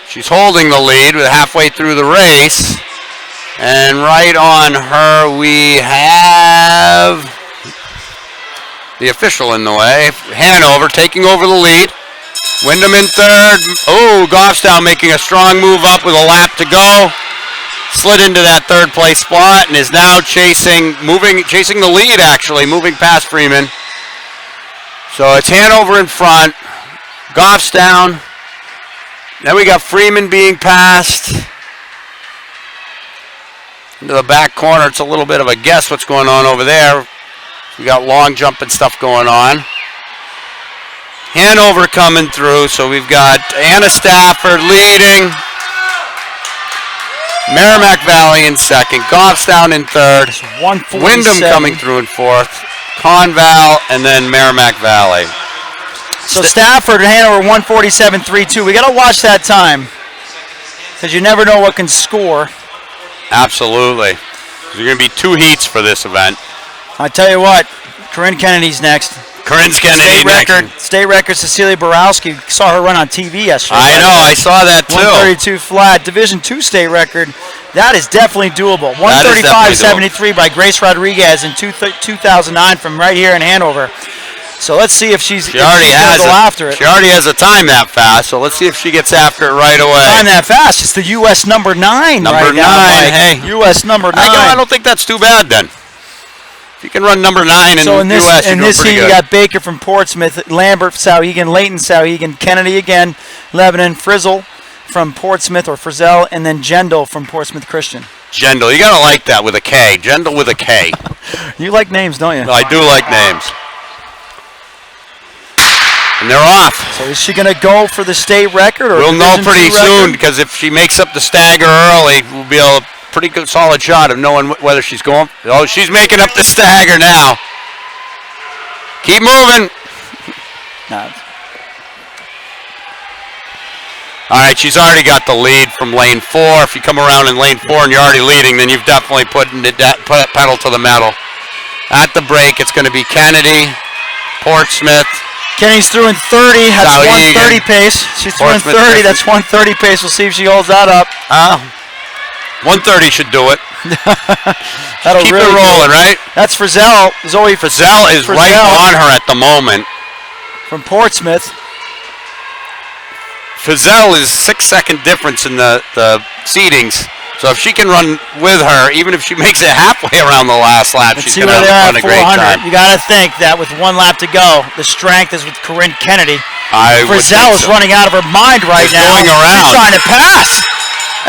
She's holding the lead with halfway through the race. And right on her, we have the official in the way. Hanover taking over the lead. Wyndham in third. Oh, Goffstown making a strong move up with a lap to go. Slid into that third place spot and is now chasing the lead actually, moving past Freeman. So it's Hanover in front. Goffstown. Then we got Freeman being passed. Into the back corner, it's a little bit of a guess what's going on over there. We got long jump and stuff going on. Hanover coming through, so we've got Anna Stafford leading. Merrimack Valley in second. Goffstown in third. Wyndham coming through in fourth. Conval, and then Merrimack Valley. So Stafford and Hanover 147.32. We got to watch that time because you never know what can score. Absolutely. There's going to be 2 heats for this event. I tell you what, Corinne Kennedy's next. Corinne's Kennedy State record, Cecilia Borowski. Saw her run on TV yesterday. I know, I saw that too. 132 flat. Division II state record. That is definitely doable. 135.73 by Grace Rodriguez in 2009 from right here in Hanover. So let's see if she's She already after it. She already has a time that fast, so let's see if she gets after it right away. Time that fast. It's the U.S. number 9 Number right now. 9, hey. U.S. number 9. I don't think that's too bad then. If you can run number 9 in so the U.S., in this heat, you got Baker from Portsmouth, Lambert, Sauhegan, Leighton, Sauhegan, Kennedy again, Lebanon, Frizzle from Portsmouth or Frizzell, and then Gendel from Portsmouth Christian. Gendel, you gotta like that with a K. Gendel with a K. You like names, don't you? No, I do like names. And they're off. So is she going to go for the state record? Or we'll know pretty soon record? because if she makes up the stagger early, we'll be a pretty good solid shot of knowing whether she's going. Oh, she's making up the stagger now. Keep moving. No. All right, she's already got the lead from lane 4. If you come around in lane 4 and you're already leading, then you've definitely put pedal to the metal. At the break, it's going to be Kennedy, Portsmouth. Kenny's through in 30. That's Sauhegan. 130 pace. She's through in 30. That's 130 pace. We'll see if she holds that up. 130 should do it. That'll keep really it rolling, right? That's Frizzell. Zoe Frizzell is right on her at the moment. From Portsmouth. Frizzell is 6-second difference in the seedings So if she can run with her, even if she makes it halfway around the last lap, Let's she's see going where to they are run at a great 400. time. You got to think that with 1 lap to go, the strength is with Corinne Kennedy. I would Frizzell is think so. running out of her mind right She's now. going around. She's trying to pass.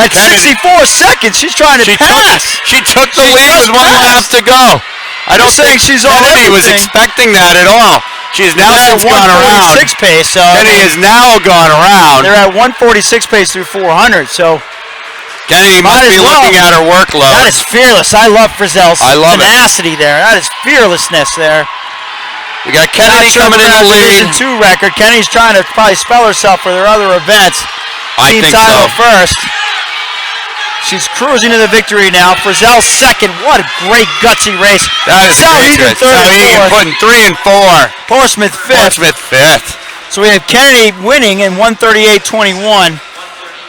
At Kennedy- 64 seconds, she's trying to pass. She took the She lead just with 1 lap passed. to go. I don't saying think she's on Kennedy was everything. expecting that at all. She has now They're at since gone around. 146 pace, so Kennedy has now gone around. they're at 146 pace through 400. So Kennedy Might must as be well. looking at her workload. that is fearless. I love Frizzell's I love it. tenacity there. That is fearlessness there. We got Kennedy Not sure coming in about the Division lead. 2 record. Kennedy's trying to probably spell herself for their other events. I Team think title so. first. She's cruising to the victory now. Frizzell second. What a great gutsy race. That is Salhegan great. third and Salhegan fourth. putting 3 and 4. Portsmouth fifth. Portsmouth 5th. So we have Kennedy winning in 138.21.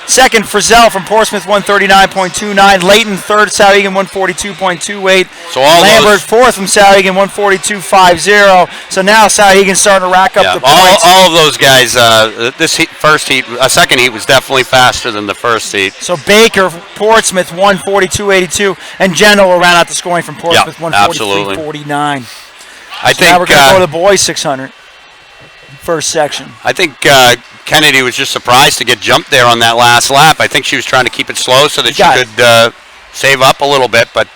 Second, Frizzell from Portsmouth, 139.29. Leighton third, Salhegan 142.28. So all Lambert those, fourth from Salhegan 142.50. So now Salhegan's starting to rack up yeah, the points. all of those guys. This second heat was definitely faster than the first heat. So Baker, Portsmouth 142.82, and General will round out the scoring from Portsmouth Yeah, absolutely. 143.49. I So now we're think. going to go to the boys 600, first section. I think Kennedy was just surprised to get jumped there on that last lap. I think she was trying to keep it slow so that she got it. could save up a little bit, but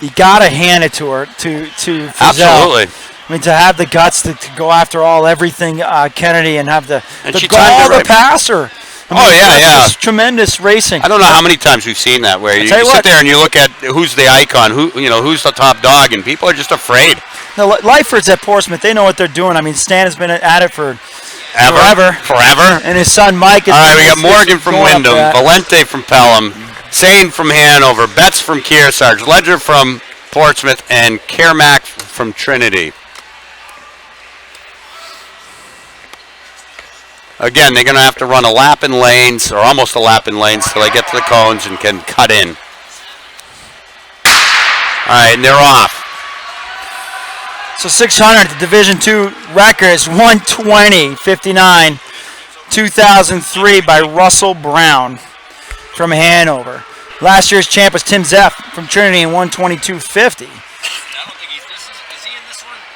You got to hand it to her, to Frizzell. absolutely. I mean, to have the guts to go after everything Kennedy and have the she timed gall it to right. pass her. I mean, Oh, yeah, that's yeah. just tremendous racing. I don't know how many times we've seen that where you tell you sit what. there and you look at who's the icon, who's the top dog, and people are just afraid. The Lifers at Portsmouth, they know what they're doing. I mean, Stan has been at it for Forever. and his son Mike. All right, we got Morgan from going up Wyndham, that. Valente from Pelham, Zane from Hanover, Betts from Kearsarge, Ledger from Portsmouth, and Kermack from Trinity. Again, they're going to have to run a lap in lanes, or almost a lap in lanes, till they get to the cones and can cut in. All right, and they're off. So 600, the Division II record is 120.59, 2003 by Russell Brown from Hanover. Last year's champ was Tim Zeff from Trinity in 122.50.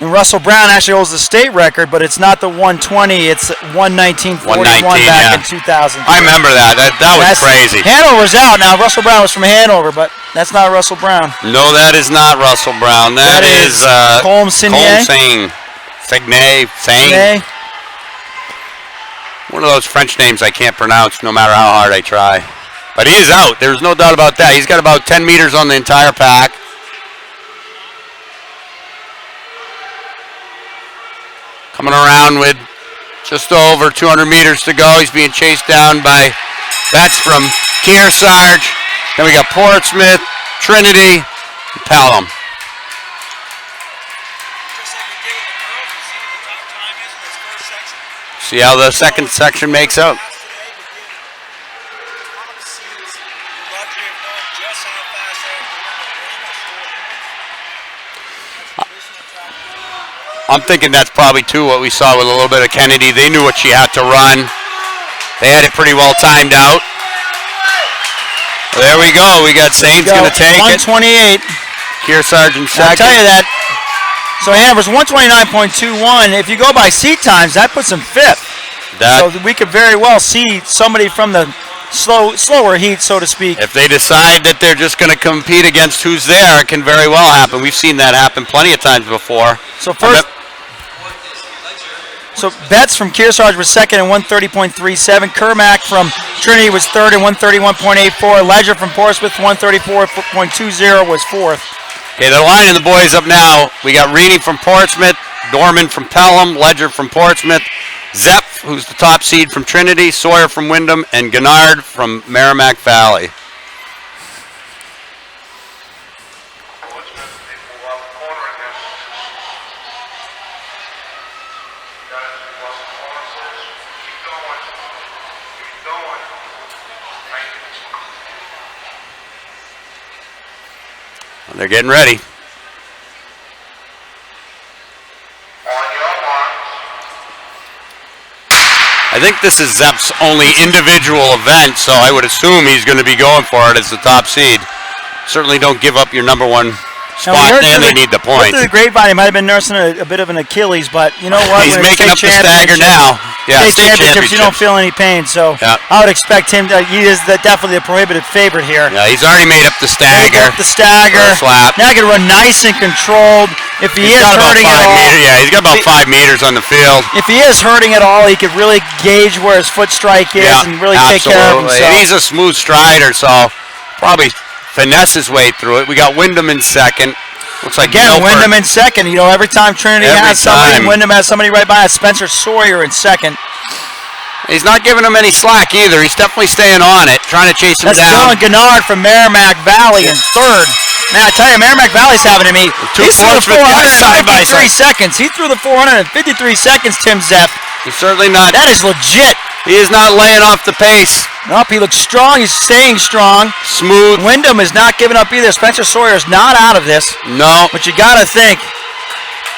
And Russell Brown actually holds the state record, but it's not the 120, it's 119.41 back in 2000. I remember that. That was crazy. Hanover's out now. Russell Brown was from Hanover, but that's not Russell Brown. No, that is not Russell Brown. That is Colm Signet. Signet. One of those French names I can't pronounce no matter how hard I try. But he is out. There's no doubt about that. He's got about 10 meters on the entire pack. Coming around with just over 200 meters to go. He's being chased down by Betts from Kearsarge. Then we got Portsmouth, Trinity, and Pelham. See how the second section makes out. I'm thinking that's probably too what we saw with a little bit of Kennedy. They knew what she had to run. They had it pretty well timed out. There we go. We got Saints going to take 128. it. Kearsarge in I'll second. tell you that. So Hanover's 129.21. If you go by seat times, that puts them fifth. So we could very well see somebody from the slower heat, so to speak. If they decide that they're just going to compete against who's there, it can very well happen. We've seen that happen plenty of times before. So first, Betts from Kearsarge was second in 130.37. Kermack from Trinity was third in 131.84. Ledger from Portsmouth 134.20 was fourth. Okay, they're lining the boys up now. We got Reedy from Portsmouth, Dorman from Pelham, Ledger from Portsmouth, Zepp, who's the top seed from Trinity, Sawyer from Wyndham, and Gennard from Merrimack Valley. They're getting ready. On your mark. I think this is Zepp's only individual event, so I would assume he's going to be going for it as the top seed. Certainly don't give up your number one spot, and they need the point. Through the grapevine, he might have been nursing a bit of an Achilles, but you know what? He's making up the stagger now. Yeah, state championships, you don't feel any pain, so I would expect him to. He is definitely a prohibitive favorite here. Yeah, he's already made up the stagger. Now he can run nice and controlled. If he is hurting at all, he's got about 5 meters on the field. If he is hurting at all, he could really gauge where his foot strike is and really take care of himself. And he's a smooth strider, so probably finesse his way through it. We got Wyndham in second. Looks like again, Wyndham in second. You know, every time Trinity has somebody, Wyndham has somebody right by us. Spencer Sawyer in second. He's not giving him any slack either. He's definitely staying on it, trying to chase him down. That's Dylan Gennard from Merrimack Valley in third. Man, I tell you, Merrimack Valley's having to me. He threw the 453 seconds. He threw the 453 seconds, Tim Zepp. He's certainly not. That is legit. He is not laying off the pace. Nope, he looks strong. He's staying strong. Smooth. Wyndham is not giving up either. Spencer Sawyer is not out of this. No. But you got to think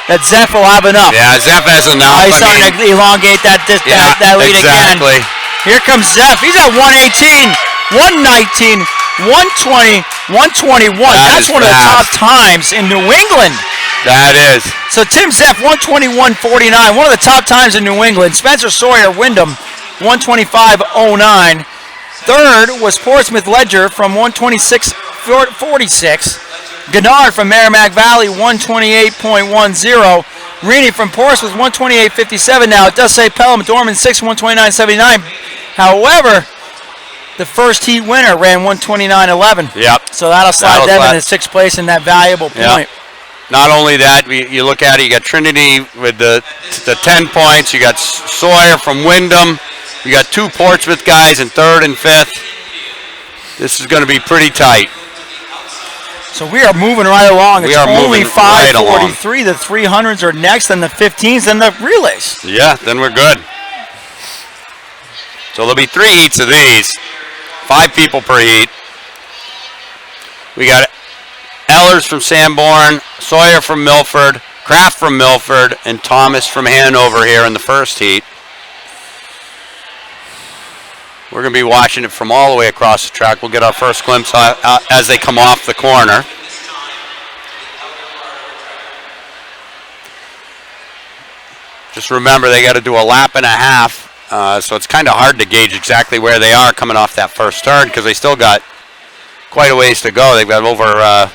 that Zepp will have enough. Yeah, Zepp has enough. He's starting to elongate that lead exactly. again. Here comes Zepp. He's at 118, 119, 120, 121. That's one of the top times in New England. That is. So Tim Zepp, 121.49, one of the top times in New England. Spencer Sawyer, Wyndham, 125.09. Third was Portsmouth Ledger from 126.46. Gennard from Merrimack Valley, 128.10. Reaney from Portsmouth, 128.57. Now it does say Pelham Dorman 6, 129.79. However, the first heat winner ran 129.11. Yep. So that'll slide them into sixth place in that valuable point. Yep. Not only that, you look at it, you got Trinity with the 10 points. You got Sawyer from Wyndham. You got 2 Portsmouth guys in third and fifth. This is going to be pretty tight. So we are moving right along. It's only 5:43. The 300s are next, then the 15s, then the relays. Yeah, then we're good. So there'll be 3 heats of these. 5 people per heat. We got Ellers from Sanborn, Sawyer from Milford, Kraft from Milford, and Thomas from Hanover here in the first heat. We're going to be watching it from all the way across the track. We'll get our first glimpse as they come off the corner. Just remember, they got to do a lap and a half, so it's kind of hard to gauge exactly where they are coming off that first turn because they still got quite a ways to go. They've got over...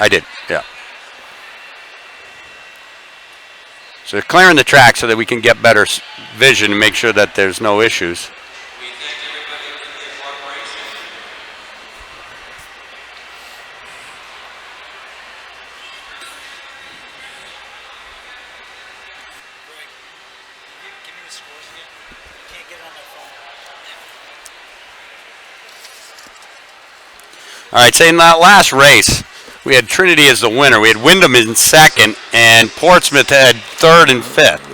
I did, yeah. So they're clearing the track so that we can get better vision and make sure that there's no issues. All right, so in that last race, we had Trinity as the winner. We had Wyndham in second, and Portsmouth had third and fifth.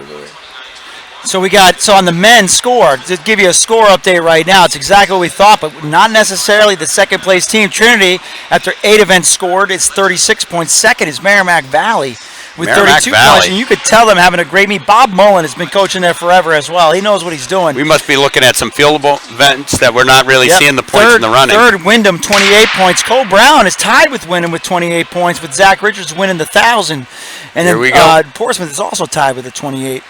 So on the men's score, to give you a score update right now, it's exactly what we thought, but not necessarily the second place team. Trinity, after 8 events scored, it's 36 points. Second is Merrimack Valley with 32 points, and you could tell them having a great meet. Bob Mullen has been coaching there forever as well. He knows what he's doing. We must be looking at some fieldable events that we're not really seeing the points in the running. Third, Wyndham, 28 points. Cole Brown is tied with Wyndham with 28 points, with Zach Richards winning the 1,000. And Here we go. Portsmouth is also tied with a 28.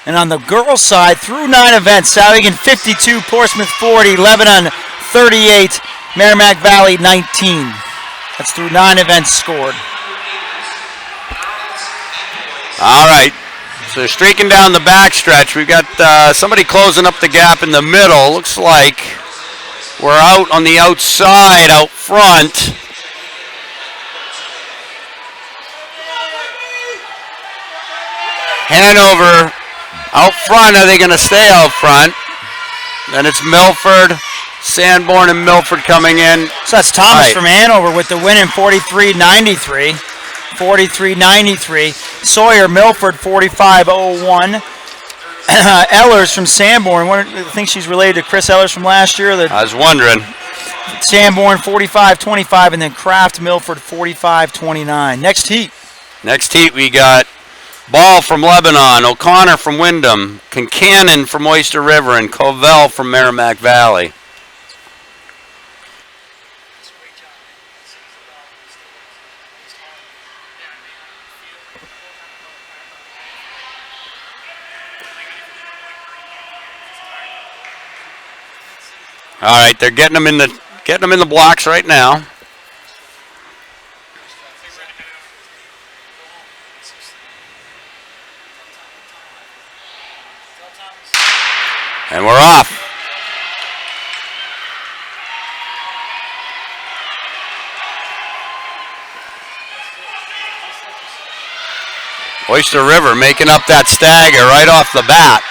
And on the girls' side, through 9 events, Sauhegan 52, Portsmouth 40, Lebanon 38, Merrimack Valley 19. That's through 9 events scored. All right, so they're streaking down the backstretch. We've got somebody closing up the gap in the middle. Looks like we're out on the outside, out front. Hanover out front. Are they going to stay out front? Then it's Milford, Sanborn, and Milford coming in. So that's Thomas from Hanover with the win in 43.93. 43.93. Sawyer, Milford, 45.01. Ellers from Sanborn. I think she's related to Chris Ellers from last year. I was wondering. Sanborn, 45.25, and then Kraft, Milford, 45.29. Next heat. Next heat, we got Ball from Lebanon, O'Connor from Wyndham, Kincannon from Oyster River, and Covell from Merrimack Valley. All right, they're getting them in the blocks right now. And we're off. Oyster River making up that stagger right off the bat.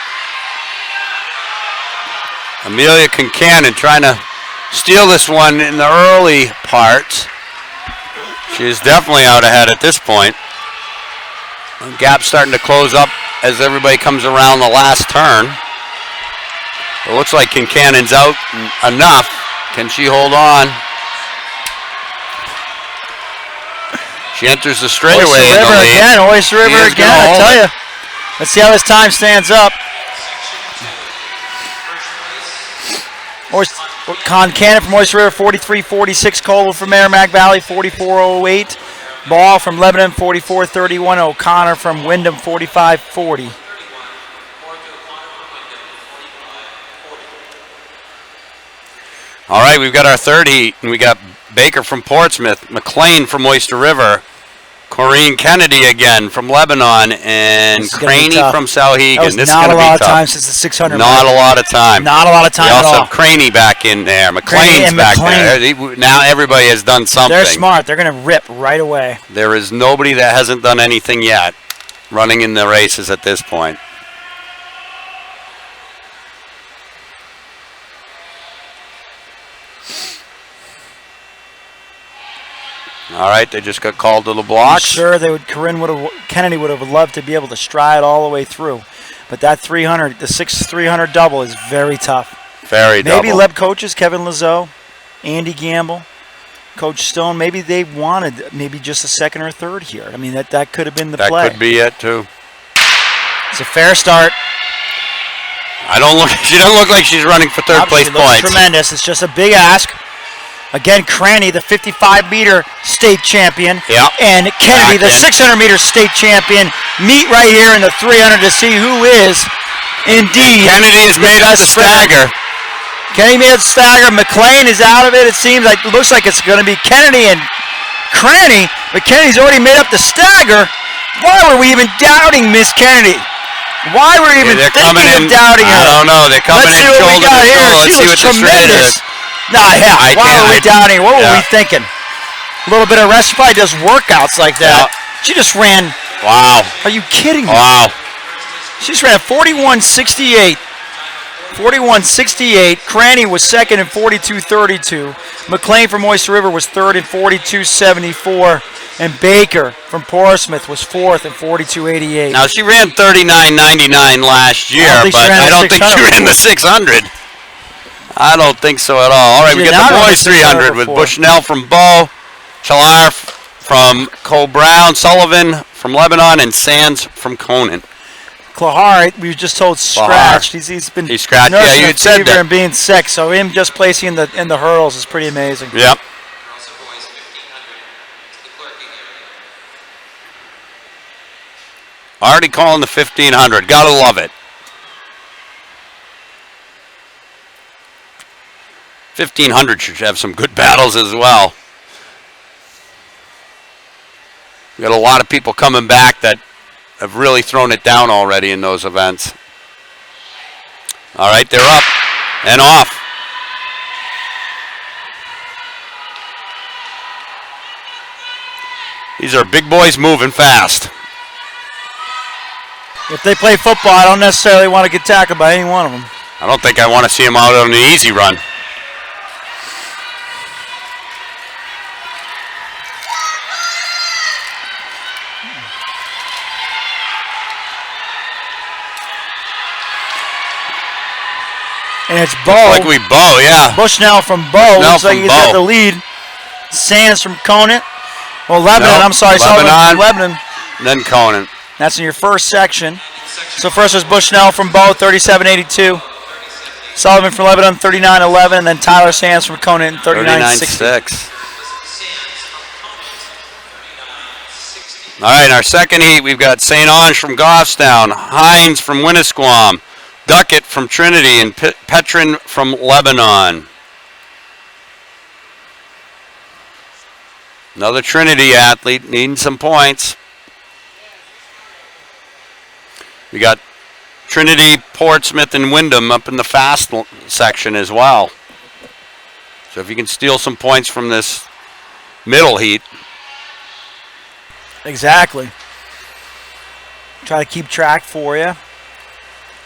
Amelia Kincannon trying to steal this one in the early parts. She is definitely out ahead at this point. The gap's starting to close up as everybody comes around the last turn. It looks like Kincannon's out enough. Can she hold on? She enters the straightaway in the lead. Again, Oyster River again, I tell you. Let's see how this time stands up. Kincannon from Oyster River, 43.46. Cole from Merrimack Valley, 44.08. Ball from Lebanon, 44.31. O'Connor from Wyndham, 45.40. All right, we've got our third heat, and we got Baker from Portsmouth, McLean from Oyster River, Corrine Kennedy again from Lebanon, and Craney from Sauhegan. This is not a lot of time since the 600. Not a lot of time. Not a lot of time at all. We also have all. Craney back in there. McLean's back there. Now everybody has done something. They're smart. They're going to rip right away. There is nobody that hasn't done anything yet running in the races at this point. All right, they just got called to the blocks. Sure, Kennedy would have loved to be able to stride all the way through, but that 300, the 6-300 double is very tough. Very double. Maybe Leb coaches, Kevin Lazo, Andy Gamble, Coach Stone, maybe they wanted just a second or third here. I mean, that could have been the play. That could be it too. It's a fair start. She doesn't look like she's running for third place points. Tremendous. It's just a big ask. Again, Craney, the 55-meter state champion, and Kennedy, the 600-meter state champion, meet right here in the 300 to see who is indeed. Kennedy has made up the stagger. Kennedy made up the stagger. McLean is out of it. It looks like it's going to be Kennedy and Craney, but Kennedy's already made up the stagger. Why were we even doubting Miss Kennedy? Why were we even thinking of doubting her? I don't know. They're coming in shoulder to shoulder. Let's see what the straight is. Why were we doubting? What were we thinking? A little bit of rest. She probably does workouts like that. She just ran. Wow. Are you kidding me? Wow. She just ran 41.68. 41.68. Craney was second in 42.32. McLean from Oyster River was third in 42.74. And Baker from Portsmouth was fourth in 42.88. Now, she ran 39.99 last year, but I don't think she ran the 600. I don't think so at all. All right, we got the boys 300 with Bushnell from Bow, Chalar from Cole Brown, Sullivan from Lebanon, and Sands from Conant. Klahar, we were just told scratched. He's been scratched. Yeah, you had said that. And being sick, so him just placing in the hurdles is pretty amazing. Yep. Already calling the 1500. Gotta love it. 1500 should have some good battles as well. We got a lot of people coming back that have really thrown it down already in those events. All right, they're up and off. These are big boys moving fast. If they play football, I don't necessarily want to get tackled by any one of them. I don't think I want to see them out on the easy run. And it's Bow. Like we Bow, yeah. Bushnell from Bow. Looks like he's got the lead. Sands from Conant. Well, Lebanon, I'm sorry. Lebanon. Lebanon. Then Conant. That's in your first section. So first was Bushnell from Bow, 37.82. Sullivan from Lebanon, 39.11. And then Tyler Sands from Conant, 39.60. 39.6. All right, in our second heat, we've got St. Ange from Goffstown, Hines from Winnisquam, Duckett from Trinity, and Petrin from Lebanon. Another Trinity athlete needing some points. We got Trinity, Portsmouth, and Wyndham up in the fast section as well. So if you can steal some points from this middle heat. Exactly. Try to keep track for you.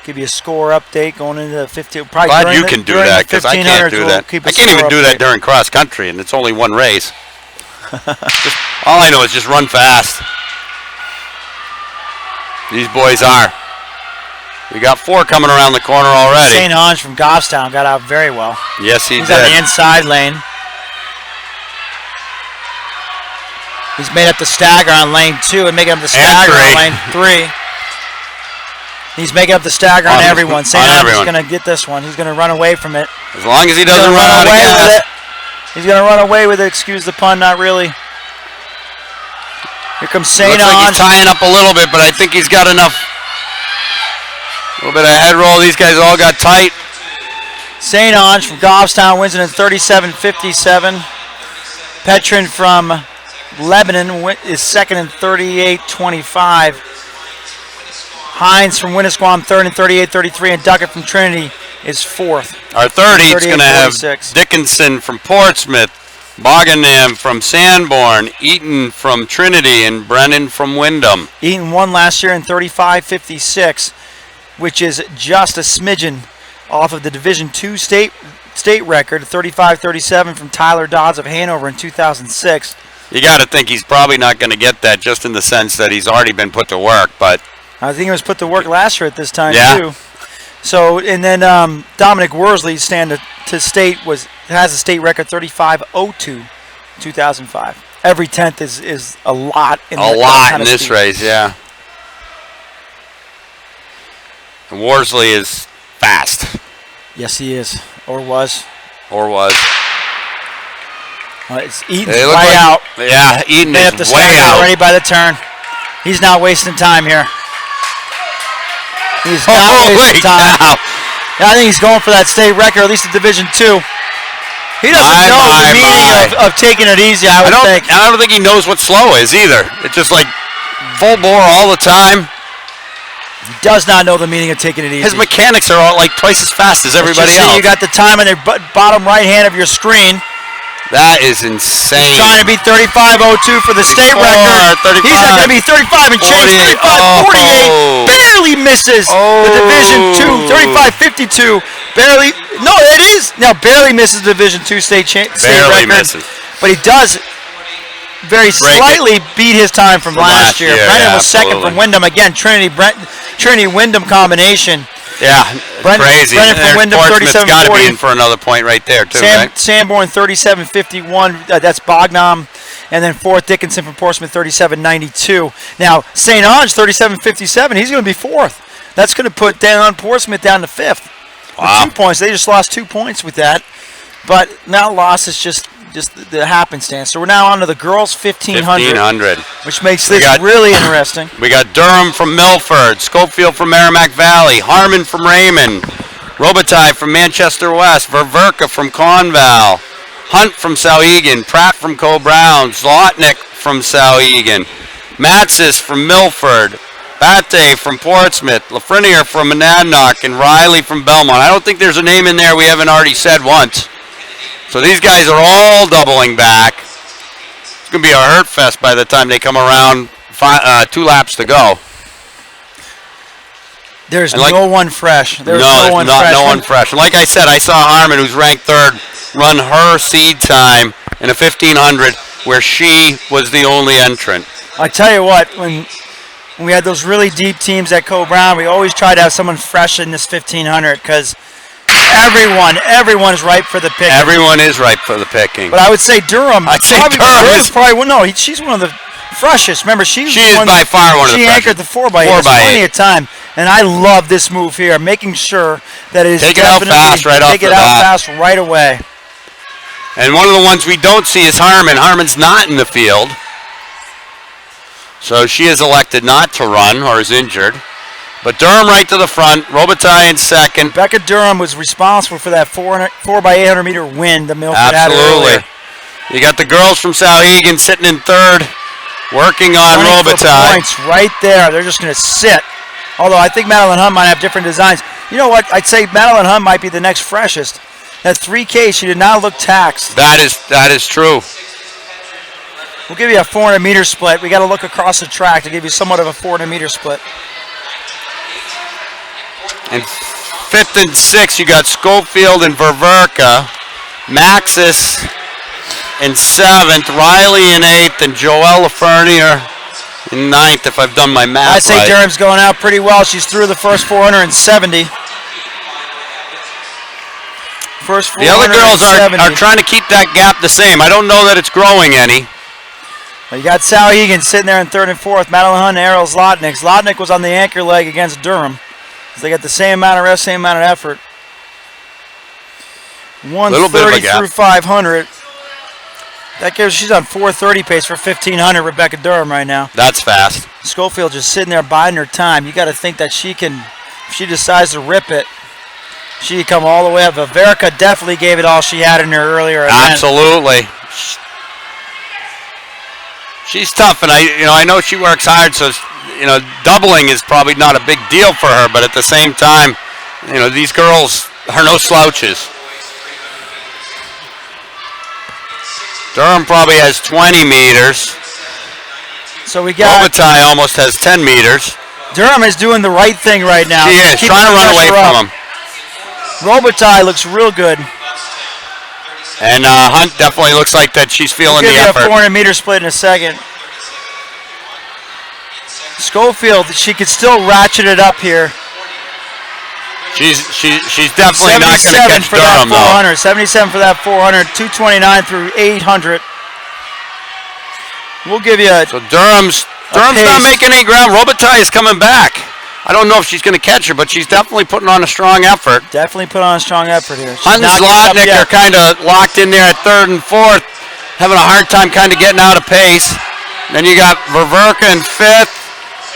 Give you a score update going into the 50. Probably Glad you can do that because I can't do that. I can't even do that during cross country, and it's only one race. All I know is just run fast. These boys are. We got 4 coming around the corner already. St. Ange from Goffstown got out very well. Yes, he He's did. on the inside lane. He's made up the stagger on lane 2 and making up the stagger on lane 3. He's making up the stagger on everyone. St. Ange is going to get this one. He's going to run away from it. As long as he doesn't run out of gas. He's going to run away with it. Excuse the pun, not really. Here comes St. Ange. Looks like he's tying up a little bit, but I think he's got enough. A little bit of head roll. These guys all got tight. St. Ange from Goffstown wins it in 37.57. Petrin from Lebanon is second in 38.25. Hines from Winnisquam third in 38.33, and Duckett from Trinity is fourth. Our third heat's going to have Dickinson from Portsmouth, Boganam from Sanborn, Eaton from Trinity, and Brennan from Wyndham. Eaton won last year in 35.56, which is just a smidgen off of the Division II state record, 35.37 from Tyler Dodds of Hanover in 2006. You got to think he's probably not going to get that, just in the sense that he's already been put to work. But I think he was put to work last year at this time too. So, and then Dominic Worsley to state has a state record 35.02, 2005. Every 10th is a lot in this race, yeah. And Worsley is fast. Yes, he is, or was. It's Eaton's way out. Yeah, Eaton is way out. Already by the turn. He's not wasting time here. He's not wasting time. Now. Yeah, I think he's going for that state record, at least in Division II. He doesn't know the meaning of taking it easy, I think. I don't think he knows what slow is either. It's just like full bore all the time. He does not know the meaning of taking it easy. His mechanics are all like twice as fast as everybody else. You got the time on the bottom right hand of your screen. That is insane. He's trying to beat 35.02 for the state record. 35, he's not going to be 35 and change. 35.48. Barely misses the Division II. 35.52. Barely. No, it is. Now, barely misses the Division II state record. Barely misses. But he does very slightly beat his time from last year. Brendan was second from Wyndham. Again, Trinity-Wyndham combination. Yeah, crazy. Brendan from Wyndham, 37.40. Got to be in for another point right there, too, right? Sanborn, 37.51. That's Bognam. And then fourth, Dickinson from Portsmouth, 37.92. Now, St. Ange, 37.57. He's going to be fourth. That's going to put Portsmouth down to fifth. Wow. With 2 points. They just lost 2 points with that. But now loss is just the happenstance. So we're now on to the girls' 1,500. Which makes this really interesting. We got Durham from Milford, Schofield from Merrimack Valley, Harmon from Raymond, Robitaille from Manchester West, Ververka from Conval, Hunt from Souhegan, Pratt from Co-Brown, Zlotnick from Souhegan, Matsis from Milford, Bate from Portsmouth, Lafreniere from Monadnock, and Riley from Belmont. I don't think there's a name in there we haven't already said once. So these guys are all doubling back. It's going to be a hurt fest by the time they come around. 2 laps to go. There's no one fresh. No one fresh. And like I said, I saw Harmon, who's ranked third, run her seed time in a 1,500 where she was the only entrant. I tell you what, when we had those really deep teams at Co-Brown, we always try to have someone fresh in this 1,500 because everyone's ripe for the picking. Everyone is ripe for the picking. But I would say Durham. I'd say Durham is probably. No, she's one of the freshest. Remember, she is by far one of the She anchored the 4x8. There's plenty of time, and I love this move here, making sure that it is take it out fast right off the bat. Take it out fast right away. And one of the ones we don't see is Harmon. Harmon's not in the field, so she has elected not to run or is injured. But Durham right to the front, Robitaille in second. Rebecca Durham was responsible for that 4x800 meter win that Milford had Absolutely. earlier. You got the girls from Souhegan sitting in third, working on Robitaille. Points right there. They're just going to sit. Although I think Madeline Hunt might have different designs. You know what? I'd say Madeline Hunt might be the next freshest. That 3K, she did not look taxed. That is true. We'll give you a 400 meter split. We got to look across the track to give you somewhat of a 400 meter split. And fifth and sixth, you got Schofield and Ververka, Maxis in seventh, Riley in eighth, and Joelle Lafernier in ninth, if I've done my math I say right. Durham's going out pretty well. She's through the first 470. First 470. The other girls are trying to keep that gap the same. I don't know that it's growing any. Well, you got Souhegan sitting there in third and fourth. Madeline Hunt and Errol Zlotnick. Zlotnick was on the anchor leg against Durham. So they got the same amount of rest, same amount of effort. 130 through 500. That gives, she's on 430 pace for 1500, Rebecca Durham right now. That's fast. Schofield just sitting there biding her time. You got to think that she can, if she decides to rip it, she can come all the way up. Ververka definitely gave it all she had in her earlier event. Absolutely. She's tough, and I know she works hard, so doubling is probably not a big deal for her, but at the same time, these girls are no slouches. Durham probably has 20 meters. So we got Robitaille almost has 10 meters. Durham is doing the right thing right now. She is trying to run away from him. Robitaille looks real good. And Hunt definitely looks like that she's feeling the effort. We'll give you a 400 meter split in a second. Schofield, she could still ratchet it up here. She's definitely not going to catch Durham, though. 77 for that 400, 229 through 800. We'll give you a So Durham's not making any ground. Robitaille is coming back. I don't know if she's going to catch her, but she's definitely putting on a strong effort. Definitely put on a strong effort here. Hunt and Zlotnick are kind of locked in there at third and fourth, having a hard time kind of getting out of pace. Then you got Ververka in fifth.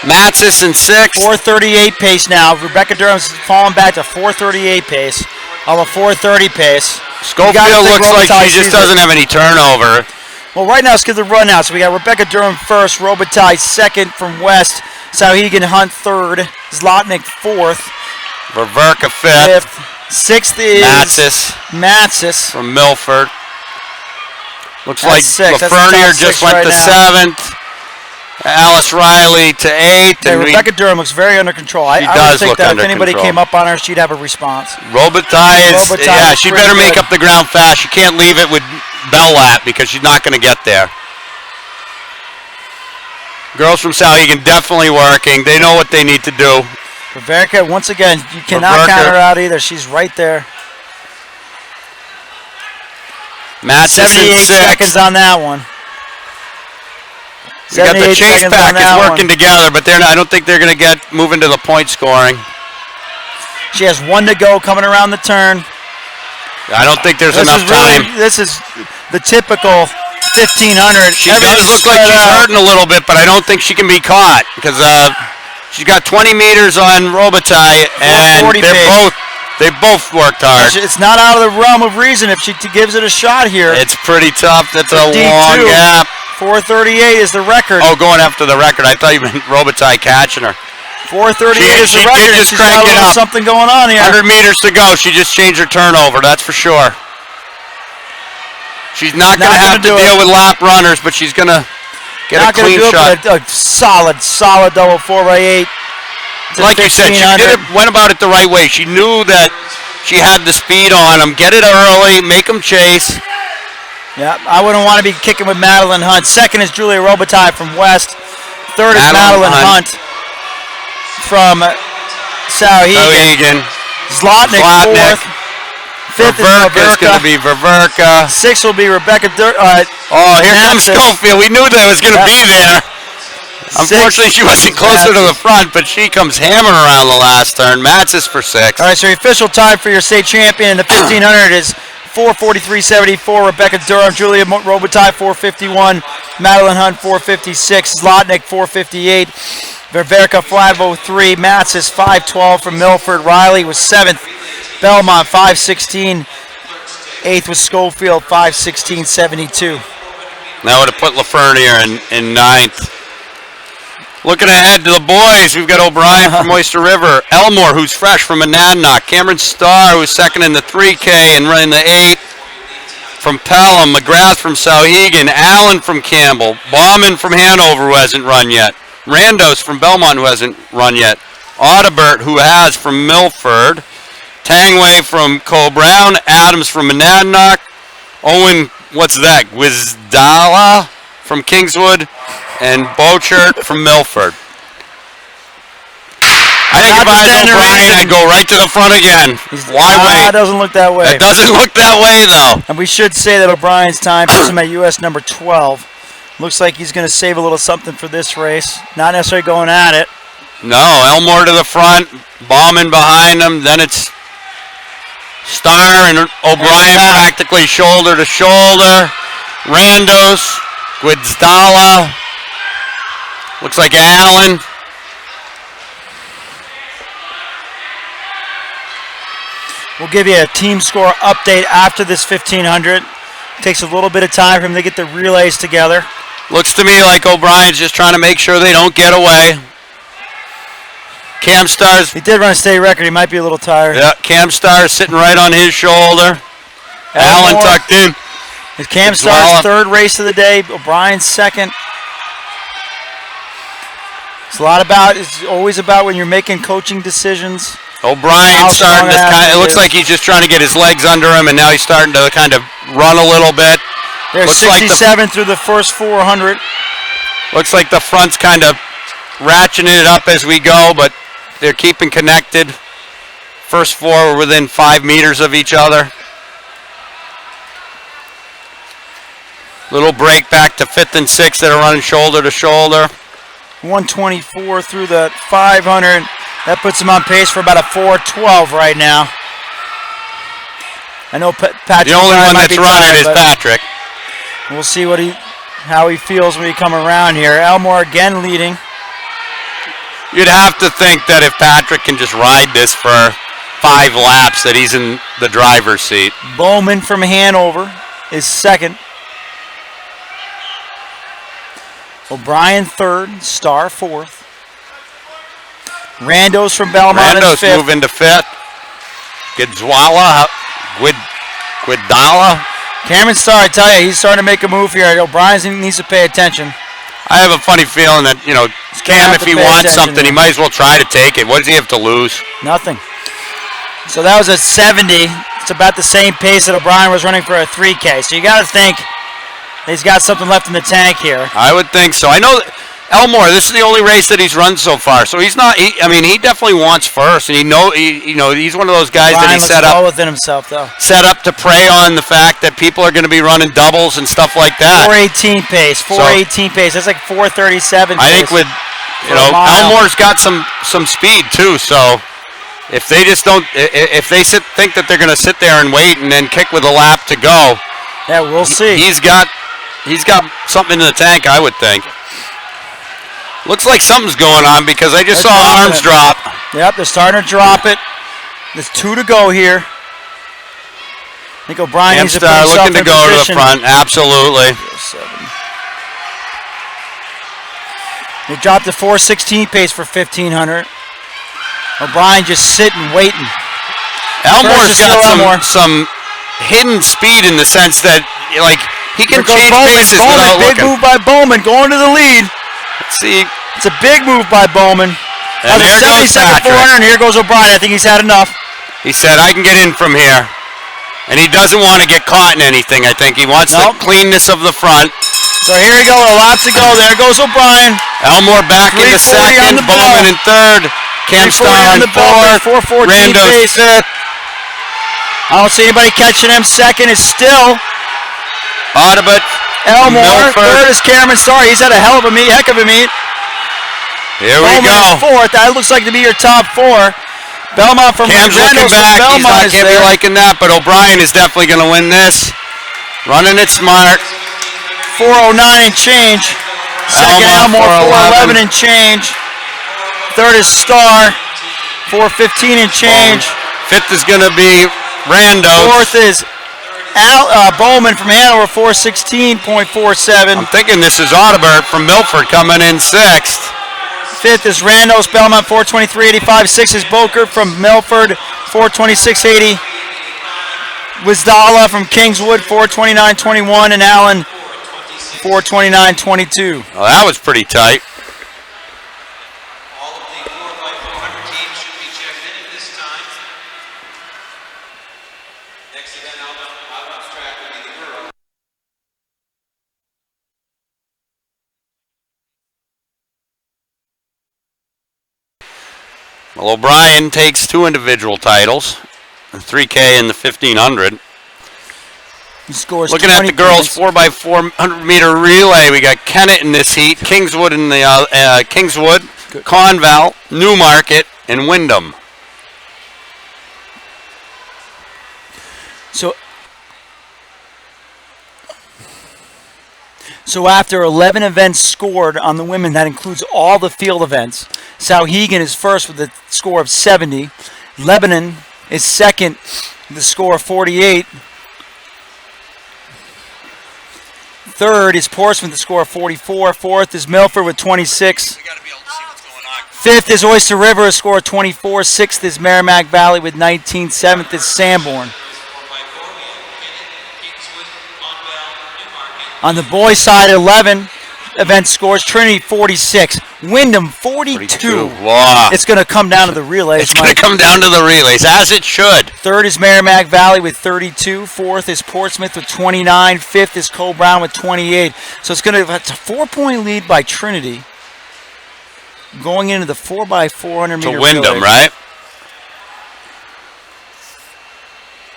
Matsis in sixth. 438 pace now. Rebecca Durham's falling back to 438 pace. On a 430 pace. Schofield looks like she just doesn't have any turnover. Well, right now, let's give the run out. So we got Rebecca Durham first, Robitaille second from West, Souhegan Hunt third, Zlotnick fourth. Ververka fifth. Sixth is Matsis from Milford. Looks like six. Lafernier just went to seventh. Alice Riley to eighth. And Rebecca Durham looks very under control. I would think that if anybody came up on her, she'd have a response. Robitaille she better make up the ground fast. She can't leave it with bell lap because she's not going to get there. Girls from Souhegan definitely working. They know what they need to do. Ververka, once again, you cannot count her out either. She's right there. Matches 78 seconds on that one. You got the chase pack is working together, but I don't think they're going to get moving to the point scoring. She has one to go coming around the turn. I don't think there's enough time. This is the typical 1500. She does look like she's hurting a little bit, but I don't think she can be caught because she's got 20 meters on Robitaille, and they both worked hard. It's not out of the realm of reason if she gives it a shot here. It's pretty tough. That's a long gap. 438 is the record. Oh, going after the record. I thought you meant Robitaille catching her. 438 is the record. She did just crank it up. Something going on here. 100 meters to go. She just changed her turnover. That's for sure. She's not going to have to deal with lap runners, but she's going to get a clean shot. A solid double 4x8. Like you said, she went about it the right way. She knew that she had the speed on them. Get it early, make them chase. Yeah, I wouldn't want to be kicking with Madeline Hunt. Second is Julia Robitaille from West. Third is Madeline Hunt from Souhegan. Zlotnick fourth. Fifth Ververka's is going to be Ververka. Sixth will be Rebecca Oh, here comes Mathis. Schofield. We knew that was going to be there. Unfortunately, she wasn't closer to the front, but she comes hammering around the last turn. Matzis for 6. All right, so your official time for your state champion in the 1500 is 4:43.74. Rebecca Durham, Julia Robitaille 4:51, Madeline Hunt 4:56, Zlotnick 4:58, Ververka 5:03, Matzis 5:12 from Milford. Riley was 7th, Belmont 5:16, 8th was Schofield 5:16.72. That would have put Lafernier in 9th. Looking ahead to the boys, we've got O'Brien from Oyster River, Elmore, who's fresh from Monadnock, Cameron Starr, who's second in the 3K and running the 8 from Pelham, McGrath from Sauhegan, Allen from Campbell, Bauman from Hanover, who hasn't run yet, Randos from Belmont, who hasn't run yet, Audibert, who has from Milford, Tangway from Cole-Brown, Adams from Monadnock, Owen, Gwizdala from Kingswood, and Bochert from Milford. I think if I was O'Brien, I'd go right to the front again. Why wait? It doesn't look that way. It doesn't look that way, though. And we should say that O'Brien's time puts him at US number 12. Looks like he's going to save a little something for this race. Not necessarily going at it. No, Elmore to the front, Bauman behind him. Then it's Starr and O'Brien practically shoulder to shoulder. Randos, Gwizdala. Looks like Allen. We'll give you a team score update after this 1500. Takes a little bit of time for him to get the relays together. Looks to me like O'Brien's just trying to make sure they don't get away. Cam Starr's. He did run a state record. He might be a little tired. Yeah, Cam Starr's sitting right on his shoulder. Allen tucked in. It's Cam Starr's third race of the day. O'Brien's second. It's always about when you're making coaching decisions. O'Brien's starting to it looks like he's just trying to get his legs under him, and now he's starting to kind of run a little bit. There's 67 through the first 400. Looks like the front's kind of ratcheting it up as we go, but they're keeping connected. First 4 are within 5 meters of each other. Little break back to 5th and 6th that are running shoulder to shoulder. 124 through the 500. That puts him on pace for about a 4:12 right now. I know Patrick. The only one that's running is Patrick. We'll see how he feels when we come around here. Elmore again leading. You'd have to think that if Patrick can just ride this for 5 laps, that he's in the driver's seat. Bowman from Hanover is second. O'Brien third, Starr fourth. Randos from Belmont is fifth. Moving to 5th. Gwizdala. Cameron Starr, I tell you, he's starting to make a move here. O'Brien needs to pay attention. I have a funny feeling that, Cam, if he wants something, he might as well try to take it. What does he have to lose? Nothing. So that was a 70. It's about the same pace that O'Brien was running for a 3K. So you got to think he's got something left in the tank here. I would think so. I know Elmore, this is the only race that he's run so far. So he's not. He definitely wants first, and he's one of those guys Brian that he set up. Within himself, though. Set up to prey on the fact that people are going to be running doubles and stuff like that. 4:18 pace. 4:18 pace. That's like 4:37. I think with Elmore's got some speed too. So if they just don't, if they think that they're going to sit there and wait and then kick with a lap to go, yeah, we'll see. He's got something in the tank, I would think. Looks like something's going on because I just saw arms drop. Yep, they're starting to drop it. There's 2 to go here. I think O'Brien needs to put himself looking to go to the front, absolutely. They dropped the 4:16 pace for 1500. O'Brien just sitting, waiting. Elmore's got some hidden speed in the sense that, he can change paces without big looking. Move by Bowman, going to the lead. Let's see. It's a big move by Bowman. And there goes 72nd 400, and here goes O'Brien. I think he's had enough. He said, I can get in from here. And he doesn't want to get caught in anything, I think. He wants the cleanness of the front. So here we go, a lot to go. There goes O'Brien. Elmore back into second, Bowman in third. Cam Starr on 4th. 4:14 Randos pace. 5th. I don't see anybody catching him. Second is still Audubon. Elmore. Milford. Third is Cameron Starr. He's had a heck of a meet. Here we Bowman is go. fourth. That looks like to be your top four. Belmont from Cam's looking Randall's from back. He's Belmont not is can't be there. liking that, but O'Brien is definitely going to win this. Running it smart. 409 and change. Second Elmore, Elmore, 411 411 and change. Third is Starr, 415 and change. Fifth is going to be Rando. Fourth is Bowman from Hanover, 416.47. I'm thinking this is Audubon from Milford coming in sixth. Fifth is Randos Belmont, 423.85. Sixth is Boker from Milford, 426.80. Wizdala from Kingswood, 429.21. And Allen, 429.22. Well, that was pretty tight. All of the 4x400 teams should be checked in at this time. Next event out of track will be the girls. Well, O'Brien takes two individual titles, the 3K and the 1500. He scores Looking at 20 the girls points. 4x400 meter relay, we got Kennett in this heat, Kingswood in the Kingswood, Conval, Newmarket, and Wyndham. So after 11 events scored on the women, that includes all the field events. Sauhegan is first with a score of 70. Lebanon is second with a score of 48. Third is Portsmouth with a score of 44. Fourth is Milford with 26. Fifth is Oyster River, a score of 24. Sixth is Merrimack Valley with 19. Seventh is Sanborn. On the boys' side, 11 event scores. Trinity 46. Wyndham 42. Wow. It's going to come down to the relays. It's going to come down to the relays, as it should. Third is Merrimack Valley with 32. Fourth is Portsmouth with 29. Fifth is Cole Brown with 28. So it's going to it's a 4-point lead by Trinity going into the 4x400 meter To Wyndham, relays. right?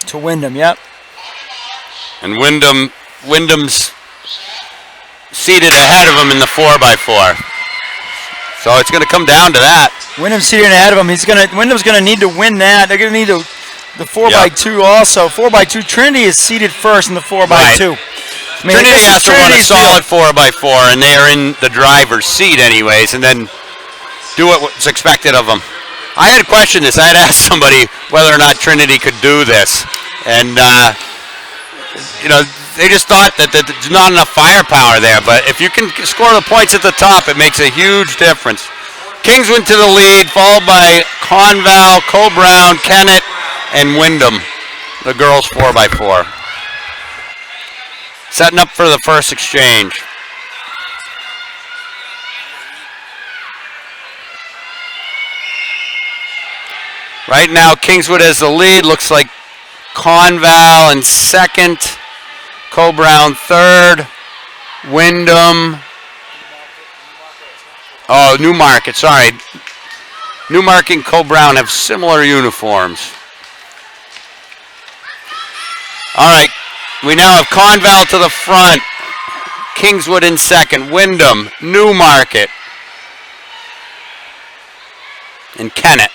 To Wyndham, yep. And Wyndham's seated ahead of him in the 4x4. So it's going to come down to that. Wyndham's seated ahead of him. Wyndham's going to need to win that. They're going to need the 4x2 also. 4x2. Trinity is seated first in the 4x2. Right. I mean, Trinity has to run a Trinity's solid 4x4, and they are in the driver's seat anyways, and then do what's expected of them. I had questioned this. I had asked somebody whether or not Trinity could do this, and they just thought that there's not enough firepower there. But if you can score the points at the top, it makes a huge difference. Kingswood to the lead, followed by Conval, Cole Brown, Kennett, and Wyndham, the girls 4x4. Setting up for the first exchange. Right now, Kingswood has the lead. Looks like Conval in second, Cole Brown third, Wyndham. Oh, Newmarket, sorry. Newmarket and Cole Brown have similar uniforms. All right, we now have Conval to the front, Kingswood in second, Wyndham, Newmarket, and Kennett.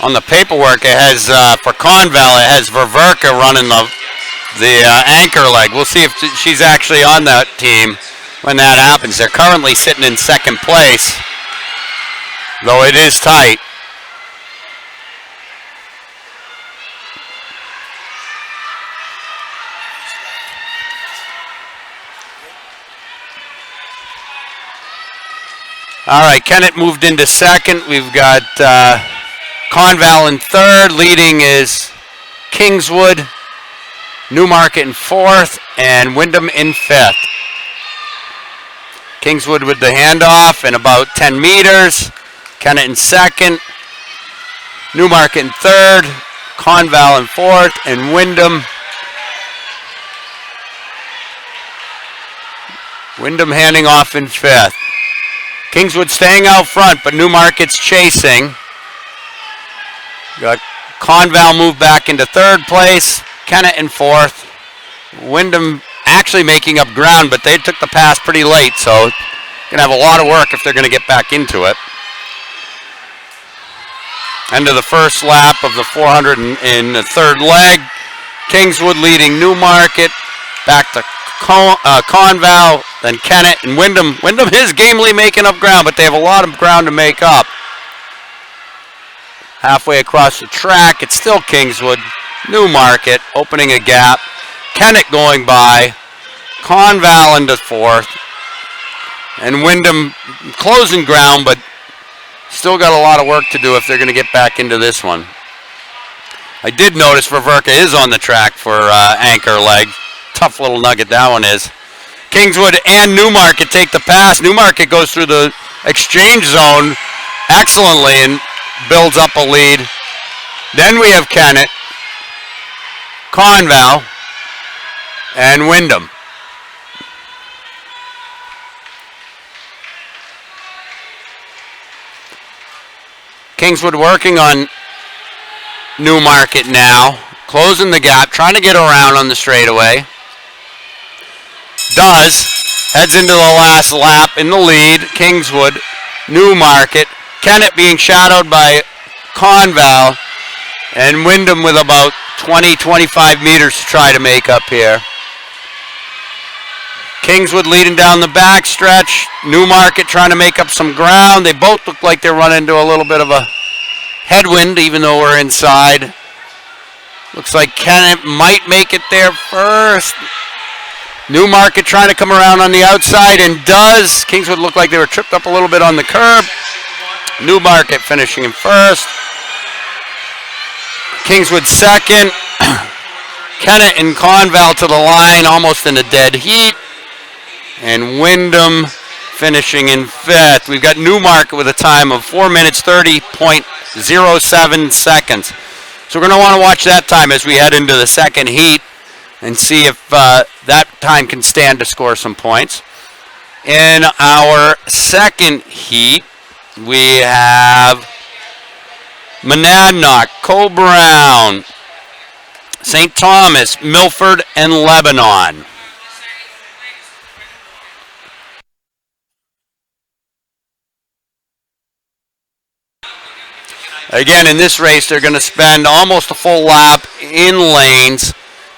On the paperwork, it has, for Conval, it has Ververka running the anchor leg. We'll see if she's actually on that team when that happens. They're currently sitting in second place, though it is tight. All right, Kennett moved into second. We've got Conval in third. Leading is Kingswood, Newmarket in fourth, and Wyndham in fifth. Kingswood with the handoff in about 10 meters. Kennett in second. Newmarket in third. Conval in fourth. And Wyndham Wyndham handing off in 5th. Kingswood staying out front, but Newmarket's chasing. Got Conval moved back into 3rd place. Kennett in 4th. Wyndham actually making up ground, but they took the pass pretty late, so going to have a lot of work if they're going to get back into it. End of the first lap of the 400 in the 3rd leg. Kingswood leading Newmarket. Back to Conval, then Kennett, and Wyndham. Wyndham is gamely making up ground, but they have a lot of ground to make up. Halfway across the track, it's still Kingswood. Newmarket opening a gap. Kennett going by. Conval into 4th. And Wyndham closing ground, but still got a lot of work to do if they're going to get back into this one. I did notice Ververka is on the track for anchor leg. Tough little nugget that one is. Kingswood and Newmarket take the pass. Newmarket goes through the exchange zone excellently and builds up a lead. Then we have Kennett, Conval, and Wyndham. Kingswood working on Newmarket now, closing the gap, trying to get around on the straightaway. Heads into the last lap in the lead. Kingswood, Newmarket, Kennett being shadowed by Conval, and Wyndham with about 20-25 meters to try to make up here. Kingswood leading down the back stretch. Newmarket trying to make up some ground. They both look like they're running into a little bit of a headwind, even though we're inside. Looks like Kennett might make it there first. Newmarket trying to come around on the outside, and does. Kingswood looked like they were tripped up a little bit on the curb. Newmarket finishing in first. Kingswood second. Kennett and Conval to the line, almost in a dead heat. And Wyndham finishing in 5th. We've got Newmarket with a time of 4 minutes 30.07 seconds. So we're going to want to watch that time as we head into the second heat and see if that time can stand to score some points. In our second heat, we have Monadnock, Coe-Brown, St. Thomas, Milford, and Lebanon. Again, in this race, they're going to spend almost a full lap in lanes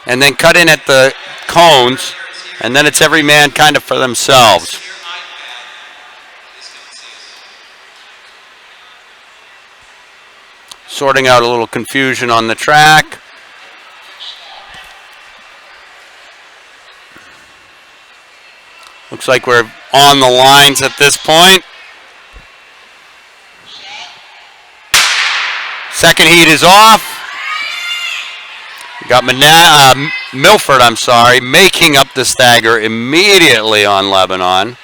and then cut in at the cones, and then it's every man kind of for themselves. Sorting out a little confusion on the track. Looks like we're on the lines at this point. Second heat is off. We got Milford, making up the stagger immediately on Lebanon.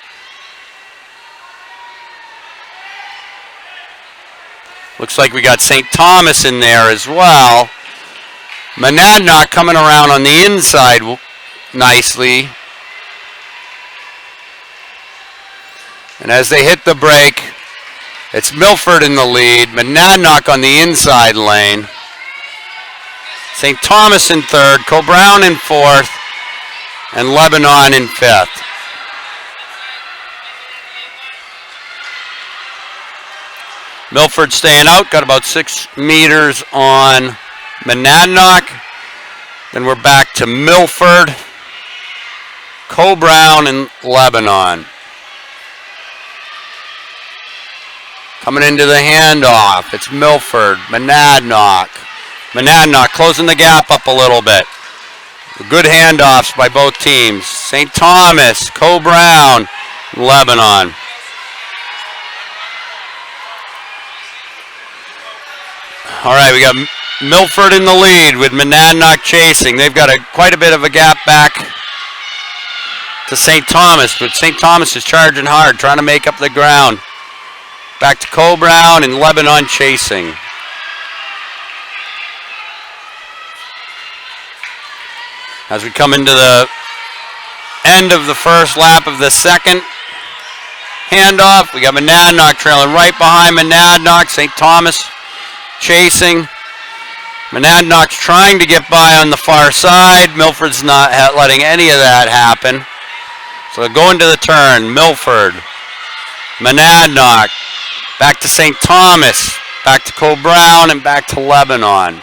Looks like we got St. Thomas in there as well. Monadnock coming around on the inside nicely. And as they hit the brake, it's Milford in the lead, Monadnock on the inside lane. St. Thomas in 3rd, Coe-Brown in 4th, and Lebanon in 5th. Milford staying out, got about 6 meters on Monadnock. Then we're back to Milford, Coe-Brown, and Lebanon. Coming into the handoff, it's Milford, Monadnock. Monadnock closing the gap up a little bit. Good handoffs by both teams. St. Thomas, Coe-Brown, Lebanon. All right, we got Milford in the lead with Monadnock chasing. They've got quite a bit of a gap back to St. Thomas, but St. Thomas is charging hard, trying to make up the ground. Back to Coe-Brown and Lebanon chasing. As we come into the end of the first lap of the second handoff. We got Monadnock trailing right behind Monadnock. St. Thomas chasing. Monadnock's trying to get by on the far side. Milford's not letting any of that happen. So they're going to the turn. Milford, Monadnock, back to St. Thomas, back to Cole-Brown, and back to Lebanon.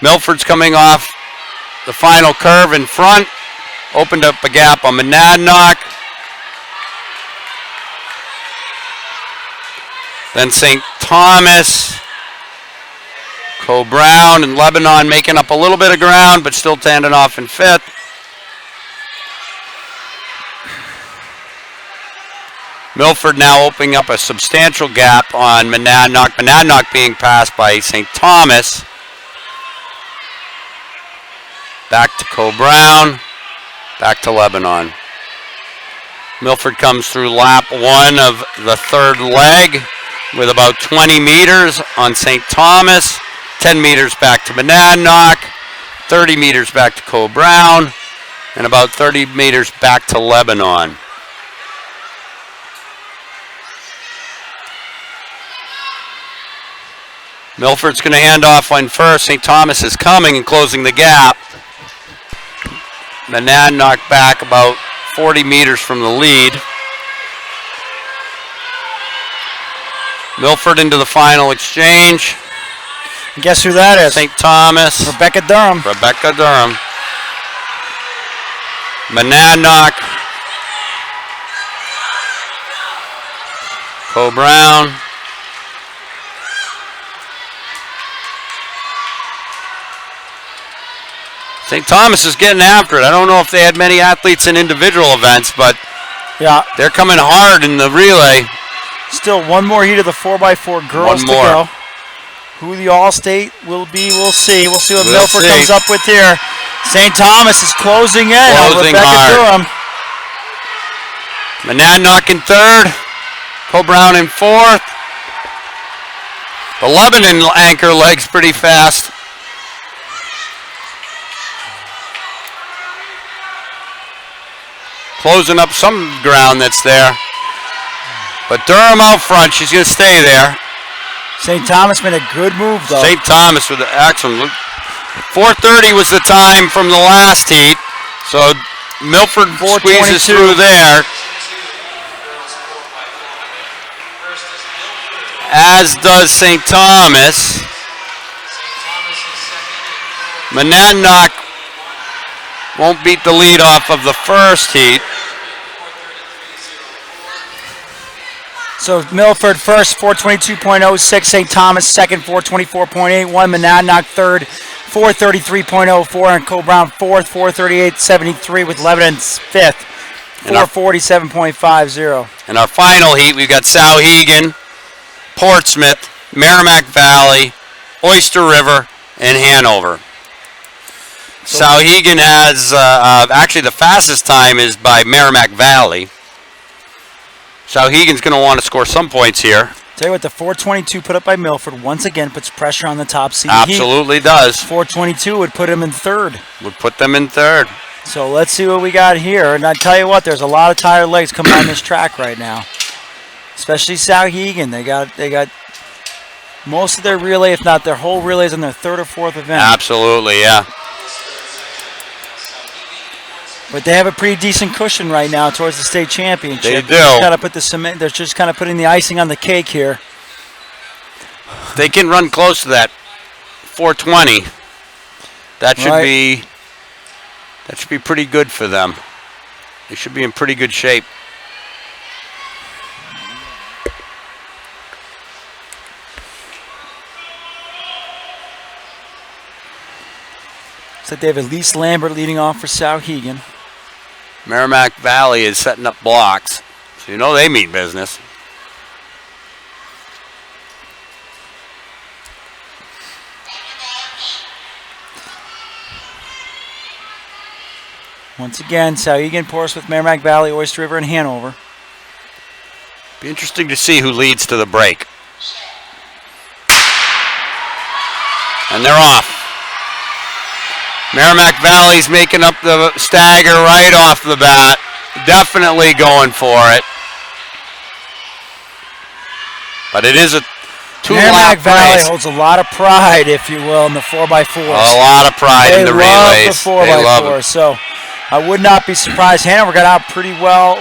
Milford's coming off the final curve in front. Opened up a gap on Monadnock. Then St. Thomas, Cole-Brown, and Lebanon making up a little bit of ground, but still standing off in fifth. Milford now opening up a substantial gap on Monadnock. Monadnock being passed by St. Thomas. Back to Cole-Brown. Back to Lebanon. Milford comes through lap one of the third leg with about 20 meters on St. Thomas, 10 meters back to Monadnock, 30 meters back to Cole-Brown, and about 30 meters back to Lebanon. Milford's going to hand off one first. St. Thomas is coming and closing the gap. Monadnock back about 40 meters from the lead. Milford into the final exchange. Guess who that is? St. Thomas. Rebecca Durham. Rebecca Durham. Monadnock. Cole-Brown. St. Thomas is getting after it. I don't know if they had many athletes in individual events, but yeah, they're coming hard in the relay. Still one more heat of the 4x4 girls to go. Who the All-State will be, we'll see. We'll see what Milford comes up with here. St. Thomas is closing in on Rebecca Durham. Monadnock in third. Cole-Brown in fourth. The Lebanon anchor leg's pretty fast. Closing up some ground that's there. But Durham out front, she's going to stay there. St. Thomas made a good move, though. St. Thomas with the excellent. 4:30 was the time from the last heat. So Milford squeezes through there. As does St. Thomas. Monadnock won't beat the lead off of the first heat. So Milford first, 422.06. St. Thomas second, 424.81. Monadnock third, 433.04. And Cole-Brown fourth, 438.73 with Lebanon fifth, 447.50. In our final heat, we've got Souhegan, Portsmouth, Merrimack Valley, Oyster River, and Hanover. Souhegan has, actually the fastest time is by Merrimack Valley. Souhegan's going to want to score some points here. Tell you what, the 422 put up by Milford once again puts pressure on the top seed. Absolutely does. 422 would put him in third. Would put them in third. So let's see what we got here. And I tell you what, there's a lot of tired legs coming on this track right now. Especially Souhegan. They got most of their relay, if not their whole relays, on their third or fourth event. Absolutely, yeah. But they have a pretty decent cushion right now towards the state championship. They do. They're just kind of putting the icing on the cake here. They can run close to that 420. That should be pretty good for them. They should be in pretty good shape. Looks like they have Elise Lambert leading off for Souhegan. Merrimack Valley is setting up blocks, so you know they mean business. Once again, Souhegan, Portsmouth, Merrimack Valley, Oyster River, and Hanover. Be interesting to see who leads to the break. And they're off. Merrimack Valley's making up the stagger right off the bat. Definitely going for it. But it is a two-lap Merrimack Valley race. holds a lot of pride, if you will, in the 4x4s. A lot of pride in the relays. They love They the love 4x4, it. so I would not be surprised. Hanover got out pretty well.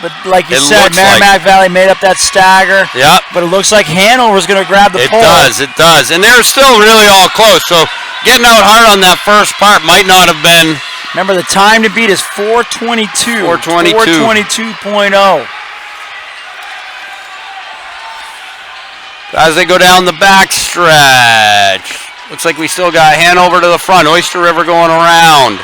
But like you It said, looks like- Merrimack Valley made up that stagger. Yep. But it looks like Hanover's going to grab the It pole. does. And they're still really all close. So getting out hard on that first part might not have been. Remember, the time to beat is 4:22. 4:22. 4:22.0. As they go down the back stretch. Looks like we still got Hanover to the front. Oyster River going around.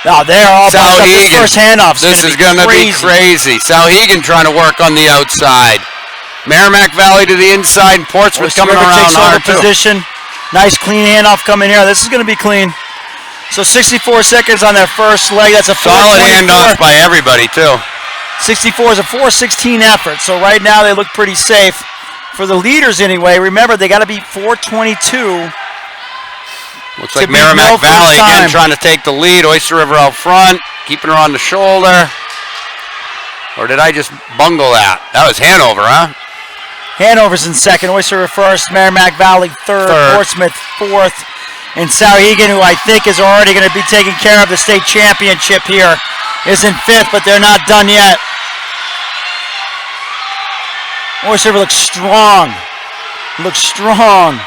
No, they're all bunched up. This Sauhegan. first handoff This is going to be crazy. Sauhegan trying to work on the outside. Merrimack Valley to the inside. And Portsmouth Oyster coming River around takes over hard too. position. Nice clean handoff coming here. This is going to be clean. So 64 seconds on that first leg. That's a Solid 4:24. handoff by everybody too. 64 is a 4:16 effort. So right now they look pretty safe. For the leaders anyway, remember they got to beat 4:22. Looks like beat Merrimack Milford's Valley again time. trying to take the lead. Oyster River out front, keeping her on the shoulder. Or did I just bungle that? That was Hanover, huh? Hanover's in second, Oyster River first, Merrimack Valley third, Portsmouth fourth, and Sauhegan, who I think is already going to be taking care of the state championship here, is in fifth, but they're not done yet. Oyster River looks strong. Looks strong.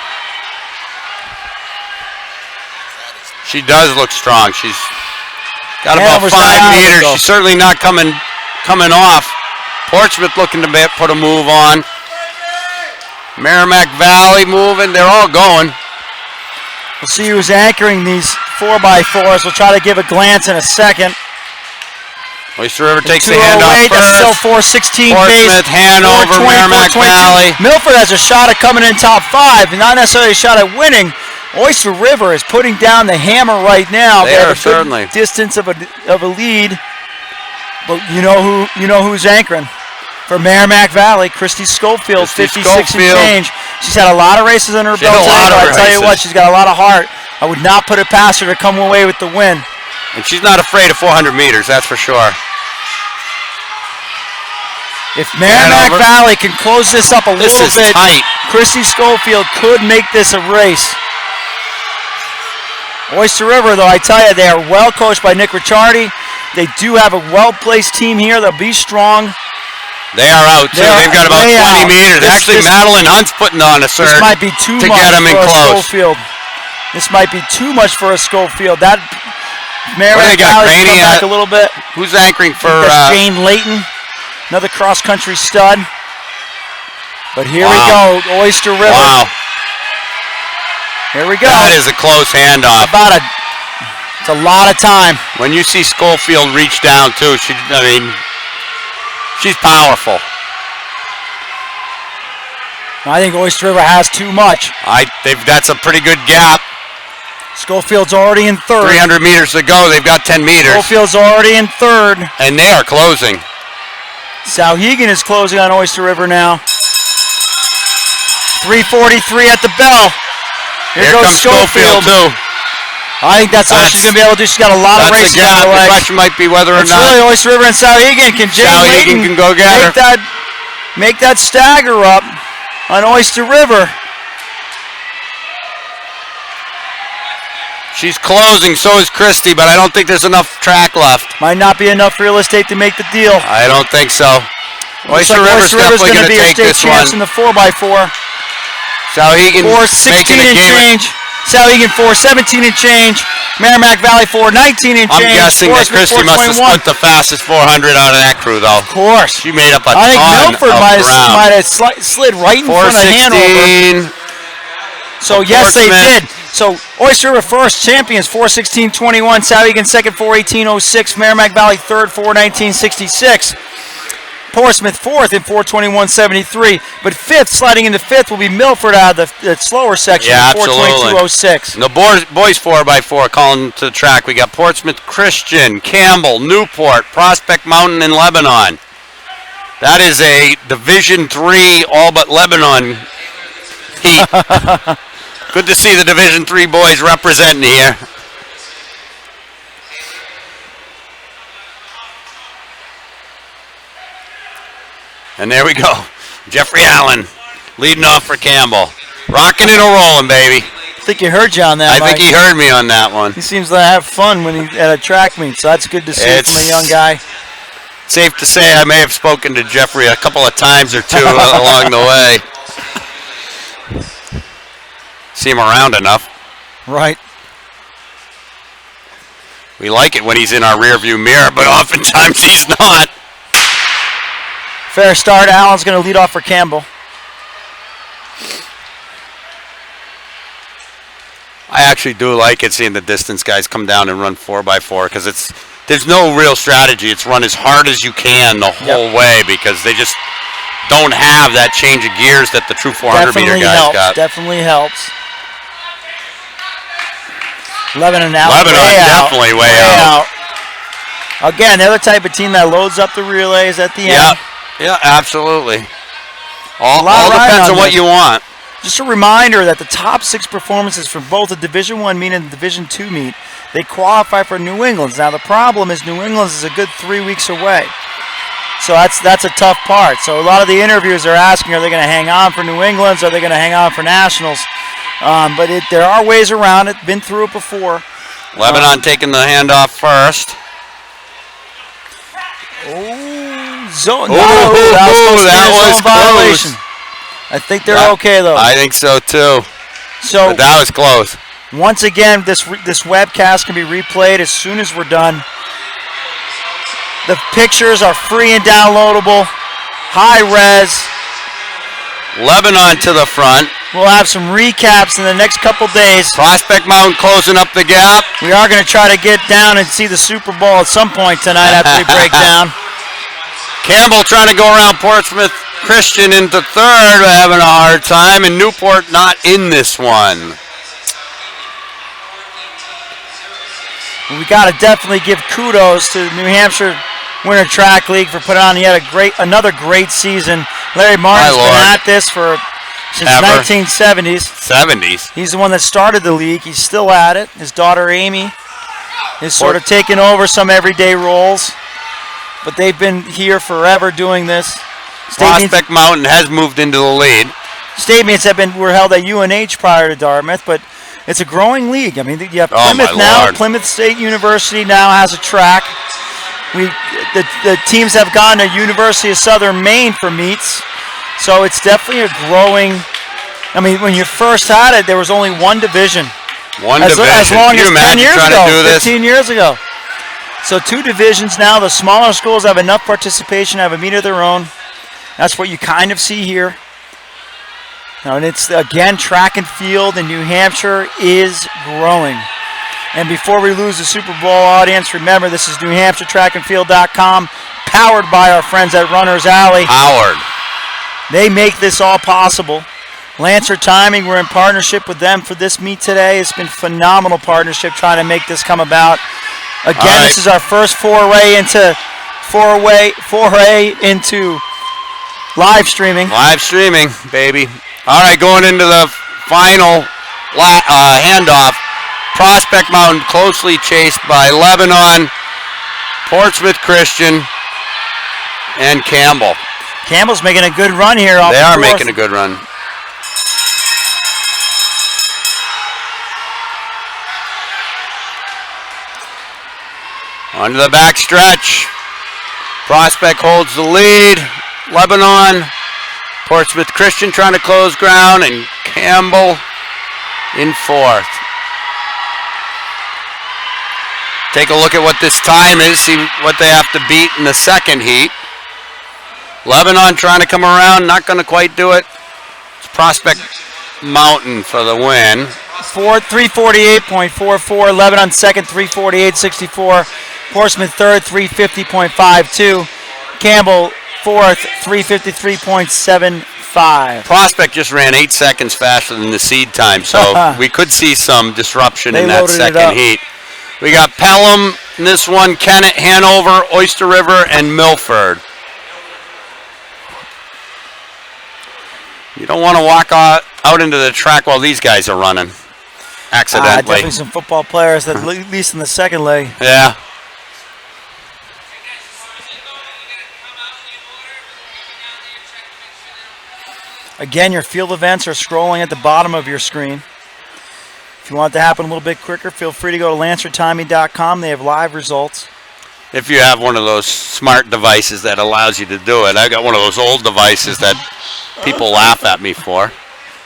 She does look strong. She's got about Hanover's 5 down. meters. Go. She's certainly not coming off. Portsmouth looking to put a move on. Merrimack Valley moving. They're all going. We'll see who's anchoring these 4x4s. We'll try to give a glance in a second. Oyster River takes the 208, handoff that's still first. 4:16 Portsmouth, pace. Hanover, 4:20, Merrimack 4:22. Valley. Milford has a shot at coming in top five, not necessarily a shot at winning. Oyster River is putting down the hammer right now. They have are a good certainly. distance of a lead. But you know who's anchoring for Merrimack Valley. Christy Schofield, Christy 56 Schofield. and change. She's had a lot of races under her She had belt a lot today, of but I tell you what, races. she's got a lot of heart. I would not put it past her to come away with the win. And she's not afraid of 400 meters, that's for sure. If Merrimack Hanover. Valley can close this up a This little is bit, tight. Christy Schofield could make this a race. Oyster River, though, I tell you, they are well coached by Nick Ricciardi. They do have a well-placed team here. They'll be strong. They are out too. They've got about way 20 out. meters. Actually, Madeline Hunt's putting on a surge This might be too to much get them in for a close. Schofield. This might be too much for a Schofield. That What do Merrimack they got, Valley's come Graney, back a little bit. Who's anchoring for? That's Jane Layton, another cross-country stud. But here we Wow. go, Oyster River. Wow, Here we go. that is a close handoff. It's a lot of time. When you see Schofield reach down too, she's powerful. I think Oyster River has too much. That's a pretty good gap. Schofield's already in third. 300 meters to go. They've got 10 meters, Schofield's already in third. and they are closing. Sauhegan is closing on Oyster River now. 3:43 at the bell. Here comes Schofield too. I think that's all she's going to be able to do. She's got a lot of That's a races gap. on her The legs. question might be whether or It's not really Oyster River and Sauhegan. Can Jane Sauhegan Layton can go get her. make that stagger up on Oyster River? she's closing. So is Christie, but I don't think there's enough track left. Might not be enough real estate to make the deal. I don't think so. Looks Oyster like River's Oyster River's definitely going to going to be a take state this champs one. in the 4x4. Sauhegan 4:16 making a and game. change. Sauhegan 4:17 and change. Merrimack Valley 4:19 and I'm change. guessing that Portsmouth Christie must have 4:21. split the fastest 400 out of that crew, though. Of course. She made up a I think ton Milford of might ground. have slid right in front of Hanover. 416. So yes, they Portsmouth. did. So Oyster River first champions 4:16.21. Sauhegan second 4:18.06. Merrimack Valley third 4:19.66. Portsmouth fourth in 4:21.73. But fifth, sliding into fifth, will be Milford out of the slower section. Yeah, at 4:22.06. And the boys 4x4 calling to the track. We got Portsmouth Christian, Campbell, Newport, Prospect Mountain, and Lebanon. That is a Division III all but Lebanon heat. Good to see the Division III boys representing here. And there we go. Jeffrey Allen leading off for Campbell. Rocking and rolling, baby. I think he heard you on that, I Mike. think he heard me on that one. He seems to have fun when he at a track meet, so that's good to see from a young guy. Safe to say I may have spoken to Jeffrey a couple of times or two along the way. See him around enough. Right. We like it when he's in our rearview mirror, but oftentimes he's not. Fair start. Allen's going to lead off for Campbell. I actually do like it seeing the distance guys come down and run 4x4 because there's no real strategy. It's run as hard as you can the whole way because they just don't have that change of gears that the true 400-meter guys got. Definitely helps. Lebanon definitely way out. Again, they're the type of team that loads up the relays at the end. Yeah, absolutely. All on depends on what you want. Just a reminder that the top 6 performances from both the Division I meet and the Division II meet, they qualify for New England's. Now the problem is New England's is a good 3 weeks away. So that's a tough part. So a lot of the interviewers are asking, are they going to hang on for New England's? Are they going to hang on for Nationals? But there are ways around it. Been through it before. Lebanon taking the handoff first. That was close. Violation. I think they're okay though. I think so too. But that was close. Once again, this webcast can be replayed as soon as we're done. The pictures are free and downloadable, high res. Lebanon to the front. We'll have some recaps in the next couple days. Prospect Mountain closing up the gap. We are going to try to get down and see the Super Bowl at some point tonight after we break down. Campbell trying to go around Portsmouth Christian into third, having a hard time, and Newport not in this one. We got to definitely give kudos to New Hampshire Winter Track League for putting on yet another great season. Larry Martin's been at this since 1970s. 70s. He's the one that started the league. He's still at it. His daughter Amy is sort of taking over some everyday roles, but they've been here forever doing this. Prospect Mountain has moved into the lead. State meets were held at UNH prior to Dartmouth, but it's a growing league. I mean, you have Plymouth now. Lord. Plymouth State University now has a track. The teams have gone to University of Southern Maine for meets, so it's definitely a growing. I mean, when you first had it, there was only one division. As long as 10 years ago, 15 years ago. So 2 divisions now. The smaller schools have enough participation, have a meet of their own. That's what you kind of see here. And it's, again, track and field in New Hampshire is growing. And before we lose the Super Bowl audience, remember this is NewHampshireTrackAndField.com, powered by our friends at Runners Alley. Howard. They make this all possible. Lancer Timing, we're in partnership with them for this meet today. It's been phenomenal partnership trying to make this come about. Again, This is our first foray into live streaming. Live streaming, baby. All right, going into the final handoff. Prospect Mountain closely chased by Lebanon, Portsmouth Christian, and Campbell. Campbell's making a good run here. They are making a good run. Onto the back stretch. Prospect holds the lead. Lebanon, Portsmouth Christian trying to close ground, and Campbell in fourth. Take a look at what this time is, see what they have to beat in the second heat. Lebanon trying to come around, not going to quite do it. It's Prospect Mountain for the win. 348.44. Lebanon second, 348.64. Portsmouth third, 350.52. Campbell fourth, 353.75. Prospect just ran 8 seconds faster than the seed time, so we could see some disruption in that second heat. We got Pelham in this one, Kennett, Hanover, Oyster River, and Milford. You don't want to walk out into the track while these guys are running accidentally. Definitely some football players, at least in the second leg. Yeah. Again, your field events are scrolling at the bottom of your screen. If you want it to happen a little bit quicker, feel free to go to lancertiming.com. They have live results. If you have one of those smart devices that allows you to do it. I got one of those old devices that people laugh at me for.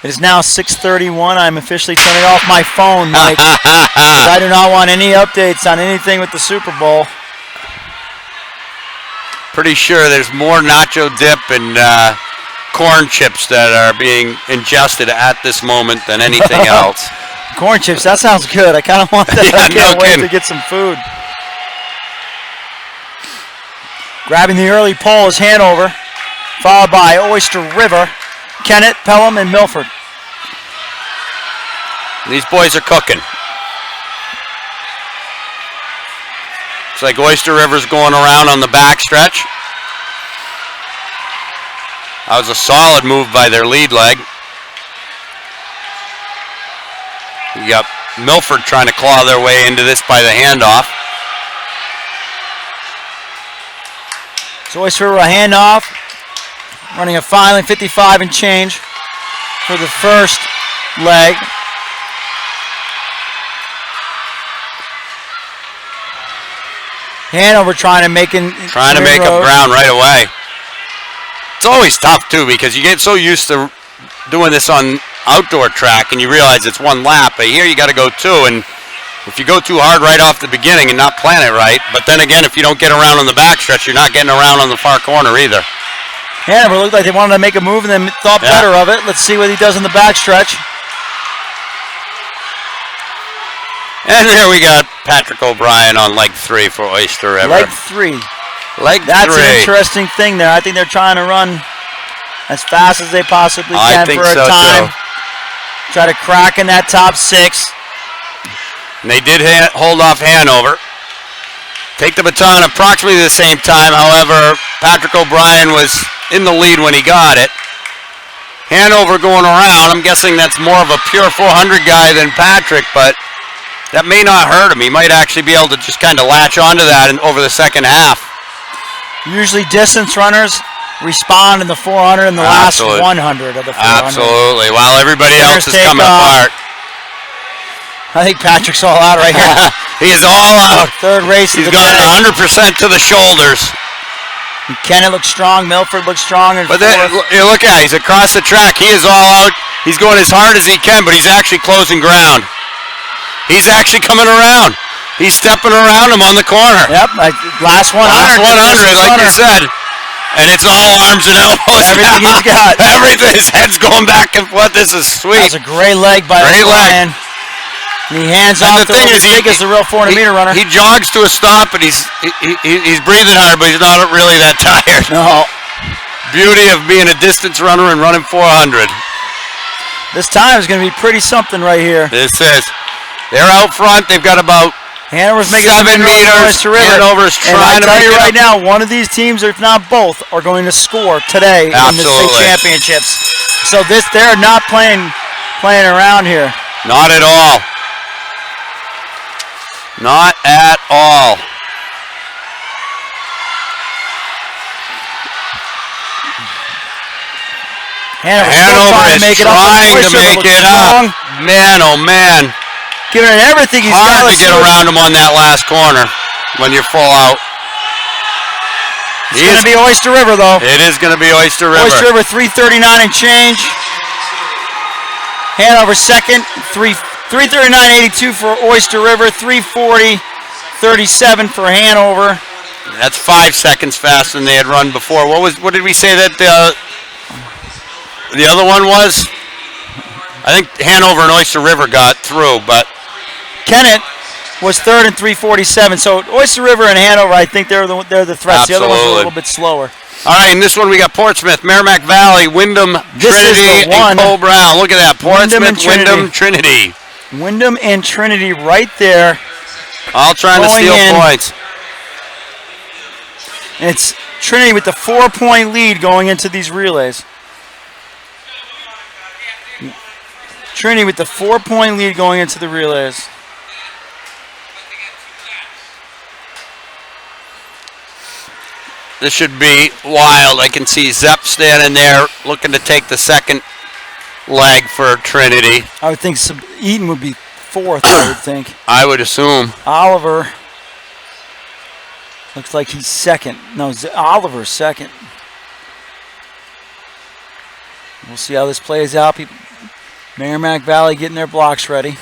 It is now 6:31. I'm officially turning off my phone, Mike. I do not want any updates on anything with the Super Bowl. Pretty sure there's more nacho dip and corn chips that are being ingested at this moment than anything else. Corn chips, that sounds good. I kind of want that. Yeah, I can't no wait kidding. to get some food. Grabbing the early pole is Hanover, followed by Oyster River, Kennett, Pelham, and Milford. These boys are cooking. Looks like Oyster River's going around on the back stretch. That was a solid move by their lead leg. You got Milford trying to claw their way into this by the handoff. So Oyster River a handoff, running a filing 55 and change for the first leg. Hanover trying to make up ground right away. It's always tough too because you get so used to doing this on outdoor track and you realize it's one lap, but here you got to go two, and if you go too hard right off the beginning and not plan it right, but then again if you don't get around on the backstretch, you're not getting around on the far corner either. Hanover looked like they wanted to make a move and then thought better of it. Let's see what he does in the backstretch. And here we got Patrick O'Brien on leg 3 for Oyster River. Leg 3. That's an interesting thing there. I think they're trying to run as fast as they possibly can for a time. Too. Try to crack in that top 6. And they did hold off Hanover. Take the baton approximately the same time. However, Patrick O'Brien was in the lead when he got it. Hanover going around. I'm guessing that's more of a pure 400 guy than Patrick, but that may not hurt him. He might actually be able to just kind of latch onto that over the second half. Usually distance runners respond in the 400 and the last 100 of the 400. Absolutely. While everybody else is coming apart. I think Patrick's all out right here. He is all out. Third race. He's gone 100% to the shoulders. And Kennett looks strong. Milford looks strong. But then, you look at it. He's across the track. He is all out. He's going as hard as he can, but he's actually closing ground. He's actually coming around. He's stepping around him on the corner. Yep, last 100. Last 100, like you said. And it's all arms and elbows. Everything he's got. Everything. His head's going back and forth. This is sweet. That's a great leg by O'Brien. And he hands off to the real 400-meter runner. He jogs to a stop, and he's breathing hard, but he's not really that tired. No. Beauty of being a distance runner and running 400. This time is going to be pretty something right here. This is. They're out front. They've got about Hanover's making 7 meters. Hanover's trying to tell you right now, one of these teams, if not both, are going to score today in the state championships. So they're not playing around here. Not at all. Not at all. Hanover is trying to make it up. Man, oh man. Giving it everything he's got. Hard to get around him on that last corner when you're full out. It's going to be Oyster River, though. It is going to be Oyster River. Oyster River, 339 and change. Hanover second, 339.82 for Oyster River, 340.37 for Hanover. That's 5 seconds faster than they had run before. What did we say that the other one was? I think Hanover and Oyster River got through, but Kennett was third in 3:47. So Oyster River and Hanover, I think they're the threats. Absolutely. The other ones are a little bit slower. All right, in this one we got Portsmouth, Merrimack Valley, Wyndham, Trinity, and Cole Brown. Look at that, Portsmouth, Wyndham, Trinity. Wyndham and Trinity right there. All trying to steal points. And it's Trinity with the 4-point lead going into these relays. Trinity with the 4-point lead going into the relays. This should be wild. I can see Zepp standing there looking to take the second leg for Trinity. I would think Eaton would be fourth, I would think. I would assume. Oliver looks like he's second. No, Oliver's second. We'll see how this plays out. Merrimack Valley getting their blocks ready.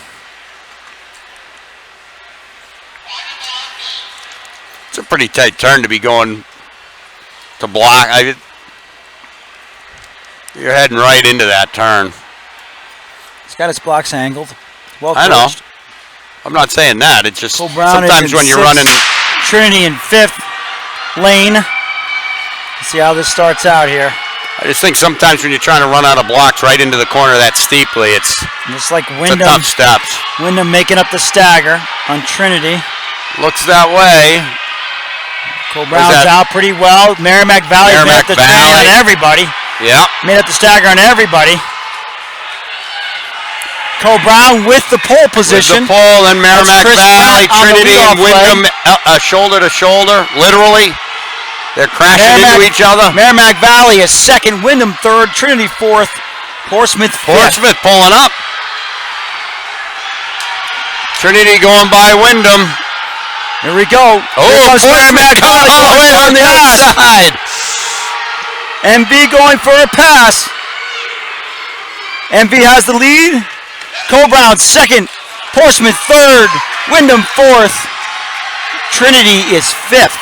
It's a pretty tight turn to be going to block. You're heading right into that turn. He's got his blocks angled. Well I know. coached. I'm not saying that. It's just Cole Brown is sometimes in when you're sixth. running. Trinity in fifth lane. Let's see how this starts out here. I just think sometimes when you're trying to run out of blocks right into the corner that steeply, it's Just like a Wyndham. tough steps. Wyndham making up the stagger on Trinity. Looks that way. Cole Brown's out pretty well. Merrimack Valley made up the stagger on everybody. Yeah. Made up the stagger on everybody. Cole Brown with the pole position. With the pole and Merrimack Chris Valley, Pratt on the Trinity leadoff and Wyndham shoulder to shoulder, literally. They're crashing into each other. Merrimack Valley is second, Wyndham third, Trinity fourth, Portsmouth fifth. Portsmouth pulling up. Trinity going by Wyndham. Here we go. Oh, Here comes Merrimack Valley going on the outside. MV going for a pass. MV has the lead. Cole Brown second, Portsmouth third, Wyndham fourth, Trinity is fifth.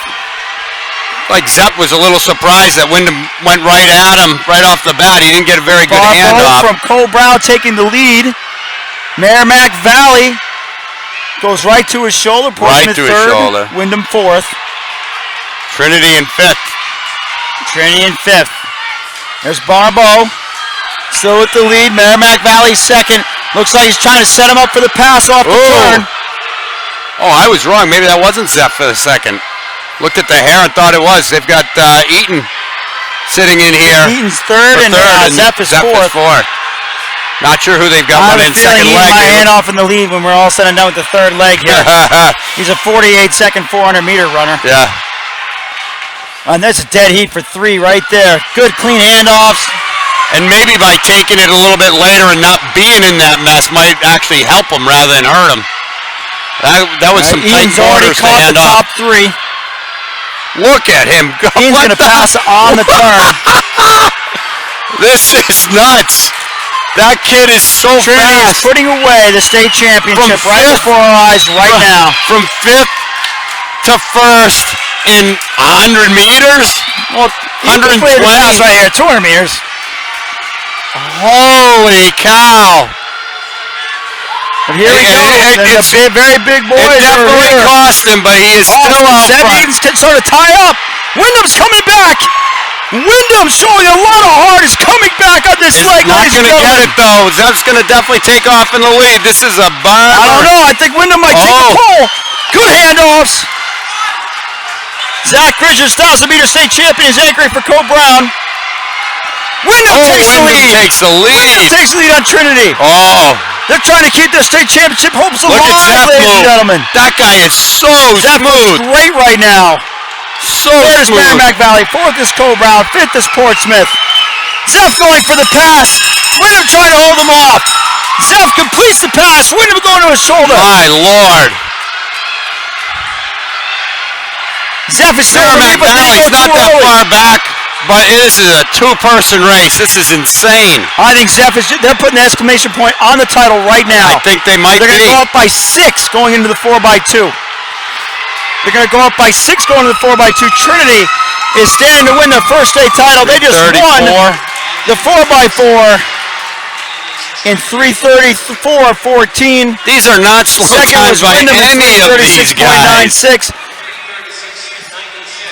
Like Zepp was a little surprised that Wyndham went right at him right off the bat. He didn't get a very good handoff. From Cole Brown taking the lead. Merrimack Valley goes right to his shoulder. Portsmouth to his third, shoulder. Wyndham fourth. Trinity in fifth. Trinity in fifth. There's Barbeau. Still with the lead. Merrimack Valley second. Looks like he's trying to set him up for the pass off the turn. Oh, I was wrong. Maybe that wasn't Zepp for the second. Looked at the hair and thought it was. They've got Eaton sitting in here. Eaton's third and Zepp is fourth. Not sure who they've got I have running a feeling second Eaton leg. might hand off in the lead when we're all said and done with the third leg here. He's a 48-second 400-meter runner. Yeah. And that's a dead heat for three right there. Good, clean handoffs. And maybe by taking it a little bit later and not being in that mess might actually help him rather than hurt him. That was some tight Eaton's already quarters to caught the hand off. top three. Look at him go. Eaton's going to pass on the turn. This is nuts. That kid is so Trinity is fast. putting away the state championship right before our eyes right now. From fifth to first in 100 meters? Well, 120. pass right here, 200 meters. Holy cow. And here we go. It's a very big boy. It definitely cost him, but he is still out front. Eaton's can sort of tie up. Wyndham's coming back. Wyndham showing a lot of heart is coming back on this leg. Not going to get it, though. Zepp's going to definitely take off in the lead. This is a bomb. I don't know. I think Wyndham might take the pole. Good handoffs. Zach Richards, 1,000-meter state champion, is anchoring for Cole Brown. Wyndham takes the lead. Wyndham takes the lead on Trinity. Oh. They're trying to keep their state championship hopes alive, Look at Zepp ladies and gentlemen. That guy is so Zepp smooth. looks great right now. So Third is smooth. Merrimack Valley. Fourth is Cole Brown. Fifth is Portsmouth. Zepp going for the pass. Wyndham trying to hold him off. Zepp completes the pass. Wyndham going to his shoulder. My Lord. Zepp is still Merrimack Valley's not that far back, but this is a two-person race. This is insane. I think Zepp is, they're putting an exclamation point on the title right now. I think they might They're be. going to go up by 6 going into the 4x2. They're going to go up by 6 going to the 4x2. Trinity is standing to win their first state title. They just 34. won the 4x4 in 3:34.14. These are not slow Second times was by Wyndham at any of these guys. 3:36.96.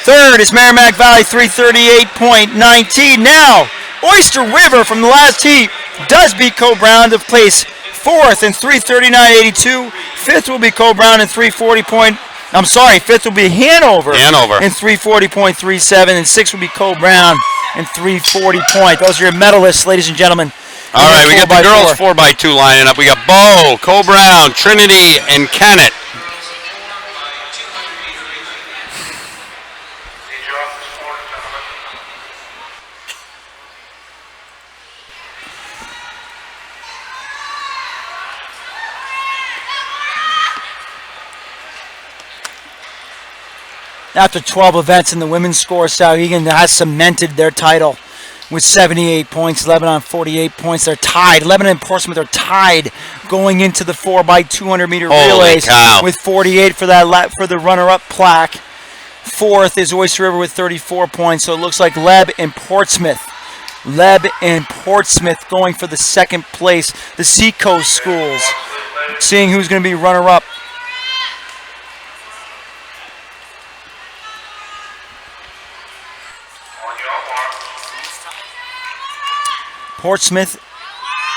Third is Merrimack Valley, 3:38.19. Now, Oyster River from the last heat does beat Cole Brown to place fourth in 3:39.82. Fifth will be Cole Brown in 3:40. Fifth will be Hanover in 3:40.37, and sixth will be Cole Brown in 3:40. Those are your medalists, ladies and gentlemen. All right, we got the girls 4x2 lining up. We got Bo, Cole Brown, Trinity, and Kennett. after 12 events in the women's score. Sauhegan has cemented their title with 78 points. Lebanon 48 points. They're tied. Lebanon and Portsmouth are tied going into the 4x200 meter relays with 48 for the runner-up plaque. Fourth is Oyster River with 34 points. So it looks like Leb and Portsmouth going for the second place. The Seacoast schools seeing who's going to be runner-up. Portsmouth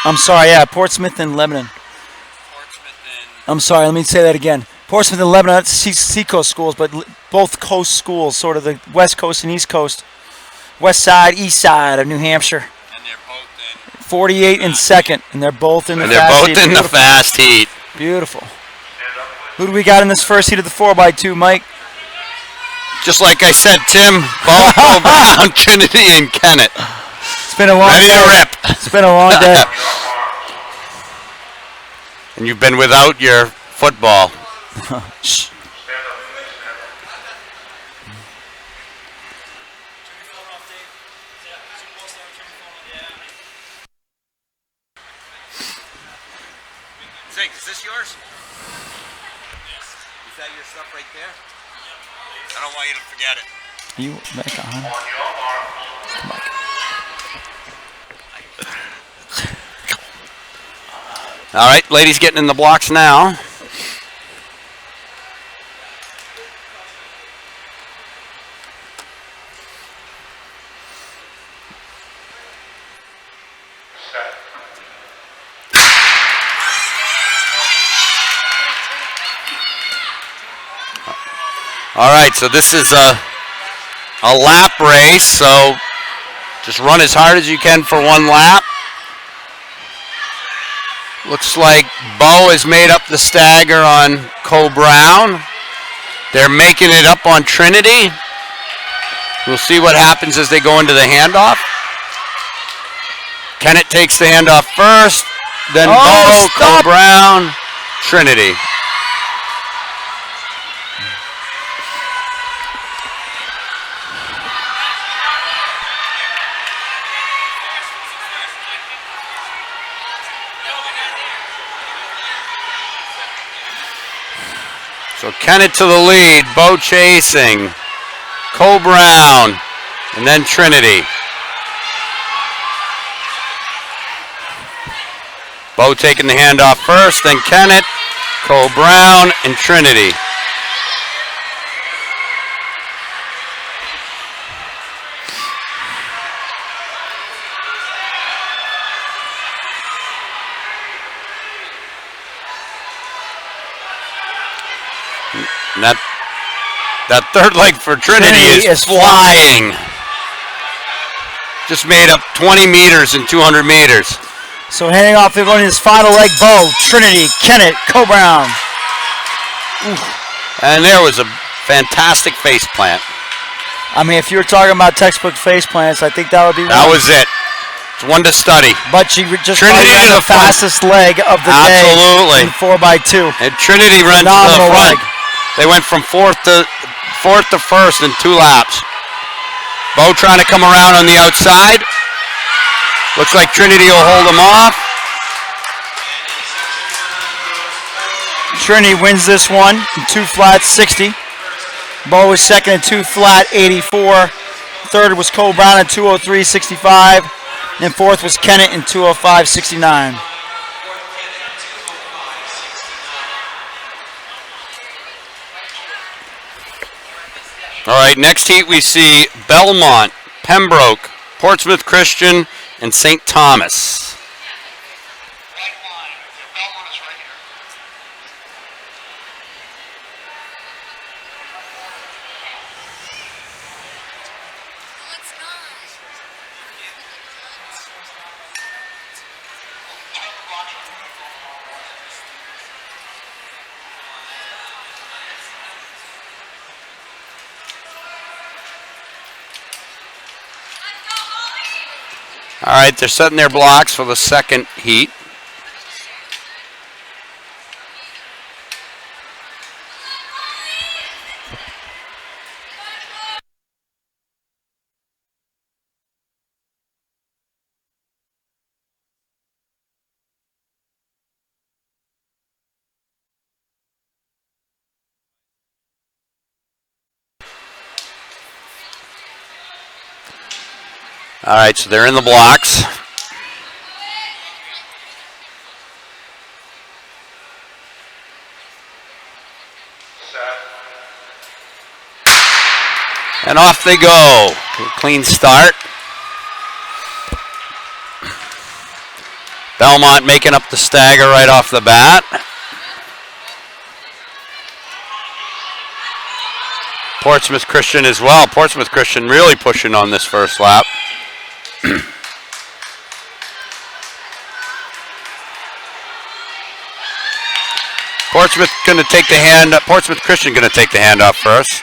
and Lebanon. I'm sorry, let me say that again. Portsmouth and Lebanon, that's Seacoast schools, but both coast schools, sort of the west coast and east coast. West side, east side of New Hampshire. And they're both in 48 and second, and they're both in the they're fast both heat. in the fast heat. Beautiful. Who do we got in this first heat of the 4x2, Mike? Just like I said, Tim, Bo, Brown, Trinity, and Kennett. It's been a long Ready day. to rip. It's been a long day. And you've been without your football. Shh. Zink, is this yours? Is that your stuff right there? I don't want you to forget it. You back on? All right, ladies getting in the blocks now. All right, so this is a lap race, so just run as hard as you can for one lap. Looks like Bo has made up the stagger on Cole Brown. They're making it up on Trinity. We'll see what happens as they go into the handoff. Kennett takes the handoff first, then Bo, Cole Brown, Trinity. So Kennett to the lead, Bo chasing, Cole Brown, and then Trinity. Bo taking the handoff first, then Kennett, Cole Brown, and Trinity. And that third leg for Trinity is flying. Just made up 20 meters in 200 meters. So handing off, they're going to his final leg. Bo, Trinity, Kennett, Cole Brown. And there was a fantastic face plant. I mean, if you were talking about textbook face plants, I think that would be one. That was it. It's one to study. But she just Trinity ran to the fastest leg of the Absolutely. day in 4x2. And Trinity runs to the Phenomenal front. leg. They went from fourth to first in 2 laps. Bo trying to come around on the outside. Looks like Trinity will hold him off. Trinity wins this one in 2 flat 60. Bo was second in 2 flat 84. Third was Cole Brown at 2:03.65. And fourth was Kennett in 2:05.69. All right, next heat we see Belmont, Pembroke, Portsmouth Christian, and St. Thomas. All right, they're setting their blocks for the second heat. All right, so they're in the blocks. And off they go. Clean start. Belmont making up the stagger right off the bat. Portsmouth Christian as well. Portsmouth Christian really pushing on this first lap. Portsmouth Christian going to take the handoff first.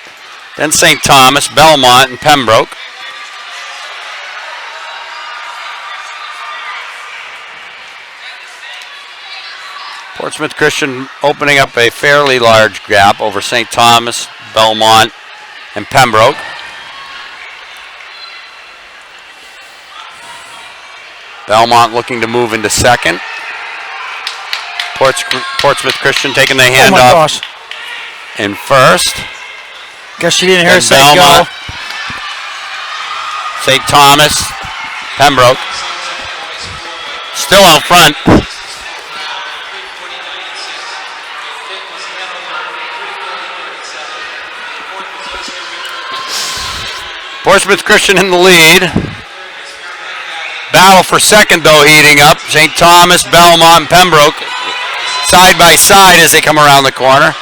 Then St. Thomas, Belmont, and Pembroke. Portsmouth Christian opening up a fairly large gap over St. Thomas, Belmont, and Pembroke. Belmont looking to move into second. Portsmouth Christian taking the handoff in first. Guess she didn't hear us say Belmont, go. St. Thomas, Pembroke. Still out front. Portsmouth Christian in the lead. Battle for second, though, heating up. St. Thomas, Belmont, and Pembroke side by side as they come around the corner.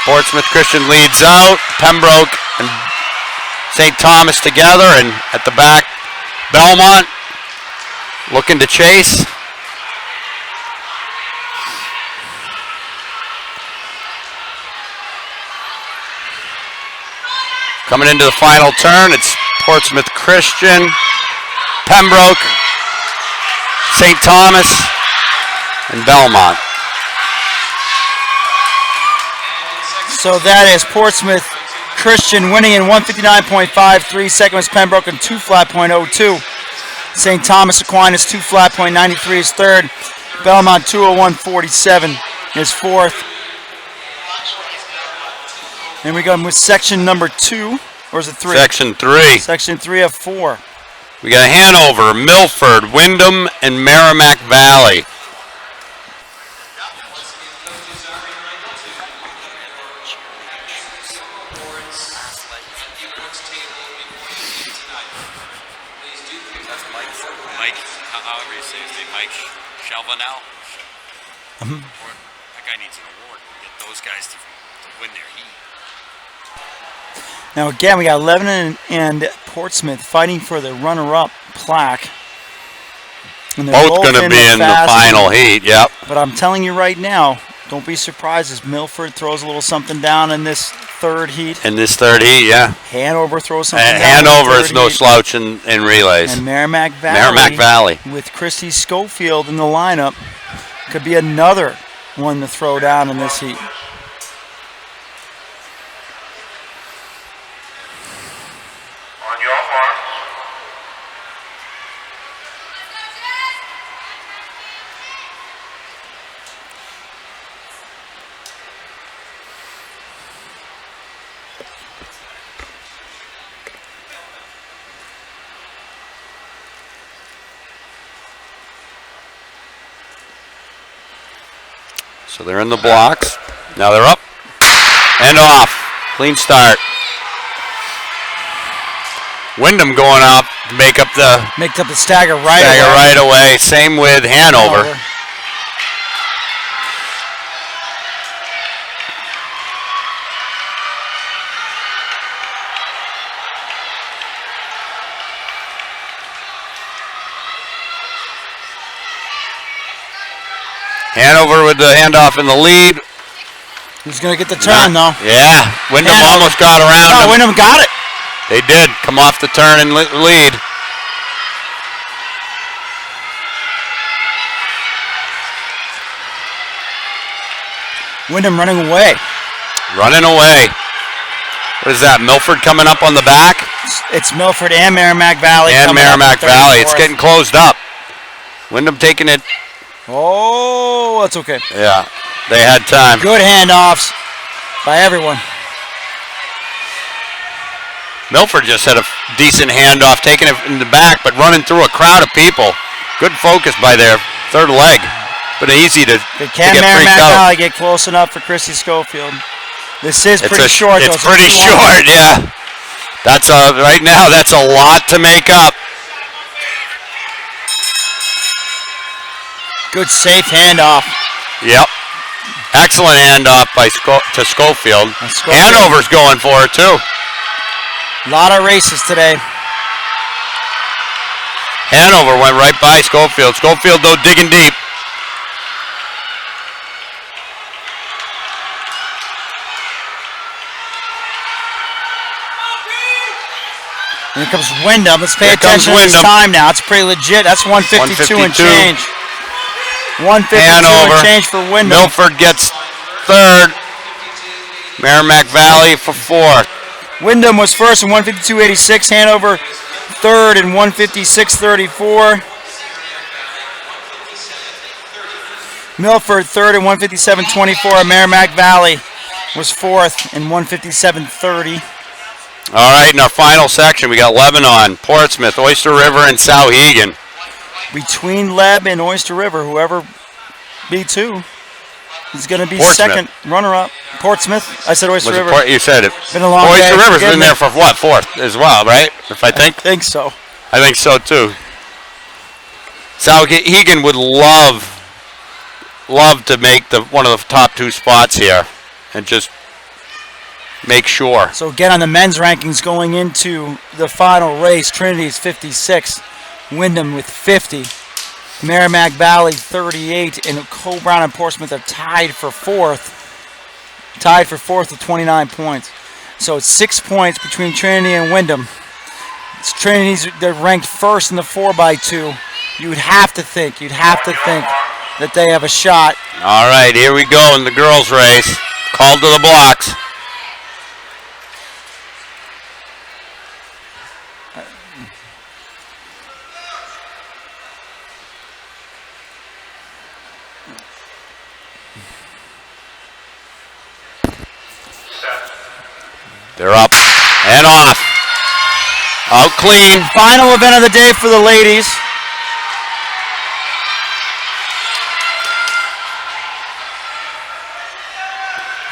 Portsmouth Christian leads out. Pembroke and St. Thomas together, and at the back, Belmont looking to chase. Coming into the final turn, it's Portsmouth Christian, Pembroke, St. Thomas, and Belmont. So that is Portsmouth Christian winning in 159.53. Second was Pembroke in 2 flat.02. St. Thomas Aquinas 2 flat.93 is third. Belmont 201.47 is fourth. And we go with section number 2, or is it 3? Section 3. Section 3 of 4. We got Hanover, Milford, Wyndham, and Merrimack Valley. Mike, however you say his name, Mike Shalvanel. That guy needs an award. Get those guys to win their heat. Now again, we got Lebanon and Portsmouth fighting for the runner-up plaque. And they're Both going to be in the final heat, yep. But I'm telling you right now, don't be surprised as Milford throws a little something down in this third heat. In this third heat, yeah. Hanover throws something down. Hanover in the is third no heat. slouch in relays. And Merrimack Valley. with Christy Schofield in the lineup could be another one to throw down in this heat. On your mark. So they're in the blocks. Now they're up and off. Clean start. Wyndham going up to make up the stagger right stagger away. right away. Same with Hanover. Hanover with the handoff in the lead. He's going to get the turn, though. Yeah, Wyndham almost got around him. Wyndham got it. They did come off the turn and lead. Wyndham running away. Running away. What is that, Milford coming up on the back? It's Milford and Merrimack Valley. And Merrimack Valley. It's 34th. getting closed up. Wyndham taking it. Oh, that's okay. Yeah, they had time. Good handoffs by everyone. Milford just had a decent handoff, taking it in the back, but running through a crowd of people. Good focus by their third leg, but easy to Can get Merrimack freaked out. Valley get close enough for Chrissy Schofield? This is pretty short. It's though, pretty 2-1. short, yeah. That's right now. That's a lot to make up. Good safe handoff. Yep. Excellent handoff to Schofield. And Schofield. Hanover's going for it too. A lot of races today. Hanover went right by Schofield. Schofield, though, digging deep. Here comes Wyndham. Let's pay Here comes attention to this Wyndham. time now. It's pretty legit. That's 152 and 152. change. 152 Hanover. and change for Wyndham. Milford gets third. Merrimack Valley for fourth. Wyndham was first in 152.86. Hanover third in 156.34. Milford third in 157.24. Merrimack Valley was fourth in 157.30. All right, in our final section, we got Lebanon, Portsmouth, Oyster River, and Sauhegan. Between Leb and Oyster River, whoever B2 is going to be Portsmouth. second runner-up. Portsmouth. I said Oyster Was it River. you said it. Been a long Oyster day. River's Forgive been me. there for what, fourth as well, right? If I think. I think so. I think so too. Sauhegan would love to make one of the top two spots here, and just make sure. So again, on the men's rankings going into the final race, Trinity's 56, Wyndham with 50, Merrimack Valley 38, and Coe-Brown and Portsmouth are tied for fourth with 29 points. So it's 6 points between Trinity and Wyndham. They're ranked first in the 4x2. You'd have to think that they have a shot. All right, here we go in the girls' race. Called to the blocks. They're up and off. Out clean. Final event of the day for the ladies.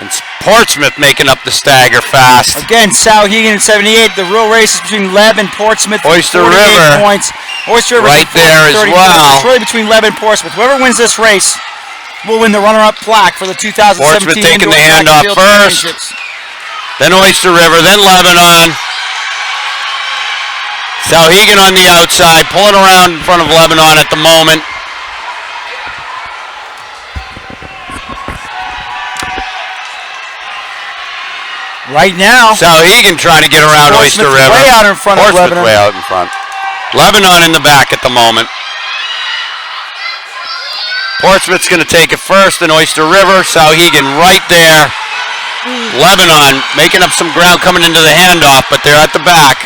And Portsmouth making up the stagger fast. Again, Sauhegan in 78. The real race is between Leb and Portsmouth. Oyster 48 River. points. Oyster River Right there as 34. well. It's really between Leb and Portsmouth. Whoever wins this race will win the runner-up plaque for the 2017 Portsmouth taking the Indoor Track and handoff Field first. Championships. Then Oyster River, then Lebanon. Sauhegan on the outside, pulling around in front of Lebanon at the moment. Right now, Sauhegan trying to get around Portsmouth Oyster River. way out in front of Portsmouth Lebanon. way out in front. Lebanon in the back at the moment. Portsmouth's going to take it first, then Oyster River. Sauhegan right there. Lebanon making up some ground coming into the handoff, but they're at the back.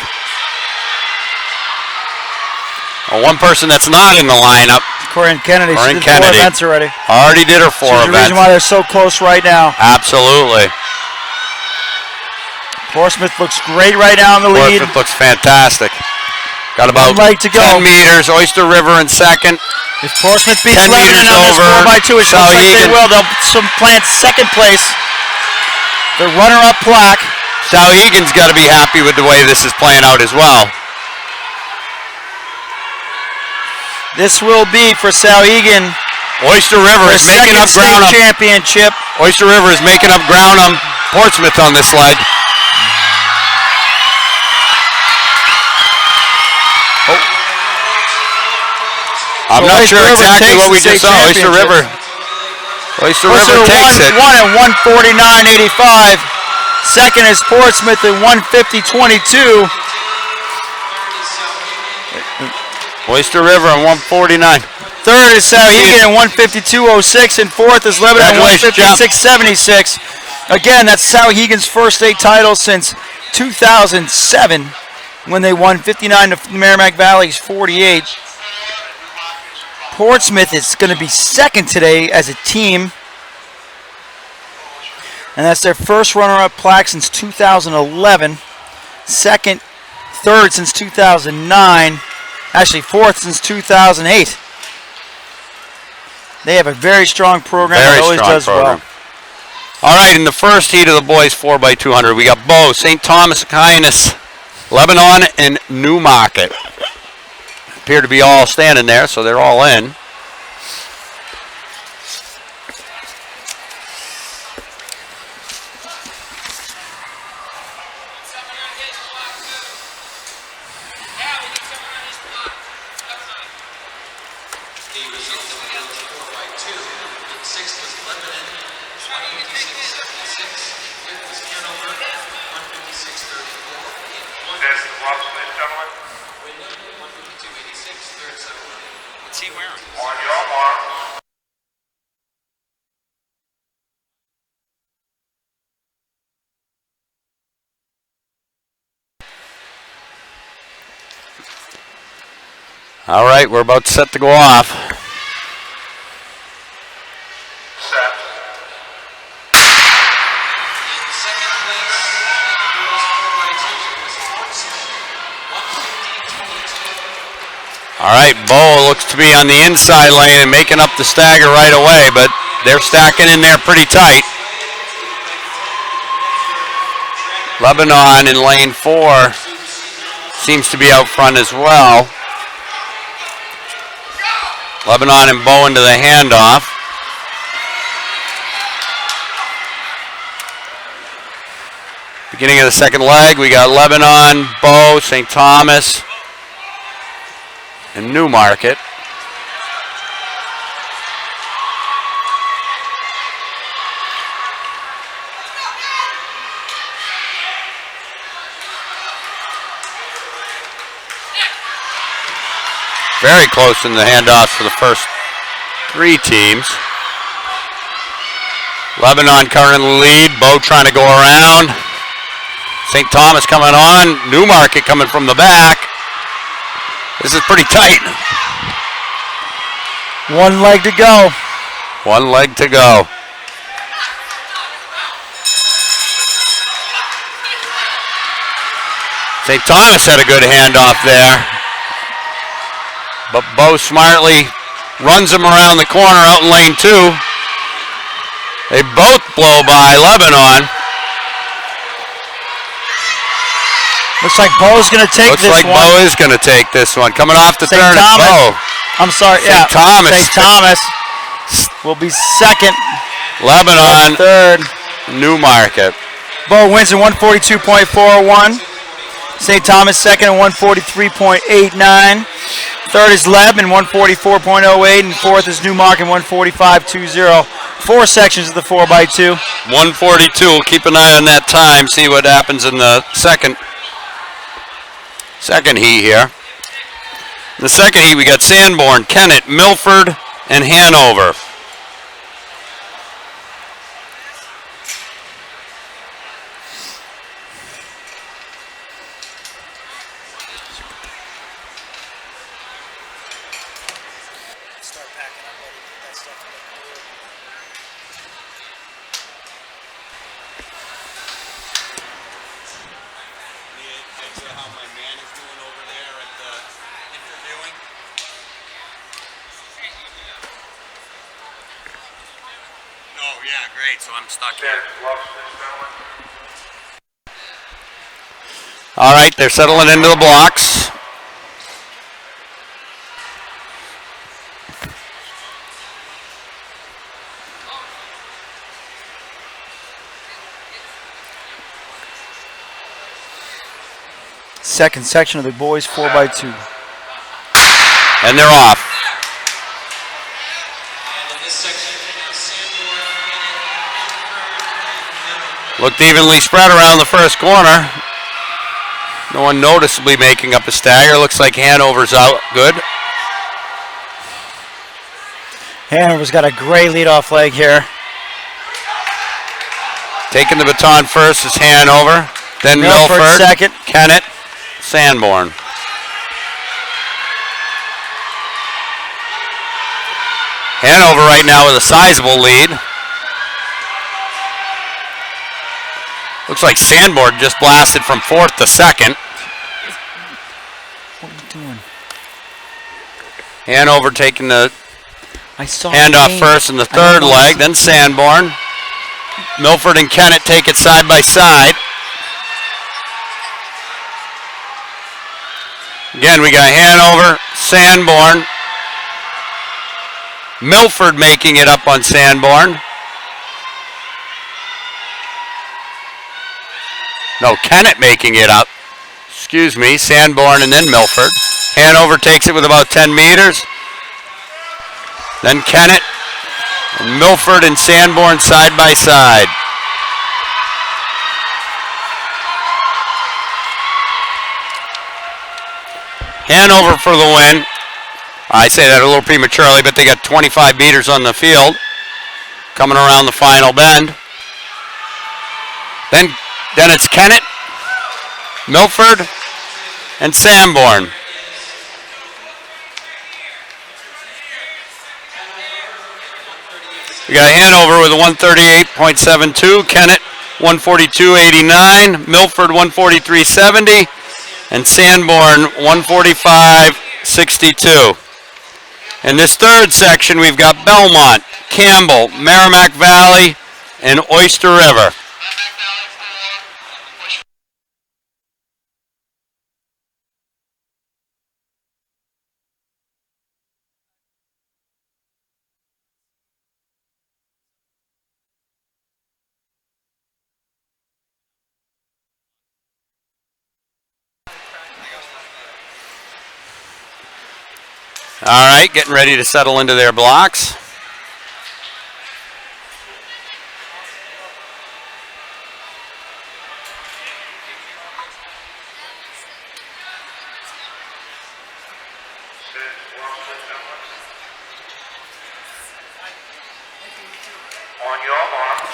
Well, one person that's not in the lineup, Corinne Kennedy. Corinne She did 4 Kennedy. events already. already did her 4 She's the reason events. why they're so close right now. Absolutely. Portsmouth looks great right now in the lead. Portsmouth looks fantastic. Got about 1 leg to go. 10 meters. Oyster River in second. If Portsmouth beats 10 Lebanon meters on this over. 4x2, which looks like they Sauhegan. will, they'll plant second place. The runner-up plaque. Sauhegan's got to be happy with the way this is playing out as well. This will be for Sauhegan, Oyster River their is making second up ground state on championship. Oyster River is making up ground on Portsmouth on this leg. Oh. I'm So not Oyster sure River exactly takes what we the just state saw. Oyster River. Oyster River takes it. Won at 149.85. Second is Portsmouth at 150.22. Oyster River on 149. Third is Sauhegan at 152.06, and fourth is Lebanon at Congratulations, Jeff. 156.76. Again, that's Sauhegan's first state title since 2007, when they won 59 to Merrimack Valley's 48. Portsmouth is going to be second today as a team, and that's their first runner-up plaque since 2011. third since 2009. Actually, fourth since 2008. They have a very strong program that always does well. All right, in the first heat of the boys 4x200, we got Bow, St. Thomas Aquinas, Lebanon, and Newmarket. Appear to be all standing there, so they're all in. All right, we're about set to go off. All right, Bo looks to be on the inside lane and making up the stagger right away, but they're stacking in there pretty tight. Lebanon in lane 4 seems to be out front as well. Lebanon and Bo into the handoff. Beginning of the second leg, we got Lebanon, Bo, St. Thomas, and Newmarket. Very close in the handoffs for the first 3 teams. Lebanon currently in the lead. Bo trying to go around. St. Thomas coming on. Newmarket coming from the back. This is pretty tight. 1 leg to go. 1 leg to go. St. Thomas had a good handoff there. But Bo smartly runs him around the corner out in lane 2. They both blow by Lebanon. Looks like Bo's going to take this one. Looks like Bo is going to take this one. Coming off the turn, it's Bo. I'm sorry, St. Thomas. St. Thomas will be second. Lebanon. Third. Newmarket. Bo wins in 142.41. St. Thomas second in 143.89. Third is Leb in 144.08, and fourth is Newmarket in 145.20. 4 sections of the 4x2. 142. We'll keep an eye on that time, see what happens in the second heat here. In the second heat, we got Sanborn, Kennett, Milford, and Hanover. All right, they're settling into the blocks. Second section of the boys 4x2. And they're off. Looked evenly spread around the first corner. No one noticeably making up a stagger. Looks like Hanover's out good. Hanover's got a great leadoff leg here. Taking the baton first is Hanover. Then Milford, second. Kennett, Sanborn. Hanover right now with a sizable lead. Looks like Sanborn just blasted from 4th to 2nd. What are you doing? Hanover taking the I saw handoff first in the third leg, then Sanborn. Milford and Kennett take it side by side. Again, we got Hanover, Sanborn. Milford making it up on Sanborn. No, Kennett making it up. Excuse me, Sanborn and then Milford. Hanover takes it with about 10 meters. Then Kennett and Milford and Sanborn side by side. Hanover for the win. I say that a little prematurely, but they got 25 meters on the field coming around the final bend. Then it's Kennett, Milford, and Sanborn. We got Hanover with a 138.72, Kennett 142.89, Milford 143.70, and Sanborn 145.62. In this third section, we've got Belmont, Campbell, Merrimack Valley, and Oyster River. All right, getting ready to settle into their blocks.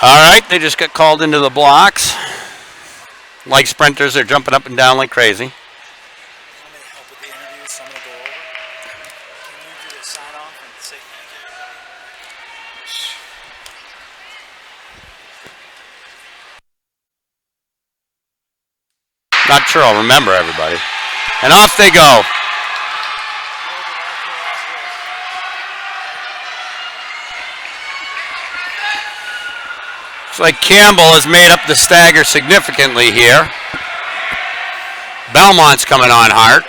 All right, they just got called into the blocks. Like sprinters, they're jumping up and down like crazy. Not sure I'll remember everybody. And off they go. Looks like Campbell has made up the stagger significantly here. Belmont's coming on hard.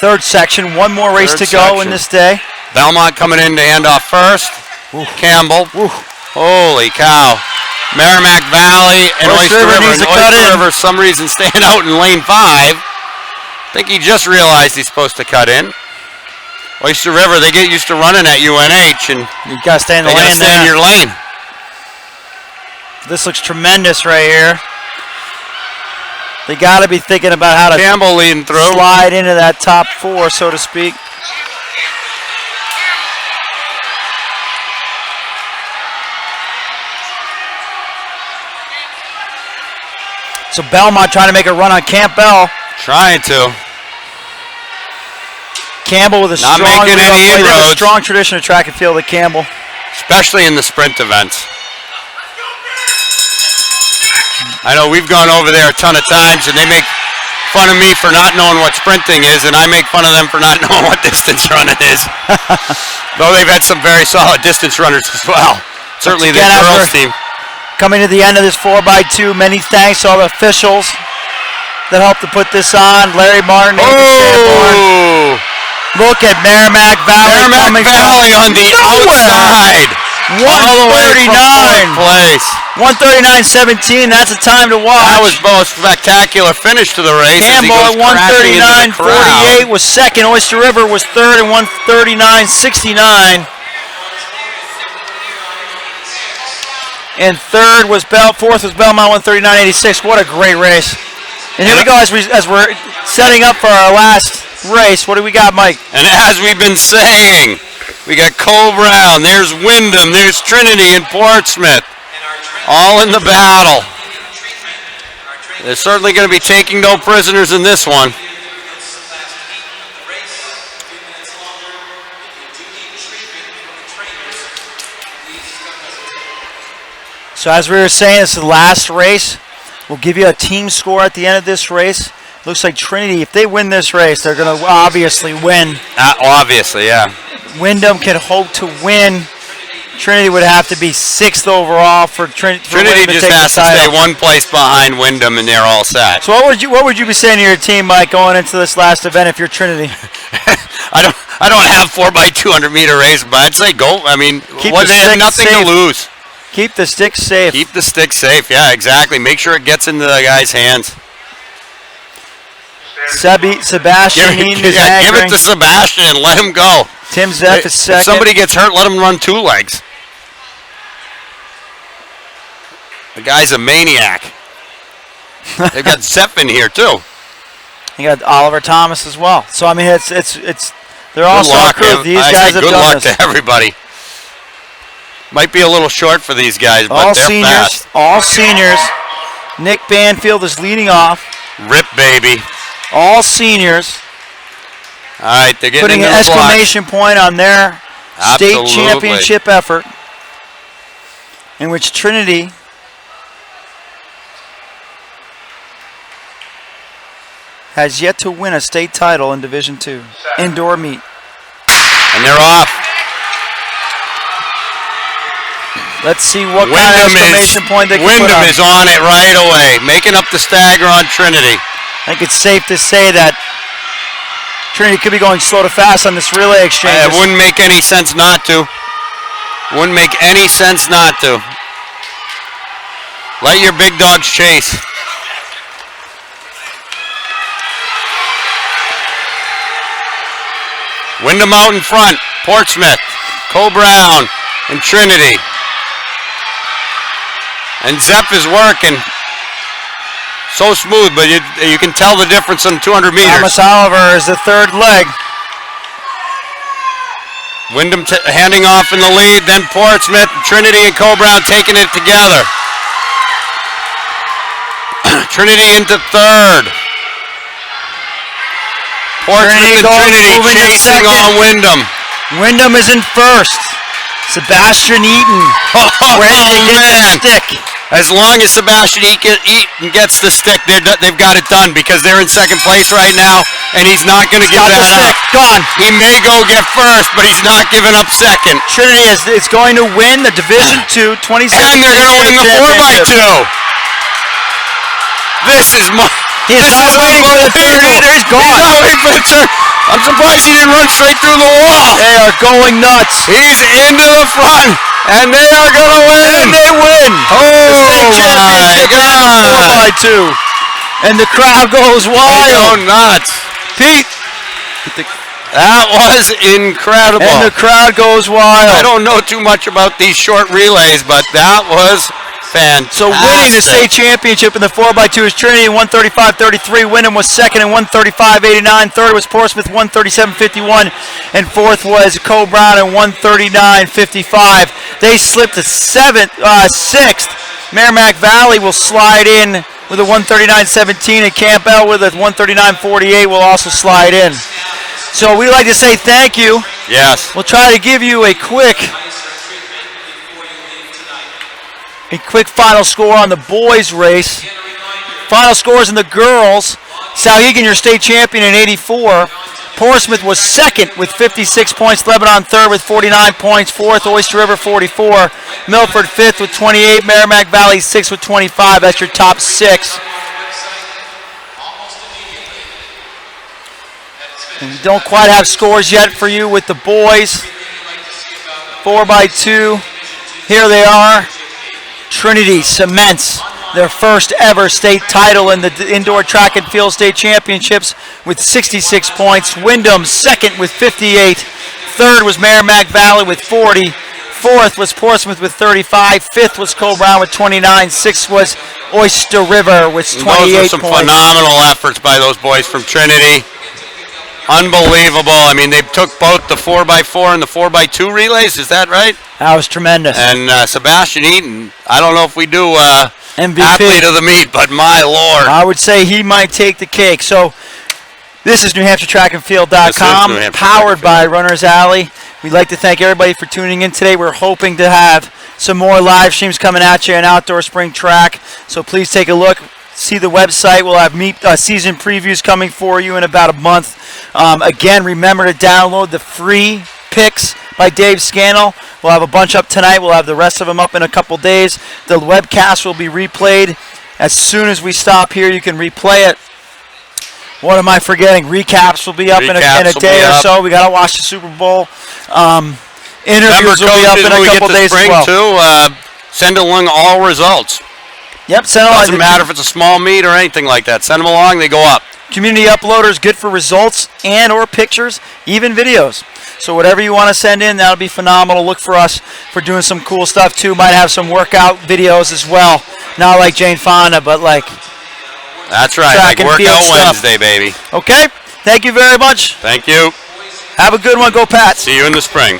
Third section, one more race to go in this day. Belmont coming in to hand off first. Ooh. Campbell. Ooh. Holy cow. Merrimack Valley and Oyster River. Needs to cut Oyster in. River, some reason, staying out in lane 5. I think he just realized he's supposed to cut in. Oyster River, they get used to running at UNH, and You got to stay in the they got to lane stay in there. your lane. This looks tremendous right here. They got to be thinking about how to Campbell leading through. slide into that top 4, so to speak. So Belmont trying to make a run on Campbell. Trying to. Campbell with a Not strong making any they have a inroads. strong tradition of track and field at Campbell. Especially in the sprint events. I know we've gone over there a ton of times, and they make fun of me for not knowing what sprinting is, and I make fun of them for not knowing what distance running is. Though they've had some very solid distance runners as well. Certainly the girls team. Coming to the end of this 4x2, many thanks to all the officials that helped to put this on. Larry Martin, Sanborn. Look at Merrimack Valley coming on the outside. 139. Place. 139.17. That's a time to watch. That was most spectacular finish to the race. Campbell at 139.48 was second. Oyster River was third at 139.69. And fourth was Belmont, 139.86. What a great race. And here we go as we're setting up for our last race. What do we got, Mike? And as we've been saying, we got Cole Brown, there's Wyndham, there's Trinity and Portsmouth, all in the battle. They're certainly going to be taking no prisoners in this one. So as we were saying, this is the last race. We'll give you a team score at the end of this race. Looks like Trinity, if they win this race, they're going to obviously win. Obviously, yeah. Wyndham can hope to win. Trinity would have to be 6th overall for Trinity. Trinity just has to stay one place behind Wyndham, and they're all set. So what would you be saying to your team, Mike, going into this last event if you're Trinity? I don't have 4x200 meter race, but I'd say go. I mean, they have nothing to lose. Keep the stick safe. Keep the stick safe. Yeah, exactly. Make sure it gets into the guy's hands. Sebastian Eaton is anchoring. Give it to Sebastian and let him go. Tim Zeff is second. If somebody gets hurt, let him run 2 legs. The guy's a maniac. They've got Zeff in here too. You got Oliver Thomas as well. So I mean, it's they're all star crew. These guys have done this. Good luck to everybody. Might be a little short for these guys, but they're fast. All seniors. Nick Banfield is leading off. Rip, baby. All seniors. All right, they're getting putting into an the block. exclamation point on their Absolutely. state championship effort, in which Trinity has yet to win a state title in Division II indoor meet. And they're off. Let's see what kind of exclamation point they can put Wyndham on. is on it right away, making up the stagger on Trinity. I think it's safe to say that Trinity could be going slow to fast on this relay exchange. It wouldn't make any sense not to. Wouldn't make any sense not to. Let your big dogs chase. Wyndham out in front. Portsmouth, Cole Brown, and Trinity. And Zepp is working. So smooth, but you can tell the difference on 200 meters. Thomas Oliver is the third leg. Wyndham handing off in the lead, then Portsmouth, Trinity, and Cole Brown taking it together. Trinity into third. Portsmouth and Trinity chasing on Wyndham. Wyndham is in first. Sebastian Eaton ready to get the stick. As long as Sebastian Eaton gets the stick, they've got it done because they're in second place right now, and he's not going to give that up. Gone. He may go get first, but he's not giving up second. Trinity is going to win the Division II 2017 And they're going to win the 4x2. This is my... He's not waiting for the third meter. He's gone. He's not waiting for the turn. I'm surprised he didn't run straight through the wall. They are going nuts. He's into the front, and they are going to win. And they win. Oh, my God. 4x2. And the crowd goes wild. They go nuts. Pete. That was incredible. And the crowd goes wild. I don't know too much about these short relays, but that was fantastic. So winning the state championship in the 4x2 is Trinity in 135.33. Wyndham was second in 135.89. Third was Portsmouth 137.51. And fourth was Cole Brown in 139.55. They slipped to sixth. Merrimack Valley will slide in with a 139.17. And Campbell with a 139.48 will also slide in. So we'd like to say thank you. Yes. We'll try to give you a quick final score on the boys race. Final scores in the girls. Souhegan, your state champion in 84. Portsmouth was second with 56 points. Lebanon third with 49 points. Fourth, Oyster River 44. Milford fifth with 28. Merrimack Valley sixth with 25. That's your top six. And we don't quite have scores yet for you with the boys. 4x2. Here they are. Trinity cements their first ever state title in the indoor track and field state championships with 66 points. Wyndham second with 58. Third was Merrimack Valley with 40. Fourth was Portsmouth with 35. Fifth was Cole Brown with 29. Sixth was Oyster River with 28 points. Those were some phenomenal efforts by those boys from Trinity. Unbelievable. I mean, they took both the 4x4 and the 4x2 relays. Is that right? That was tremendous. And Sebastian Eaton, I don't know if we do MVP. Athlete of the meet, but my Lord. I would say he might take the cake. So this is NewHampshireTrackandField.com, powered by Runners Alley. We'd like to thank everybody for tuning in today. We're hoping to have some more live streams coming at you in outdoor spring track. So please take a look. See the website. We'll have season previews coming for you in about a month. Again, remember to download the free picks by Dave Scannell. We'll have a bunch up tonight. We'll have the rest of them up in a couple days. The webcast will be replayed as soon as we stop here. You can replay it. What am I forgetting? Recaps will be up in a day or so. We got to watch the Super Bowl. Interviews will be up in a couple days as well. Too, send along all results. Yep, send along. Doesn't matter if it's a small meet or anything like that. Send them along, they go up. Community uploader is good for results and or pictures, even videos. So whatever you want to send in, that'll be phenomenal. Look for us for doing some cool stuff too. Might have some workout videos as well. Not like Jane Fonda, but like that's right, track like and Workout field stuff. Wednesday, baby. Okay, thank you very much. Thank you. Have a good one. Go Pats. See you in the spring.